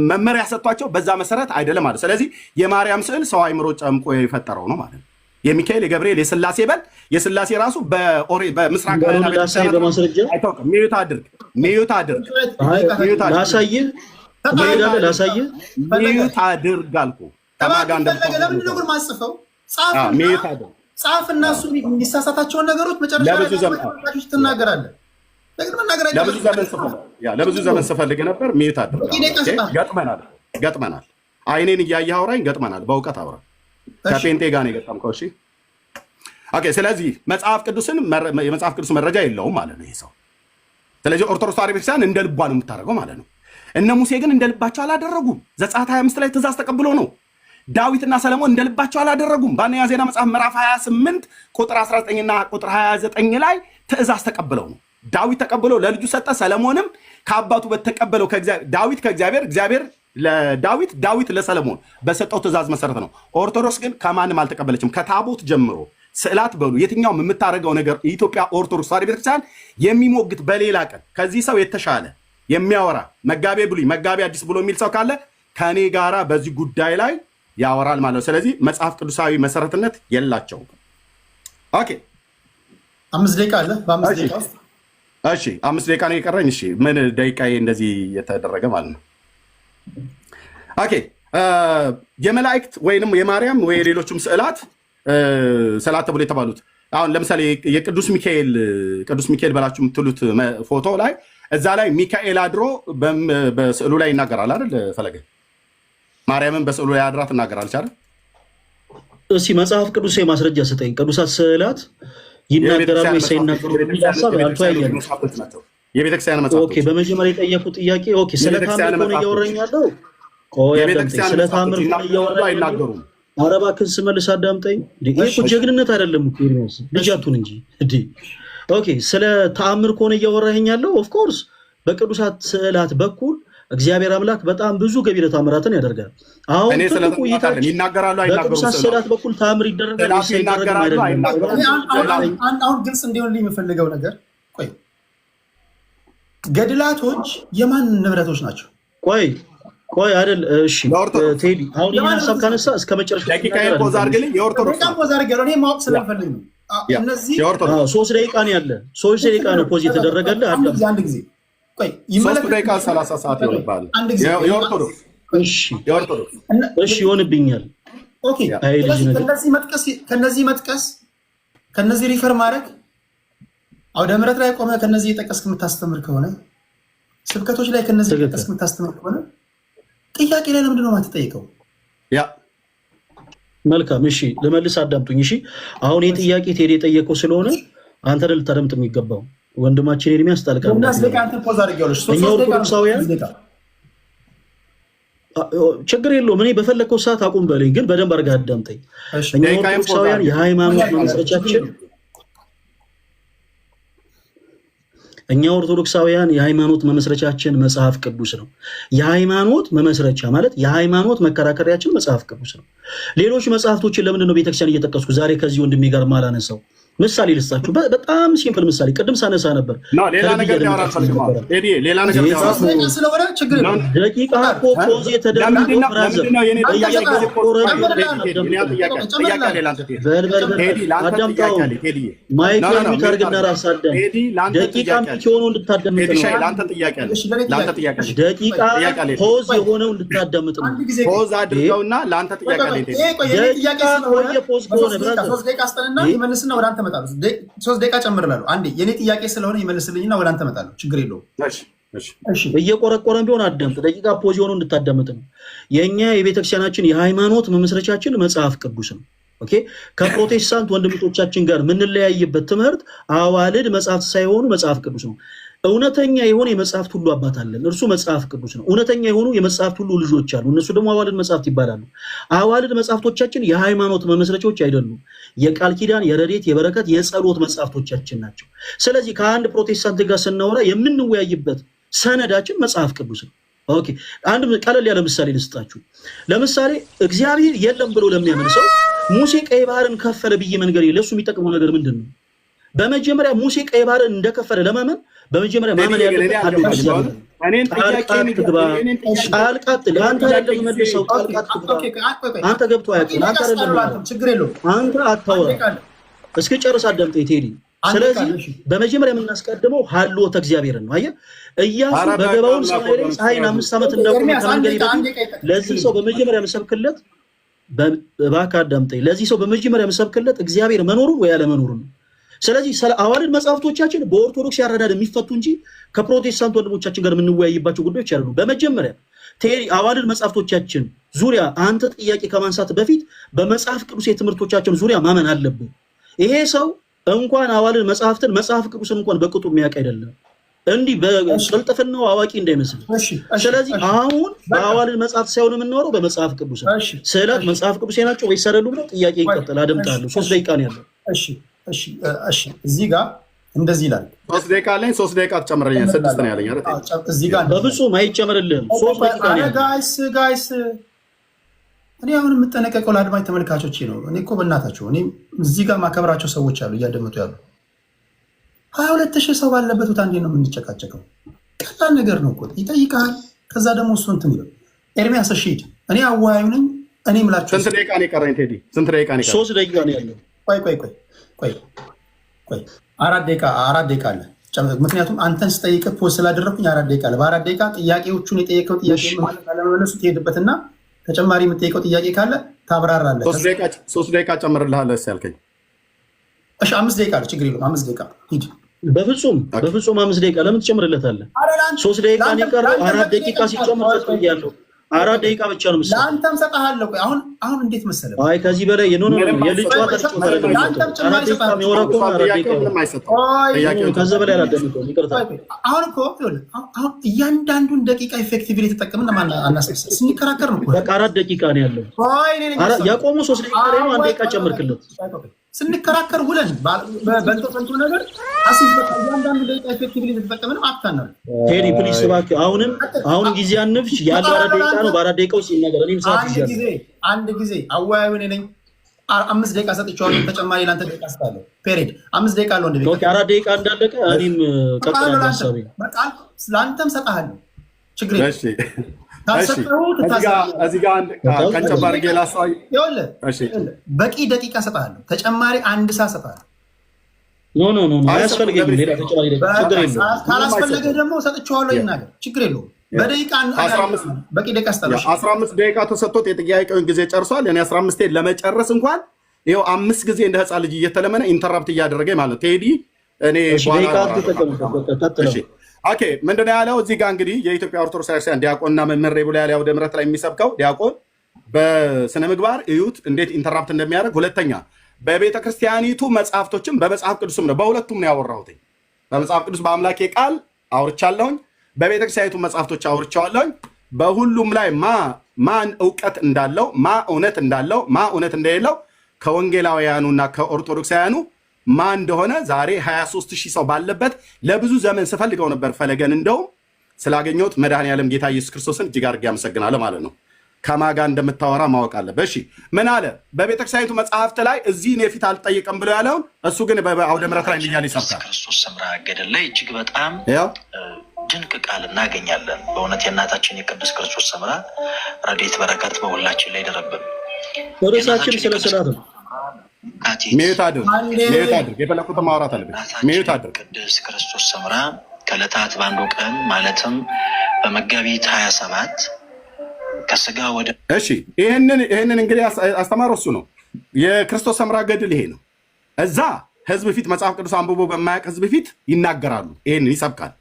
መመሪያ ሰጥቷቸው በዛ መሰረት አይደለም ማለት። ስለዚህ የማርያም ስዕል ሰው አይምሮ ጨምቆ የፈጠረው ነው ማለት ነው። የሚካኤል የገብርኤል የስላሴ በል የስላሴ ራሱ በምስራቅ አይታወቅም። ሚዩት አድርግ ሚዩት አድርግ ላሳይህ ሚዩት አድርግ አልኩህ። ለምንድን ነው ግን ማጽፈው? ጻፍ እና እሱ የሚሳሳታቸውን ነገሮች መጨረሻ ትናገራለህ። ለብዙ ዘመን ስፈልግ ነበር። ሚዩት አድርግ። ገጥመናል። አይኔን እያየህ አውራኝ። ገጥመናል። በእውቀት አውራ። ከጴንጤ ጋር ነው የገጠምከው። እሺ ኦኬ። ስለዚህ የመጽሐፍ ቅዱስ መረጃ የለውም ማለት ነው ይሄ ሰው። ስለዚህ ኦርቶዶክስ ተዋሕዶ ቤተክርስቲያን እንደ ልቧ ነው የምታደርገው ማለት ነው። እነ ሙሴ ግን እንደ ልባቸው አላደረጉም። ዘጸአት 25 ላይ ትእዛዝ ተቀብሎ ነው። ዳዊትና ሰለሞን እንደ ልባቸው አላደረጉም። በአንደኛ ዜና መጽሐፍ ምዕራፍ 28 ቁጥር 19ና ቁጥር 29 ላይ ትእዛዝ ተቀብለው ነው። ዳዊት ተቀብሎ ለልጁ ሰጠ። ሰለሞንም ከአባቱ በተቀበለው ዳዊት ከእግዚአብሔር፣ እግዚአብሔር ለዳዊት፣ ዳዊት ለሰለሞን በሰጠው ትእዛዝ መሰረት ነው። ኦርቶዶክስ ግን ከማንም አልተቀበለችም። ከታቦት ጀምሮ ስዕላት በሉ የትኛውም የምታደርገው ነገር የኢትዮጵያ ኦርቶዶክስ ተዋሕዶ ቤተክርስቲያን የሚሞግት በሌላ ቀን ከዚህ ሰው የተሻለ የሚያወራ መጋቤ ብሉይ መጋቤ አዲስ ብሎ የሚል ሰው ካለ ከእኔ ጋራ በዚህ ጉዳይ ላይ ያወራል ማለት ነው። ስለዚህ መጽሐፍ ቅዱሳዊ መሰረትነት የላቸውም። ኦኬ 5 ደቂቃ አለ። በ5 ደቂቃ ውስጥ እሺ 5 ደቂቃ ነው የቀረኝ። እሺ ምን ደቂቃዬ እንደዚህ የተደረገ ማለት ነው። ኦኬ የመላእክት ወይንም የማርያም ወይ ሌሎችም ስዕላት ተብሎ የተባሉት አሁን ለምሳሌ የቅዱስ ሚካኤል በላችሁ የምትሉት ፎቶ ላይ እዛ ላይ ሚካኤል አድሮ በስዕሉ ላይ ይናገራል አይደል? ፈለገ ማርያምን በስዕሉ ላይ አድራ ትናገራለች አይደል? እስኪ መጽሐፍ ቅዱስ ማስረጃ ስጠኝ። ቅዱሳት ስዕላት ይናገራሉ ወይ ሳይናገሩ ሀሳብ አልተወያየንም። የቤተክርስቲያን መጽሐፍ ኦኬ። በመጀመሪያ የጠየቁት ጥያቄ ኦኬ፣ ስለ ታምር ከሆነ እያወራኝ ያለው ስለ ታምር ከሆነ እያወራኝ አይናገሩም። ኧረ እባክህ ስመልስ አዳምጠኝ። ይሄ እኮ ጀግንነት አይደለም እኮ ልጃቱን እንጂ እንዴ። ኦኬ ስለ ተአምር ከሆነ እያወራኸኝ ያለው ኦፍኮርስ በቅዱሳት ስዕላት በኩል እግዚአብሔር አምላክ በጣም ብዙ ገቢረ ተአምራትን ያደርጋል። አሁን በቅዱሳት ስዕላት በኩል ተአምር ይደረጋል። አሁን ግልጽ እንዲሆን የሚፈልገው ነገር ቆይ፣ ገድላቶች የማን ንብረቶች ናቸው? ቆይ አይደል? እሺ ቴዲ አሁን ይሄን ሐሳብ ካነሳ እስከ መጨረሻ ደቂቃዬን ፖዝ አድርግልኝ። የኦርቶዶክስ ፖዝ አድርገው እኔ ማወቅ ስለፈልግ ነው። እነዚህ 3 ደቂቃ ነው ያለ 3 ደቂቃ ነው ፖዝ የተደረገለ አንድ ጊዜ ቆይ 3 ደቂቃ 30 ሰዓት ይሆንባል። የኦርቶዶክስ እሺ ይሆንብኛል። ኦኬ ከነዚህ ሪፈር ማድረግ አውደ ምሕረት ላይ ቆመ ከነዚህ የጠቀስክ የምታስተምር ከሆነ ስብከቶች ላይ ከነዚህ የጠቀስክ የምታስተምር ከሆነ ጥያቄ ላይ ለምንድን ነው የማትጠይቀው? መልካም እሺ ልመልስ፣ አዳምጡኝ። እሺ አሁን ይህ ጥያቄ ቴዲ የጠየቀው ስለሆነ አንተ ልታደምጥ የሚገባው ወንድማችን ኤርሚያስ ጣልቃ እኛ ኦርቶዶክሳውያን ችግር የለውም። እኔ በፈለግከው ሰዓት አቁም በለኝ፣ ግን በደንብ አድርገህ አዳምጠኝ። እኛ ኦርቶዶክሳውያን የሃይማኖት መመስረቻችን መጽሐፍ ቅዱስ ነው። የሃይማኖት መመስረቻ ማለት የሃይማኖት መከራከሪያችን መጽሐፍ ቅዱስ ነው። ሌሎች መጽሐፍቶችን ለምንድን ነው ቤተክርስቲያን እየጠቀስኩ ዛሬ ከዚህ ወንድሜ ጋር ማላነሳው? ምሳሌ ልስጣችሁ፣ በጣም ሲምፕል ምሳሌ ቅድም ሳነሳ ነበር። ሌላ ነገር ደቂቃ እኮ ፖዝ የተደረገው አዳምጣው ማይክ ሚዩት አድርግና ራስ አዳም ደቂቃ ሚዩት የሆነው እንድታዳምጥ ነው። ደቂቃ ፖዝ የሆነው እንድታዳምጥ ነው። ፖዝ አድርገውና ለአንተ ጥያቄ አለ። ደቂቃ ቆየ ፖዝ ከሆነ ብራዘር 3 ደቂቃ ጨምርላለሁ። አንዴ የኔ ጥያቄ ስለሆነ ይመልስልኝና ወደ አንተ እመጣለሁ። ችግር የለውም። እየቆረቆረን ቢሆን አዳምጥ። ደቂቃ ፖዝ የሆነው እንድታዳምጥ ነው። የእኛ የቤተክርስቲያናችን የሃይማኖት መመስረቻችን መጽሐፍ ቅዱስ ነው። ኦኬ ከፕሮቴስታንት ወንድሞቻችን ጋር የምንለያይበት ትምህርት አዋልድ መጽሐፍት ሳይሆኑ መጽሐፍ ቅዱስ ነው። እውነተኛ የሆነ የመጽሐፍት ሁሉ አባት አለን፣ እርሱ መጽሐፍ ቅዱስ ነው። እውነተኛ የሆኑ የመጽሐፍት ሁሉ ልጆች አሉ፣ እነሱ ደግሞ አዋልድ መጽሐፍት ይባላሉ። አዋልድ መጽሐፍቶቻችን የሃይማኖት መመስረቻዎች አይደሉም። የቃል ኪዳን፣ የረድኤት፣ የበረከት፣ የጸሎት መጽሐፍቶቻችን ናቸው። ስለዚህ ከአንድ ፕሮቴስታንት ጋር ስናወራ የምንወያይበት ሰነዳችን መጽሐፍ ቅዱስ ነው። ኦኬ አንድ ቀለል ያለ ምሳሌ ልስጣችሁ። ለምሳሌ እግዚአብሔር የለም ብሎ ለሚያምን ሰው ሙሴ ቀይ ባህርን ከፈለ ብዬ መንገድ ለሱ የሚጠቅመው ነገር ምንድን ነው? በመጀመሪያ ሙሴ ቀይ ባህርን እንደከፈለ ለማመን በመጀመሪያ ማመን ያለበት አንተ ገብቶ አያውቅም። አንተ አታውራ። እስኪ ጨርስ አዳምጠኝ ቴዲ። ስለዚህ በመጀመሪያ የምናስቀድመው ሀልዎተ እግዚአብሔርን ነው። አየህ ኢያሱ በገባውን ሰማይ ላይ ፀሐይን 5 ዓመት እንዳቆመ ከመንገድ ለዚህ ሰው በመጀመሪያ የምሰብክለት እባክህ አዳምጠኝ። ለዚህ ሰው በመጀመሪያ የምሰብክለት እግዚአብሔር መኖሩን ወይ ያለመኖሩን ነው። ስለዚህ አዋልድ መጽሐፍቶቻችን በኦርቶዶክስ ያረዳድ የሚፈቱ እንጂ ከፕሮቴስታንት ወንድሞቻችን ጋር የምንወያይባቸው ጉዳዮች አይደሉም። በመጀመሪያ አዋልድ መጽሐፍቶቻችን ዙሪያ አንተ ጥያቄ ከማንሳት በፊት በመጽሐፍ ቅዱስ የትምህርቶቻችን ዙሪያ ማመን አለብን። ይሄ ሰው እንኳን አዋልድ መጽሐፍትን መጽሐፍ ቅዱስን እንኳን በቅጡ የሚያውቅ አይደለም፣ እንዲህ በቅልጥፍናው አዋቂ እንዳይመስል። ስለዚህ አሁን በአዋልድ መጽሐፍ ሳይሆን የምናወራው በመጽሐፍ ቅዱስ ነው። ስዕላት መጽሐፍ ቅዱስ ናቸው ወይስ አይደሉም ብለው ጥያቄ ይቀጥል። አደምጣለሁ። 3 ደቂቃ ነው ያለው። እሺ እዚህ ጋር እንደዚህ ይላል። 3 ደቂቃ አለኝ። 3 ደቂቃ ትጨምረኛል። 6 ነው ያለኝ አይደል? እዚህ ጋር በፍጹም አይጨምርልህም። 3 ደቂቃ ነው ያለው። ጋይስ እኔ አሁን የምጠነቀቀው ለአድማጭ ተመልካቾቼ ነው። እኔ እኮ በእናታቸው እኔ እዚህ ጋር ማከብራቸው ሰዎች አሉ እያደመጡ ያሉ 22,000 ሰው ባለበት ቦታ እንዴት ነው የምንጨቃጨቀው? ቀላል ነገር ነው እኮ ይጠይቃል። ከዛ ደግሞ እሱ እንትን ይላል። ኤርሚያስ እሺ ሂድ። እኔ አዋዩ ነኝ። እኔ ምላችሁ ስንት ደቂቃ ነው የቀረኝ ቴዲ? ስንት ደቂቃ ነው የቀረኝ? 3 ደቂቃ ነው ያለው። ቆይ 4 ደቂቃ አለ። ምክንያቱም አንተን ስጠይቅህ ፖስት ስላደረኩኝ 4 ደቂቃ አለ። በ4 ደቂቃ ጥያቄዎቹን የጠየቀው ጥያቄ ማለት አለመመለሱ ትሄድበትና ተጨማሪ የምጠይቀው ጥያቄ ካለ ታብራራለህ። 3 ደቂቃ ጨምርልሃለሁ ያልከኝ። እሺ 5 ደቂቃ አለ። ችግር የለውም። 5 ደቂቃ ሂድ። በፍጹም 5 ደቂቃ ለምን ትጨምርለታለህ? 3 ደቂቃ ነው የቀረው። 4 ደቂቃ ሲጨምር ያለው 4 ደቂቃ ብቻ ነው የምትሰጠው። ለአንተም ሰጥሃለሁ። አሁን እንዴት መሰለህ? አይ ከዚህ በላይ የልጅ ጨዋታ ከዛ በላይ አላደምጠውም። ይቅርታ። አሁን እኮ እያንዳንዱን ደቂቃ ኢፌክቲቭሊ የተጠቀምን አናስመስል ስንከራከር ነው። በቃ 4 ደቂቃ ነው ያለው። ያቆሙ 3 ደቂቃ ላይ ነው 1 ደቂቃ ጨምርክለት። ስንከራከር ውለን በልጦ ነገር እያንዳንዱ ደቂቃ ኢፌክቲቭሊ የተጠቀምን አታናል። ቴዲ ፕሊስ እባክህ አሁን ጊዜ አንፍሽ። ያለው 4 ደቂቃ ነው። በ4 ደቂቃ ውስጥ ይነገር። እኔም ሰዓት ይሻላል። አንድ ጊዜ አወያዩ ነኝ 5 ደቂቃ ሰጥቼዋለሁ። ተጨማሪ ለአንተ ደቂቃ ስታለሁ። ፔሬድ 5 ደቂቃ አለው። እንደ 4 ደቂቃ እንዳለቀ እኔም ቀጥላለሁ። ሀሳቤ ለአንተም ሰጥሃለሁ። ችግር የለም። እዚህ ጋር ቀንጨብ አድርጌ ላሳይ። በቂ ደቂቃ እሰጥሃለሁ፣ ተጨማሪ 1 ሰዓት እሰጥሃለሁ። ኖ አያስፈልገኝም። ሌላ ተጨማሪ ደቂቃ ችግር የለውም። ካላስፈለገ ደግሞ ሰጥቼዋለሁ፣ ይናገር፣ ችግር የለውም። በደቂቃ በቂ ደቂቃ እሰጥሃለሁ። 15 ደቂቃ ተሰጥቶት የጥያቄውን ጊዜ ጨርሷል። እኔ 15 ለመጨረስ እንኳን ይኸው 5 ጊዜ እንደ ህፃን ልጅ እየተለመነ ኢንተራፕት እያደረገ ማለት ቴዲ እኔ ኦኬ ምንድነው ያለው እዚህ ጋር እንግዲህ የኢትዮጵያ ኦርቶዶክስ ክርስቲያን ዲያቆንና መምህር ብሎ ያለ ወደ ምሕረት ላይ የሚሰብከው ዲያቆን በስነ ምግባር እዩት እንዴት ኢንተራፕት እንደሚያደርግ። ሁለተኛ በቤተ ክርስቲያኒቱ መጽሐፍቶችም በመጽሐፍ ቅዱስም ነው፣ በሁለቱም ነው ያወራሁት። በመጽሐፍ ቅዱስ በአምላኬ ቃል አውርቻለሁኝ፣ በቤተ ክርስቲያኒቱ መጽሐፍቶች አውርቻለሁኝ። በሁሉም ላይ ማን እውቀት እንዳለው፣ ማ እውነት እንዳለው፣ ማ እውነት እንደሌለው ከወንጌላውያኑና ከኦርቶዶክሳውያኑ ማን እንደሆነ ዛሬ 23,000 ሰው ባለበት ለብዙ ዘመን ስፈልገው ነበር። ፈለገን እንደውም ስላገኘሁት መድኃኔዓለም ጌታ ኢየሱስ ክርስቶስን እጅግ አድርጌ አመሰግናለሁ ማለት ነው። ከማን ጋር እንደምታወራ ማወቅ አለበት። እሺ ምን አለ በቤተክርስቲያኒቱ መጽሐፍት ላይ እዚህ እኔ ፊት አልጠይቅም ብሎ ያለውን እሱ ግን በአውደ ምሕረት ላይ እንዲያል ይሰብካል። ክርስቶስ ሰምራ ገድል ላይ እጅግ በጣም ድንቅ ቃል እናገኛለን። በእውነት የእናታችን የቅድስት ክርስቶስ ሰምራ ረድኤት በረከት በሁላችን ላይ ይደረብን። ርዕሳችን ስለ ስዕላት ነው። ሚዩት አድርግ የፈለኩትን ማውራት አለብኝ። ሚዩት አድርግ። ቅድስት ክርስቶስ ሰምራ ከዕለታት በአንዱ ቀን ማለትም በመጋቢት 27 ከስጋ ወደ እሺ ይህንን እንግዲህ አስተማሪ እሱ ነው። የክርስቶስ ሰምራ ገድል ይሄ ነው። እዛ ህዝብ ፊት መጽሐፍ ቅዱስ አንብቦ በማያውቅ ህዝብ ፊት ይናገራሉ፣ ይህንን ይሰብካል።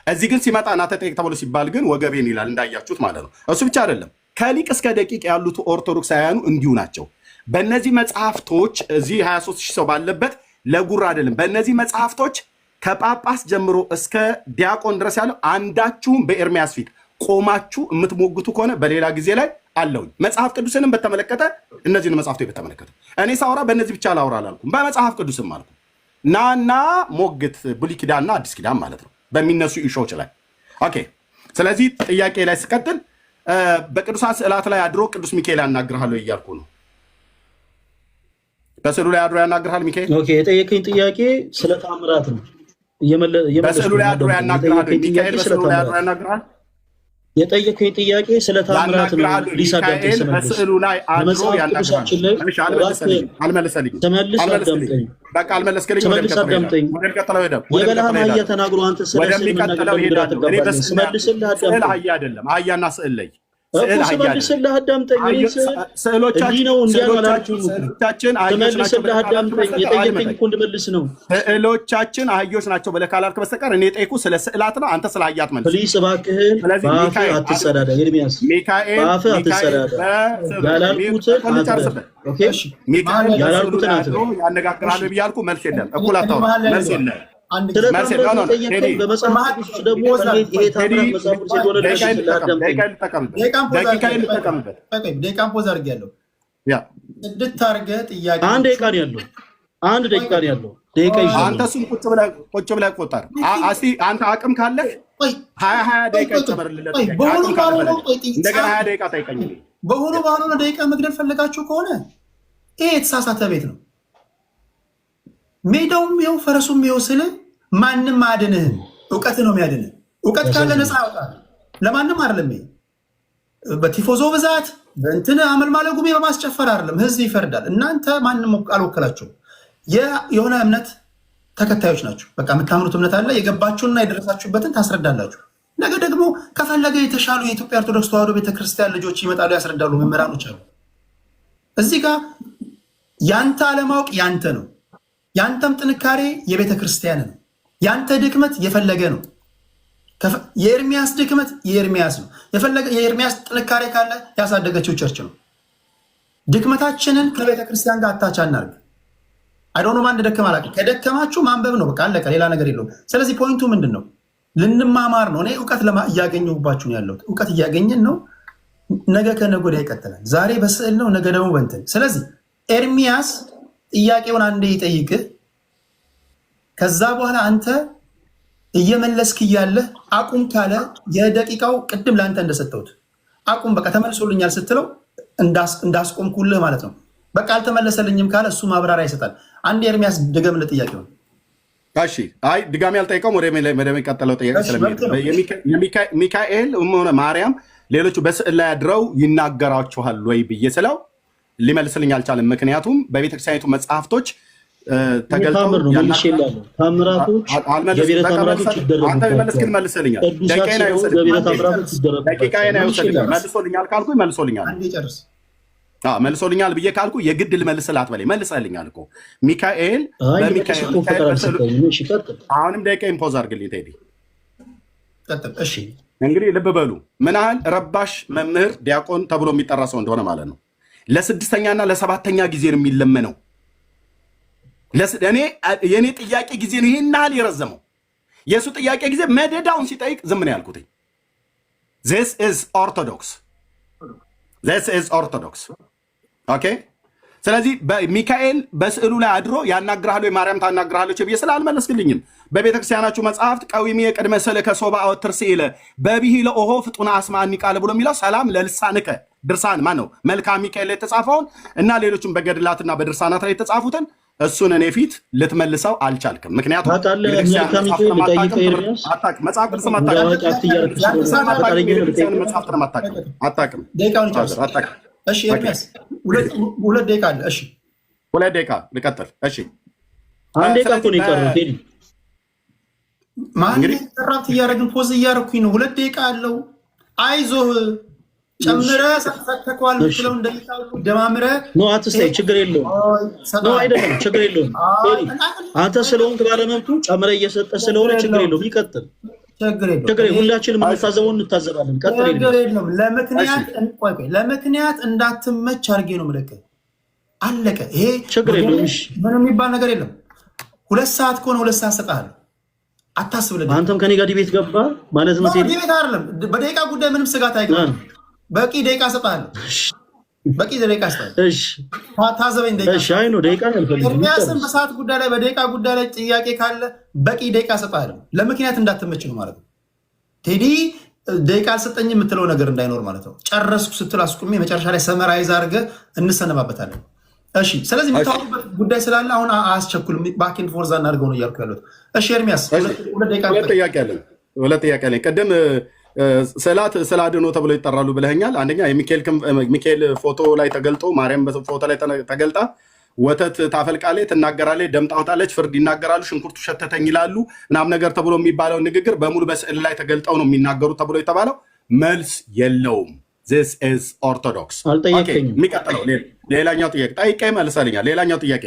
እዚህ ግን ሲመጣ እና ተጠይቅ ተብሎ ሲባል ግን ወገቤን ይላል፣ እንዳያችሁት ማለት ነው። እሱ ብቻ አይደለም፣ ከሊቅ እስከ ደቂቅ ያሉት ኦርቶዶክሳውያኑ እንዲሁ ናቸው። በእነዚህ መጽሐፍቶች እዚህ 23,000 ሰው ባለበት ለጉራ አይደለም። በእነዚህ መጽሐፍቶች ከጳጳስ ጀምሮ እስከ ዲያቆን ድረስ ያለው አንዳችሁም በኤርሚያስ ፊት ቆማችሁ የምትሞግቱ ከሆነ በሌላ ጊዜ ላይ አለውኝ። መጽሐፍ ቅዱስንም በተመለከተ እነዚህን መጽሐፍቶች በተመለከተ እኔ ሳወራ በእነዚህ ብቻ ላውራ አላልኩም፣ በመጽሐፍ ቅዱስም አልኩ። ናና ሞግት ብሉይ ኪዳንና አዲስ ኪዳን ማለት ነው በሚነሱ ኢሾዎች ላይ ኦኬ። ስለዚህ ጥያቄ ላይ ስቀጥል በቅዱሳን ስዕላት ላይ አድሮ ቅዱስ ሚካኤል ያናግርሃለሁ እያልኩ ነው። በስዕሉ ላይ አድሮ ያናግርሃል ሚካኤል? ኦኬ የጠየቀኝ ጥያቄ ስለ ተአምራት ነው። በስዕሉ ላይ አድሮ ያናግርሃል ሚካኤል? በስዕሉ ላይ አድሮ ያናግርሃል? የጠየቀኝ ጥያቄ ስለ ተአምራት ነው። ሊሳደም በስዕሉ ላይ አድሮ ያናግርሃል? አልመለሰልኝም። በቃ አልመለስክልኝም። የበለዓም አህያ ተናግሮ አንተ ስለ ስዕል መናገር ስመልስልህ አይደለም አህያና ስዕል ላይ ስመልስልህ አዳምጠኝ። ስዕሎቻችን አህዮች ናቸው ብለህ ካላልክ በስተቀር እኔ ጠይቁ ስለ ስዕላት ነው። አንተ ስለ አህያ አትመልስ። ፕሊስ እባክህን በአፍህ አትሰዳዳ። ኤርሚያስ በአፍህ አትሰዳዳ። ያላልኩትን አትበል። ያነጋግራለሁ ብያልኩ መልስ የለም። እኩል አታውራ። መልስ የለም። አንድ ደቂቃ ነው ያለው። አንተ እሱን ቁጭ ብለህ ቆጠር። አንተ አቅም ካለህ 20 ደቂቃ ይጨመርልለት። እንደገና 20 ደቂቃ ጠይቀኝ። በሆነ ባልሆነ ደቂቃ መግደል ፈለጋችሁ ከሆነ ይሄ የተሳሳተ ቤት ነው። ሜዳውም ይኸው ፈረሱም ይኸው ስል ማንም አያድንህም። እውቀት ነው የሚያድንህ። እውቀት ካለ ነፃ ያወጣል። ለማንም አይደለም። በቲፎዞ ብዛት በእንትን አመልማለ ጉሜ በማስጨፈር አይደለም። ህዝብ ይፈርዳል። እናንተ ማንም አልወከላችሁም። የሆነ እምነት ተከታዮች ናቸው። በቃ የምታምኑት እምነት አለ። የገባችሁና የደረሳችሁበትን ታስረዳላችሁ። ነገ ደግሞ ከፈለገ የተሻሉ የኢትዮጵያ ኦርቶዶክስ ተዋሕዶ ቤተክርስቲያን ልጆች ይመጣሉ፣ ያስረዳሉ። መምህራኖች አሉ። እዚህ ጋር ያንተ አለማወቅ ያንተ ነው። ያንተም ጥንካሬ የቤተ ክርስቲያን ነው። ያንተ ድክመት የፈለገ ነው። የኤርሚያስ ድክመት የኤርሚያስ ነው። የኤርሚያስ ጥንካሬ ካለ ያሳደገችው ቸርች ነው። ድክመታችንን ከቤተ ክርስቲያን ጋር አታች አናርግ። አይዶኖ ማን እንደደከመ አላውቅም። ከደከማችሁ ማንበብ ነው በቃ አለቀ። ሌላ ነገር የለውም። ስለዚህ ፖይንቱ ምንድን ነው? ልንማማር ነው። እኔ እውቀት እያገኘሁባችሁ ነው ያለሁት። እውቀት እያገኘን ነው። ነገ ከነገ ወዲያ ይቀጥላል። ዛሬ በስዕል ነው፣ ነገ ደግሞ በእንትን። ስለዚህ ኤርሚያስ ጥያቄውን አንዴ ይጠይቅህ። ከዛ በኋላ አንተ እየመለስክ እያለህ አቁም ካለ የደቂቃው ቅድም ለአንተ እንደሰጠሁት አቁም በቃ ተመልሶልኛል ስትለው እንዳስቆምኩልህ ማለት ነው። በቃ አልተመለሰልኝም ካለ እሱ ማብራሪያ ይሰጣል። አንድ ኤርሚያስ ድገምልህ ጥያቄውን። እሺ አይ ድጋሚ አልጠይቀውም። ወደ የሚቀጥለው ጥያቄ ስለሚሄድ ሚካኤል ሆነ ማርያም ሌሎቹ በስዕል ላይ አድረው ይናገራችኋል ወይ ብዬ ስለው ሊመልስልኝ አልቻለም። ምክንያቱም በቤተክርስቲያኒቱ መጽሐፍቶች ተገልጠው ታምራቶች የቤተ ታምራቶች ይደረጉ አንተ መልስክን መልስልኛል። ደቂቃዬን አይወስድልኝ። መልሶልኛል ካልኩ መልሶልኛል። መልሶልኛል ብዬ ካልኩ የግድ ልመልስልህ አትበለኝ። መልሰልኛል እኮ ሚካኤል በሚካኤል አሁንም ደቂቃዬን ፖዝ አድርግልኝ ቴዲ። እሺ እንግዲህ ልብ በሉ ምን ያህል ረባሽ መምህር ዲያቆን ተብሎ የሚጠራ ሰው እንደሆነ ማለት ነው። ለስድስተኛና ለሰባተኛ ጊዜ ነው የሚለመነው። የኔ ጥያቄ ጊዜ ነው ይሄን ያህል የረዘመው። የእሱ ጥያቄ ጊዜ መደዳውን ሲጠይቅ ዝም ነው ያልኩት። this is orthodox ኦኬ። ስለዚህ ሚካኤል በስዕሉ ላይ አድሮ ያናግራል ወይ ማርያም ታናግራለች ብዬ ስላልመለስክልኝም በቤተክርስቲያናችሁ መጽሐፍት ቀዊሚ የቅድመ ሰለከ ሶባ አወትር ሲለ በቢሂለ ኦሆ ፍጡና አስማኒ ቃል ብሎ የሚለው ሰላም ለልሳንከ ድርሳን ማን ነው መልክአ ሚካኤል ላይ የተጻፈውን እና ሌሎችም በገድላትና በድርሳናት ላይ የተጻፉትን እሱን እኔ ፊት ልትመልሰው አልቻልክም። ምክንያቱም መጽሐፍ ቅዱስ አታውቅም። እሺ ኤርሚያስ ሁለት ደቂቃ አለ። እሺ ሁለት ደቂቃ ልቀጥል። እሺ አንድ ደቂቃ እኮ ነው የቀረው ቴዲ። ማን ተራፍት እያደረግን ፖዝ እያደረኩኝ ነው። ሁለት ደቂቃ አለው። አይዞህ ጨምረህ ሰተከዋል ምትለው እንደይታው ደማምረህ ነው አትስታይ። ችግር የለውም ነው አይደለም፣ ችግር የለውም ቴዲ። አንተ ስለሆንክ ባለመብቱ ጨምረህ እየሰጠ ስለሆነ ችግር የለውም። ይቀጥል። ችግር የለውም። ሁላችንም የምንታዘበውን እንታዘባለን። ቀጥል። ችግር የለውም። ለምክንያት እንዳትመች አድርጌ ነው የምልክህ። አለቀ። ይሄ ችግር የለውም። ምንም የሚባል ነገር የለም። 2 ሰዓት ከሆነ 2 ሰዓት ሰጣለሁ። አታስብ። አንተም ከኔ ጋር ዲቤት ገባ ማለት ነው ቴዲ። ዲቤት አይደለም። በደቂቃ ጉዳይ ምንም ስጋት አይገባም። በቂ ደቂቃ ሰጣለሁ። በቂ ደቂቃ ሰጣለሁ። እሺ ታዘበኝ። ደቂቃ እሺ አይ ነው ደቂቃ አልፈልግም። ኤርሚያስም በሰዓት ጉዳይ ላይ በደቂቃ ጉዳይ ላይ ጥያቄ ካለ በቂ ደቂቃ ሰጣለሁ። ለምክንያት እንዳትመች ነው ማለት ነው። ቴዲ ደቂቃ አልሰጠኝ የምትለው ነገር እንዳይኖር ማለት ነው። ጨረስኩ ስትል አስቁሜ መጨረሻ ላይ ሰመራይዝ አድርገህ እንሰነባበታለን። እሺ ስለዚህ የምታወሩበት ጉዳይ ስላለ አሁን አያስቸኩልም። ባኪን ፎርዛ እናድርገው ነው እያልኩ ያለሁት። እሺ ኤርሚያስ ሁለት ጥያቄ አለኝ። ቅድም ስዕላት ስለ አድኖ ተብለው ይጠራሉ ብለኸኛል። አንደኛ የሚካኤል ፎቶ ላይ ተገልጦ ማርያም ፎቶ ላይ ተገልጣ ወተት ታፈልቃለች፣ ትናገራለች፣ ደም ታወጣለች፣ ፍርድ ይናገራሉ፣ ሽንኩርቱ ሸተተኝ ይላሉ ምናምን ነገር ተብሎ የሚባለው ንግግር በሙሉ በስዕል ላይ ተገልጠው ነው የሚናገሩ ተብሎ የተባለው መልስ የለውም። this is orthodox። የሚቀጥለው ሌላኛው ጥያቄ ጠይቄ መልሰልኛል። ሌላኛው ጥያቄ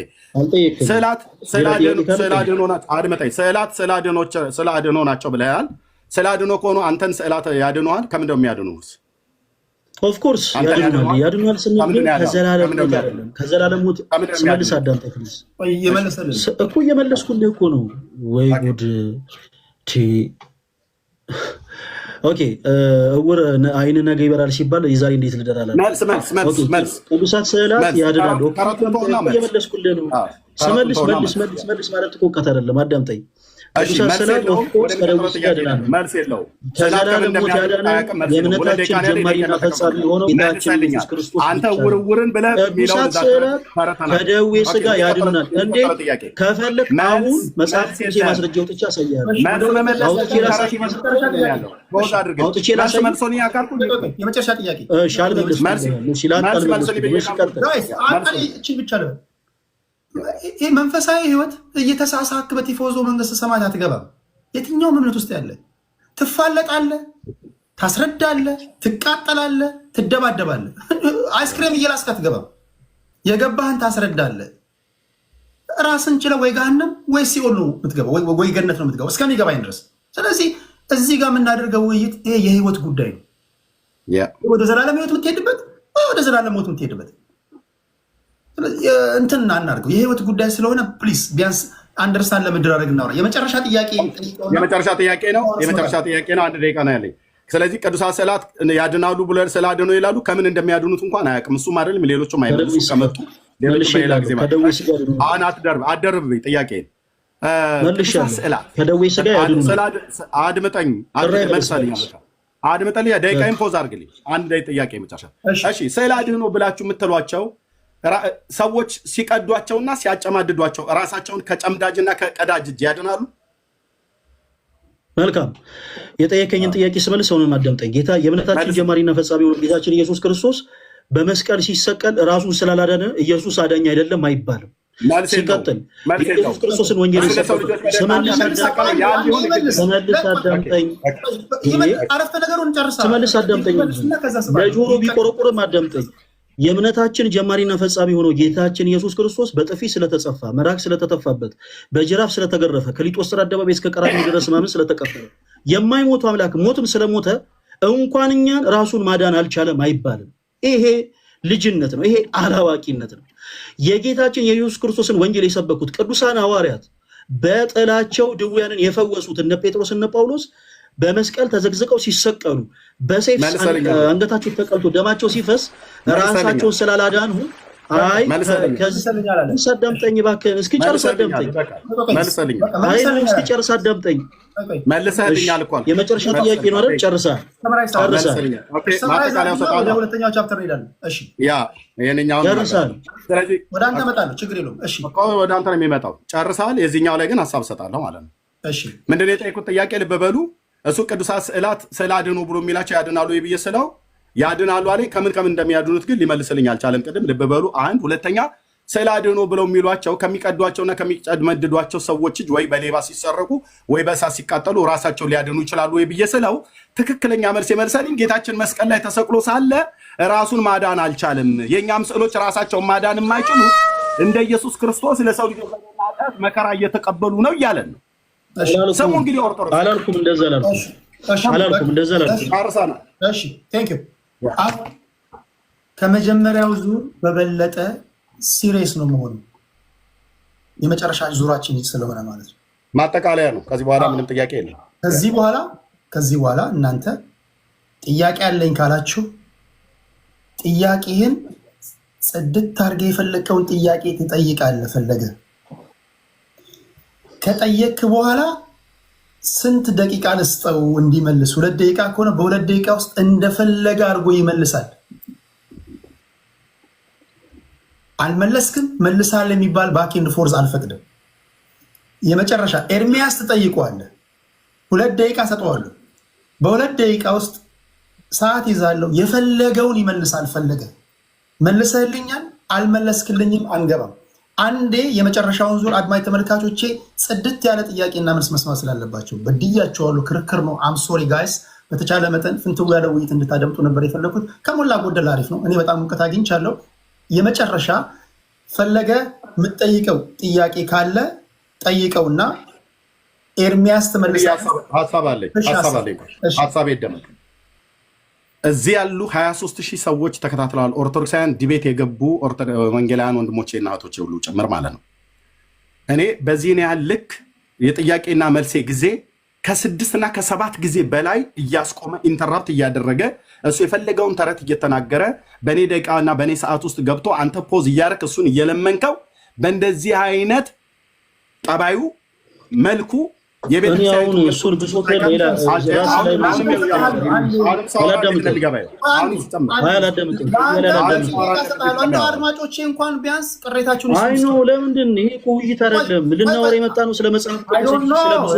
ስዕላት ስዕል አድኖ ናቸው ብለሃል። ስዕል አድኖ ከሆኑ አንተን ስዕላት ያድነዋል። ከምንድን ነው የሚያድኑስ? ኦፍኮርስ ያድኗል ስንል ከዘላለም ሞት ስመልስ አዳምጠኝ እኮ እየመለስኩልህ እኮ ነው። ወይ ጉድ! ኦኬ እውር አይን ነገ ይበራል ሲባል የዛሬ እንዴት ልደራላል? ቅዱሳት ስዕላት ያድናሉ። እየመለስኩልህ ነው። ስመልስ መልስ ማለት እኮ እውቀት አይደለም። አዳምጠኝ። ቅዱሳት ስዕላት ኦፍኮርስ ከደዌ ሥጋ ያድናሉ። ከዘላለም ሞት ያዳነን የእምነታችን ጀማሪና ፈጻሚ የሆነው ጌታችን ኢየሱስ ክርስቶስ ብቻ ነው። ቅዱሳት ስዕላት ከደዌ ሥጋ ያድኑናል። እንዴት? ከፈለክ አሁን መጽሐፍ ቅዱስ ማስረጃ አውጥቼ አሳያለሁ። አውጥቼ ላሳይ። የመጨረሻ ጥያቄ ይህ መንፈሳዊ ህይወት እየተሳሳክ በቲፎዞ መንግስተ ሰማያት አትገባም። የትኛውም እምነት ውስጥ ያለ ትፋለጣለህ፣ ታስረዳለህ፣ ትቃጠላለህ፣ ትደባደባለህ። አይስክሬም እየላስክ አትገባም። የገባህን ታስረዳለህ። ራስን ችለህ ወይ ገሃነም ወይ ሲኦል ነው የምትገባው፣ ወይ ገነት ነው የምትገባው እስከሚገባኝ ድረስ። ስለዚህ እዚህ ጋር የምናደርገው ውይይት ይሄ የህይወት ጉዳይ ነው። ወደ ዘላለም ህይወት የምትሄድበት ወደ ዘላለም ሞት የምትሄድበት እንትን እናድርገው። የህይወት ጉዳይ ስለሆነ ፕሊስ ቢያንስ አንደርስታንድ ለመደራረግ እናውራ። የመጨረሻ ጥያቄ ነው። የመጨረሻ ጥያቄ ነው። 1 ደቂቃ ነው ያለኝ። ስለዚህ ቅዱሳት ስዕላት ያድናሉ ብሎ ስላድነው ይላሉ። ከምን እንደሚያድኑት እንኳን አያውቅም። እሱም አይደለም ሌሎቹም አይደለም። ከመጡ ሌሎቹ በሌላ ጊዜ አሁን አትደርብብኝ ጥያቄ ከደዌ ሥጋ ያድኑናል። አድምጠኝ። ደቂቃዬን ፖዝ አድርግልኝ። 1 ጥያቄ መጨረሻ። እሺ ስዕል አድኖ ብላችሁ የምትሏቸው ሰዎች ሲቀዷቸውና ሲያጨማድዷቸው ራሳቸውን ከጨምዳጅና ከቀዳጅ እጅ ያድናሉ? መልካም የጠየቀኝን ጥያቄ ስመልስ ሰውን ማዳምጠኝ። ጌታ የእምነታችን ጀማሪና ፈጻሚ የሆነው ጌታችን ኢየሱስ ክርስቶስ በመስቀል ሲሰቀል ራሱን ስላላዳነ ኢየሱስ አዳኝ አይደለም አይባልም። ሲቀጥል ኢየሱስ ክርስቶስን ወንጌል ስመልስ አዳምጠኝ። ለጆሮ ቢቆረቁርም አዳምጠኝ። የእምነታችን ጀማሪና ፈጻሚ ሆኖ ጌታችን ኢየሱስ ክርስቶስ በጥፊ ስለተጸፋ፣ መራቅ ስለተተፋበት፣ በጅራፍ ስለተገረፈ፣ ከሊጦስትራ አደባባይ እስከ ቀራንዮ ድረስ ሕማምን ስለተቀበለ የማይሞቱ አምላክ ሞትም ስለሞተ እንኳን እኛን ራሱን ማዳን አልቻለም አይባልም። ይሄ ልጅነት ነው። ይሄ አላዋቂነት ነው። የጌታችን የኢየሱስ ክርስቶስን ወንጌል የሰበኩት ቅዱሳን ሐዋርያት በጥላቸው ድውያንን የፈወሱት እነ ጴጥሮስ እነ ጳውሎስ በመስቀል ተዘግዝቀው ሲሰቀሉ በሰይፍ አንገታቸው ተቀልቶ ደማቸው ሲፈስ ራሳቸውን ስላላዳኑ አይ አዳምጠኝ እባክህን እስኪጨርስ አዳምጠኝ። እስኪጨርስ አዳምጠኝ። መልሰህልኛል እኮ የመጨረሻ ጥያቄ ነው አይደል? ጨርሰሃል። ሁለተኛው ቻፕተር እንሄዳለን። እሺ ያ ይሄንኛው ጨርሰሃል። ስለዚህ ወደ አንተ እመጣለሁ፣ ችግር የለውም። እሺ ወደ አንተ ነው የሚመጣው። ጨርሰሃል። የዚህኛው ላይ ግን ሀሳብ እሰጣለሁ ማለት ነው። እሺ ምንድን ነው የጠየቁት ጥያቄ? ልብ በሉ። እሱ ቅዱሳት ስዕላት ስዕል አድኑ ብሎ የሚላቸው ያድናሉ ብዬ ስለው ያድናሉ አለኝ። ከምን እንደሚያድኑት ግን ሊመልስልኝ አልቻለም። ቅድም ልብ በሉ። አንድ ሁለተኛ ስዕል አድኑ ብለው የሚሏቸው ከሚቀዷቸውና ከሚጨመድዷቸው ሰዎች እጅ ወይ በሌባ ሲሰረቁ ወይ በእሳት ሲቃጠሉ ራሳቸው ሊያድኑ ይችላሉ ወይ ብዬ ስለው ትክክለኛ መልስ የመልሰልኝ ጌታችን መስቀል ላይ ተሰቅሎ ሳለ ራሱን ማዳን አልቻለም። የእኛም ስዕሎች ራሳቸውን ማዳን የማይችሉ እንደ ኢየሱስ ክርስቶስ ለሰው ልጅ መከራ እየተቀበሉ ነው እያለን ነው። ሰሙ እንግዲህ ኦርቶዶክስ አላልኩም እንደዛ አላልኩም እንደዛ አላልኩም። አርሳና እሺ ቴንክ ዩ። ከመጀመሪያው ዙር በበለጠ ሲሪየስ ነው መሆኑ የመጨረሻ ዙራችን ስለሆነ ማለት ነው። ማጠቃለያ ነው። ከዚህ በኋላ ምንም ጥያቄ የለም። ከዚህ በኋላ እናንተ ጥያቄ አለኝ ካላችሁ ጥያቄህን ጽድት አድርገህ የፈለከውን ጥያቄ ትጠይቃለህ። ፈለገ ከጠየቅ በኋላ ስንት ደቂቃ ልስጠው እንዲመልስ? 2 ደቂቃ ከሆነ በ2 ደቂቃ ውስጥ እንደፈለገ አድርጎ ይመልሳል። አልመለስክም መልሳል የሚባል ባክ ኤንድ ፎርዝ አልፈቅድም። የመጨረሻ ኤርሚያስ ትጠይቀዋለህ። 2 ደቂቃ ሰጠዋለሁ። በ2 ደቂቃ ውስጥ ሰዓት ይዛለሁ። የፈለገውን ይመልሳል። ፈለገ መልሰህልኛል፣ አልመለስክልኝም፣ አንገባም። አንዴ የመጨረሻውን ዙር አድማጭ ተመልካቾቼ ጽድት ያለ ጥያቄና መልስ መስማት ስላለባቸው በድያቸዋለሁ። ክርክር ነው። አም ሶሪ ጋይስ። በተቻለ መጠን ፍንትው ያለ ውይይት እንድታደምጡ ነበር የፈለኩት። ከሞላ ጎደል አሪፍ ነው። እኔ በጣም ሙቀት አግኝቻለሁ። የመጨረሻ ፈለገ የምትጠይቀው ጥያቄ ካለ ጠይቀውና ኤርሚያስ ትመልሳለህ። ሀሳብ ይደመጥ። እዚህ ያሉ 23,000 ሰዎች ተከታትለዋል። ኦርቶዶክሳውያን ዲቤት የገቡ ወንጌላውያን ወንድሞቼ እና እህቶቼ ሁሉ ጭምር ማለት ነው። እኔ በዚህን ያህል ልክ የጥያቄና መልሴ ጊዜ ከ6 እና ከ7 ጊዜ በላይ እያስቆመ ኢንተራፕት እያደረገ እሱ የፈለገውን ተረት እየተናገረ በእኔ ደቂቃና በእኔ ሰዓት ውስጥ ገብቶ አንተ ፖዝ እያደረክ እሱን እየለመንከው በእንደዚህ አይነት ጠባዩ መልኩ አድማጮቼ እንኳን ቢያንስ ቅሬታችሁን ለምንድን ይሄ ውይይት አይደለም፣ ልናወራ የመጣ ነው። ስለ መጽሐፍ ቅዱስ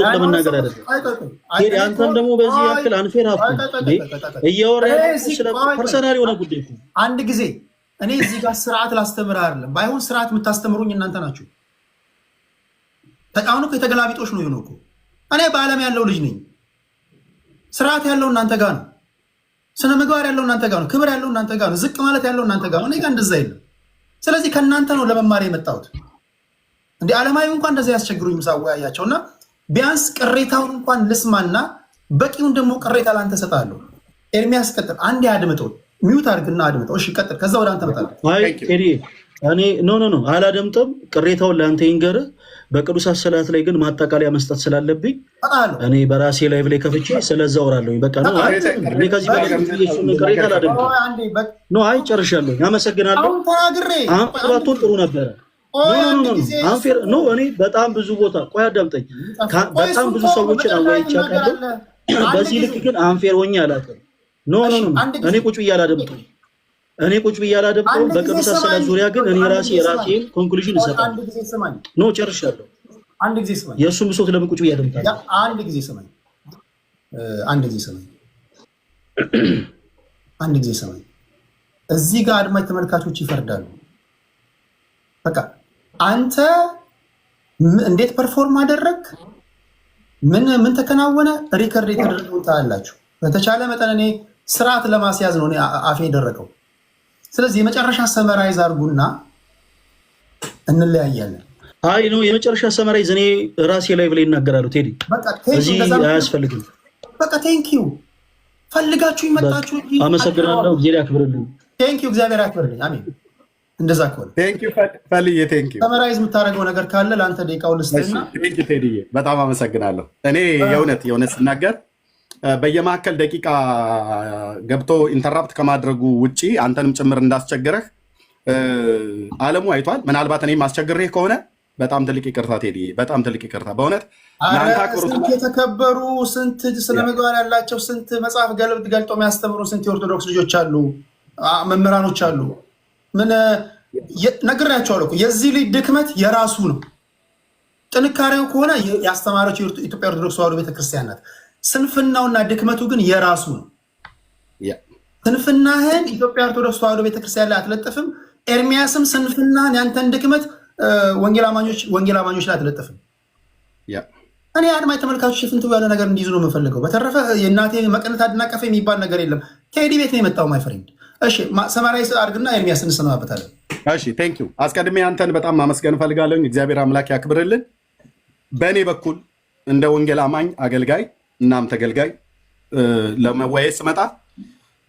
ለመናገር አይደለም። አንተም ደግሞ በዚህ ያክል አንፌር እያወራ ስለ ፐርሰናል የሆነ ጉዳይ አንድ ጊዜ እኔ እዚህ ጋር ስርዓት ላስተምር አይደለም። ባይሆን ስርዓት የምታስተምሩኝ እናንተ ናችሁ። ተቃውሞ የተገላቢጦሽ ነው የሆነው እኮ። እኔ በዓለም ያለው ልጅ ነኝ። ስርዓት ያለው እናንተ ጋር ነው። ስነ ምግባር ያለው እናንተ ጋር ነው። ክብር ያለው እናንተ ጋር ነው። ዝቅ ማለት ያለው እናንተ ጋር ነው። እኔ ጋር እንደዛ የለም። ስለዚህ ከእናንተ ነው ለመማር የመጣሁት። እንደ ዓለማዊ እንኳን እንደዛ ያስቸግሩኝ ሳወያያቸው እና ቢያንስ ቅሬታውን እንኳን ልስማና በቂውን ደግሞ ቅሬታ ላንተ ሰጣለሁ። ኤርሚያስ ቀጥል። አንዴ አድምጠው፣ ሚውት አድርግና አድምጠው። እሺ ቀጥል። ከዛ ወደ አንተ መጣለሁ። እኔ ኖ አላደምጥም። ቅሬታውን ለአንተ ይንገርህ። በቅዱሳት ስዕላት ላይ ግን ማጠቃለያ መስጠት ስላለብኝ እኔ በራሴ ላይቭ ላይ ከፍቼ ስለዛ አወራለሁ። በቃ ነው። እኔ ከዚህ በላይ ቅሬታ አላደምጥም። አይ ጨርሻለሁ። አመሰግናለሁ። አንፈራቶን ጥሩ ነበረ። እኔ በጣም ብዙ ቦታ ቆይ አዳምጠኝ። በጣም ብዙ ሰዎችን አወያይቼ አውቃለሁ። በዚህ ልክ ግን አንፌር ሆኜ አላውቅም። እኔ ቁጭ ብዬ አላደምጥም። እኔ ቁጭ ብዬ አላደምጠውም። በቅዱሳት ስዕላት ዙሪያ ግን እኔ የራሴን ኮንክሉዥን እሰጣለሁ። ኖ ጨርሻለሁ። አንድ ጊዜ ስማኝ። የእሱን ብሶት ለምን ቁጭ ብዬ አደምጣለሁ? አንድ ጊዜ ስማኝ። አንድ ጊዜ ስማኝ። እዚህ ጋር አድማጭ ተመልካቾች ይፈርዳሉ። በቃ አንተ እንዴት ፐርፎርም አደረግ፣ ምን ተከናወነ፣ ሪከርድ የተደረገውን ታያላችሁ። በተቻለ መጠን እኔ ስርዓት ለማስያዝ ነው አፌ የደረቀው። ስለዚህ የመጨረሻ ሰመራይዝ አድርጉና እንለያያለን። አይ ነው የመጨረሻ ሰመራይዝ እኔ ራሴ ላይ ብለ ይናገራሉ። ቴዲ እዚህ አያስፈልግም። በቃ ቴንኪው ፈልጋችሁ ይመጣችሁ። አመሰግናለሁ። እግዚአብሔር ያክብርልኝ። ቴንኪው እግዚአብሔር ያክብርልኝ። አሜን። እንደዛ ከሆነ ቴንኪው ፈልዬ ቴንኪው። ሰመራይዝ የምታደርገው ነገር ካለ ለአንተ ደቂቃው ልስጥና። ቴንኪው ቴዲዬ በጣም አመሰግናለሁ። እኔ የእውነት ስናገር በየመካከል ደቂቃ ገብቶ ኢንተራፕት ከማድረጉ ውጪ አንተንም ጭምር እንዳስቸግረህ ዓለሙ አይቷል። ምናልባት እኔም አስቸግሬህ ከሆነ በጣም ትልቅ ይቅርታ ቴዲዬ፣ በጣም ትልቅ ይቅርታ በእውነት። ስንት የተከበሩ ስንት ስነምግባር ያላቸው ስንት መጽሐፍ ገልጦ የሚያስተምሩ ስንት የኦርቶዶክስ ልጆች አሉ፣ መምህራኖች አሉ። ምን ነግሬያቸዋለሁ እኮ የዚህ ልጅ ድክመት የራሱ ነው። ጥንካሬው ከሆነ የአስተማሪዎች የኢትዮጵያ ኦርቶዶክስ ተዋሕዶ ቤተክርስቲያን ናት። ስንፍናውና ድክመቱ ግን የራሱ ነው። ስንፍናህን ኢትዮጵያ ኦርቶዶክስ ተዋሕዶ ቤተክርስቲያን ላይ አትለጥፍም። ኤርሚያስም ስንፍናህን ያንተን ድክመት ወንጌል አማኞች ላይ አትለጥፍም። እኔ አድማጭ ተመልካቾች ፍንትው ያለ ነገር እንዲይዙ ነው የምፈልገው። በተረፈ የእናቴ መቀነት አድናቀፈ የሚባል ነገር የለም። ቴዲ ቤት ነው የመጣው ማይ ፍሬንድ። እሺ ሰማራዊ አድርግና ኤርሚያስ እንሰናበታለን። እሺ ቴንኪው። አስቀድሜ አንተን በጣም ማመስገን እፈልጋለሁ። እግዚአብሔር አምላክ ያክብርልን። በእኔ በኩል እንደ ወንጌል አማኝ አገልጋይ እናም ተገልጋይ ለመወያየት ስመጣ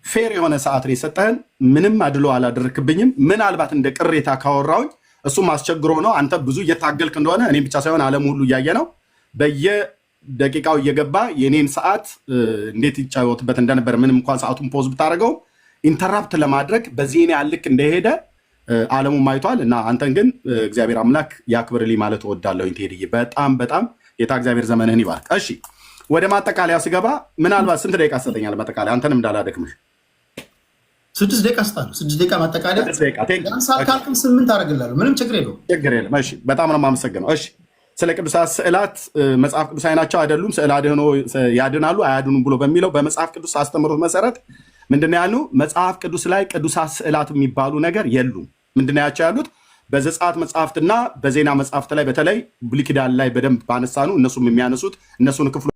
ፌር የሆነ ሰዓት ነው የሰጠህን። ምንም አድሎ አላደረክብኝም። ምናልባት እንደ ቅሬታ ካወራሁኝ እሱም አስቸግሮ ነው። አንተ ብዙ እየታገልክ እንደሆነ እኔም ብቻ ሳይሆን ዓለም ሁሉ እያየ ነው። በየደቂቃው እየገባ የኔን ሰዓት እንዴት ይጫወትበት እንደነበር ምንም እንኳን ሰዓቱን ፖዝ ብታደርገው ኢንተራፕት ለማድረግ በዚህ እኔ ያልክ እንደሄደ ዓለሙም አይቷል። እና አንተን ግን እግዚአብሔር አምላክ ያክብርልኝ ማለት እወዳለሁኝ ቴዲዬ። በጣም በጣም ጌታ እግዚአብሔር ዘመንህን ይባርክ። እሺ ወደ ማጠቃለያ ስገባ ምናልባት ስንት ደቂቃ ሰጠኛል? ማጠቃለያ አንተንም እንዳላደክምህ 6 ደቂቃ ስጣለሁ። 6 ደቂቃ ማጠቃለያ ካልክም 8 አደርግልሃለሁ። ምንም ችግር የለውም። ችግር የለም። እሺ በጣም ነው የማመሰግነው። እሺ ስለ ቅዱሳት ስዕላት መጽሐፍ ቅዱሳዊ ናቸው አይደሉም፣ ስዕል አድህኖ ያድናሉ አያድኑም ብሎ በሚለው በመጽሐፍ ቅዱስ አስተምህሮት መሰረት ምንድን ነው ያሉ? መጽሐፍ ቅዱስ ላይ ቅዱሳት ስዕላት የሚባሉ ነገር የሉም። ምንድን ነው ያቸው ያሉት? በዘጸአት መጽሐፍትና በዜና መጽሐፍት ላይ በተለይ ብሉይ ኪዳን ላይ በደንብ ባነሳኑ እነሱም የሚያነሱት እነሱን ክፍሎ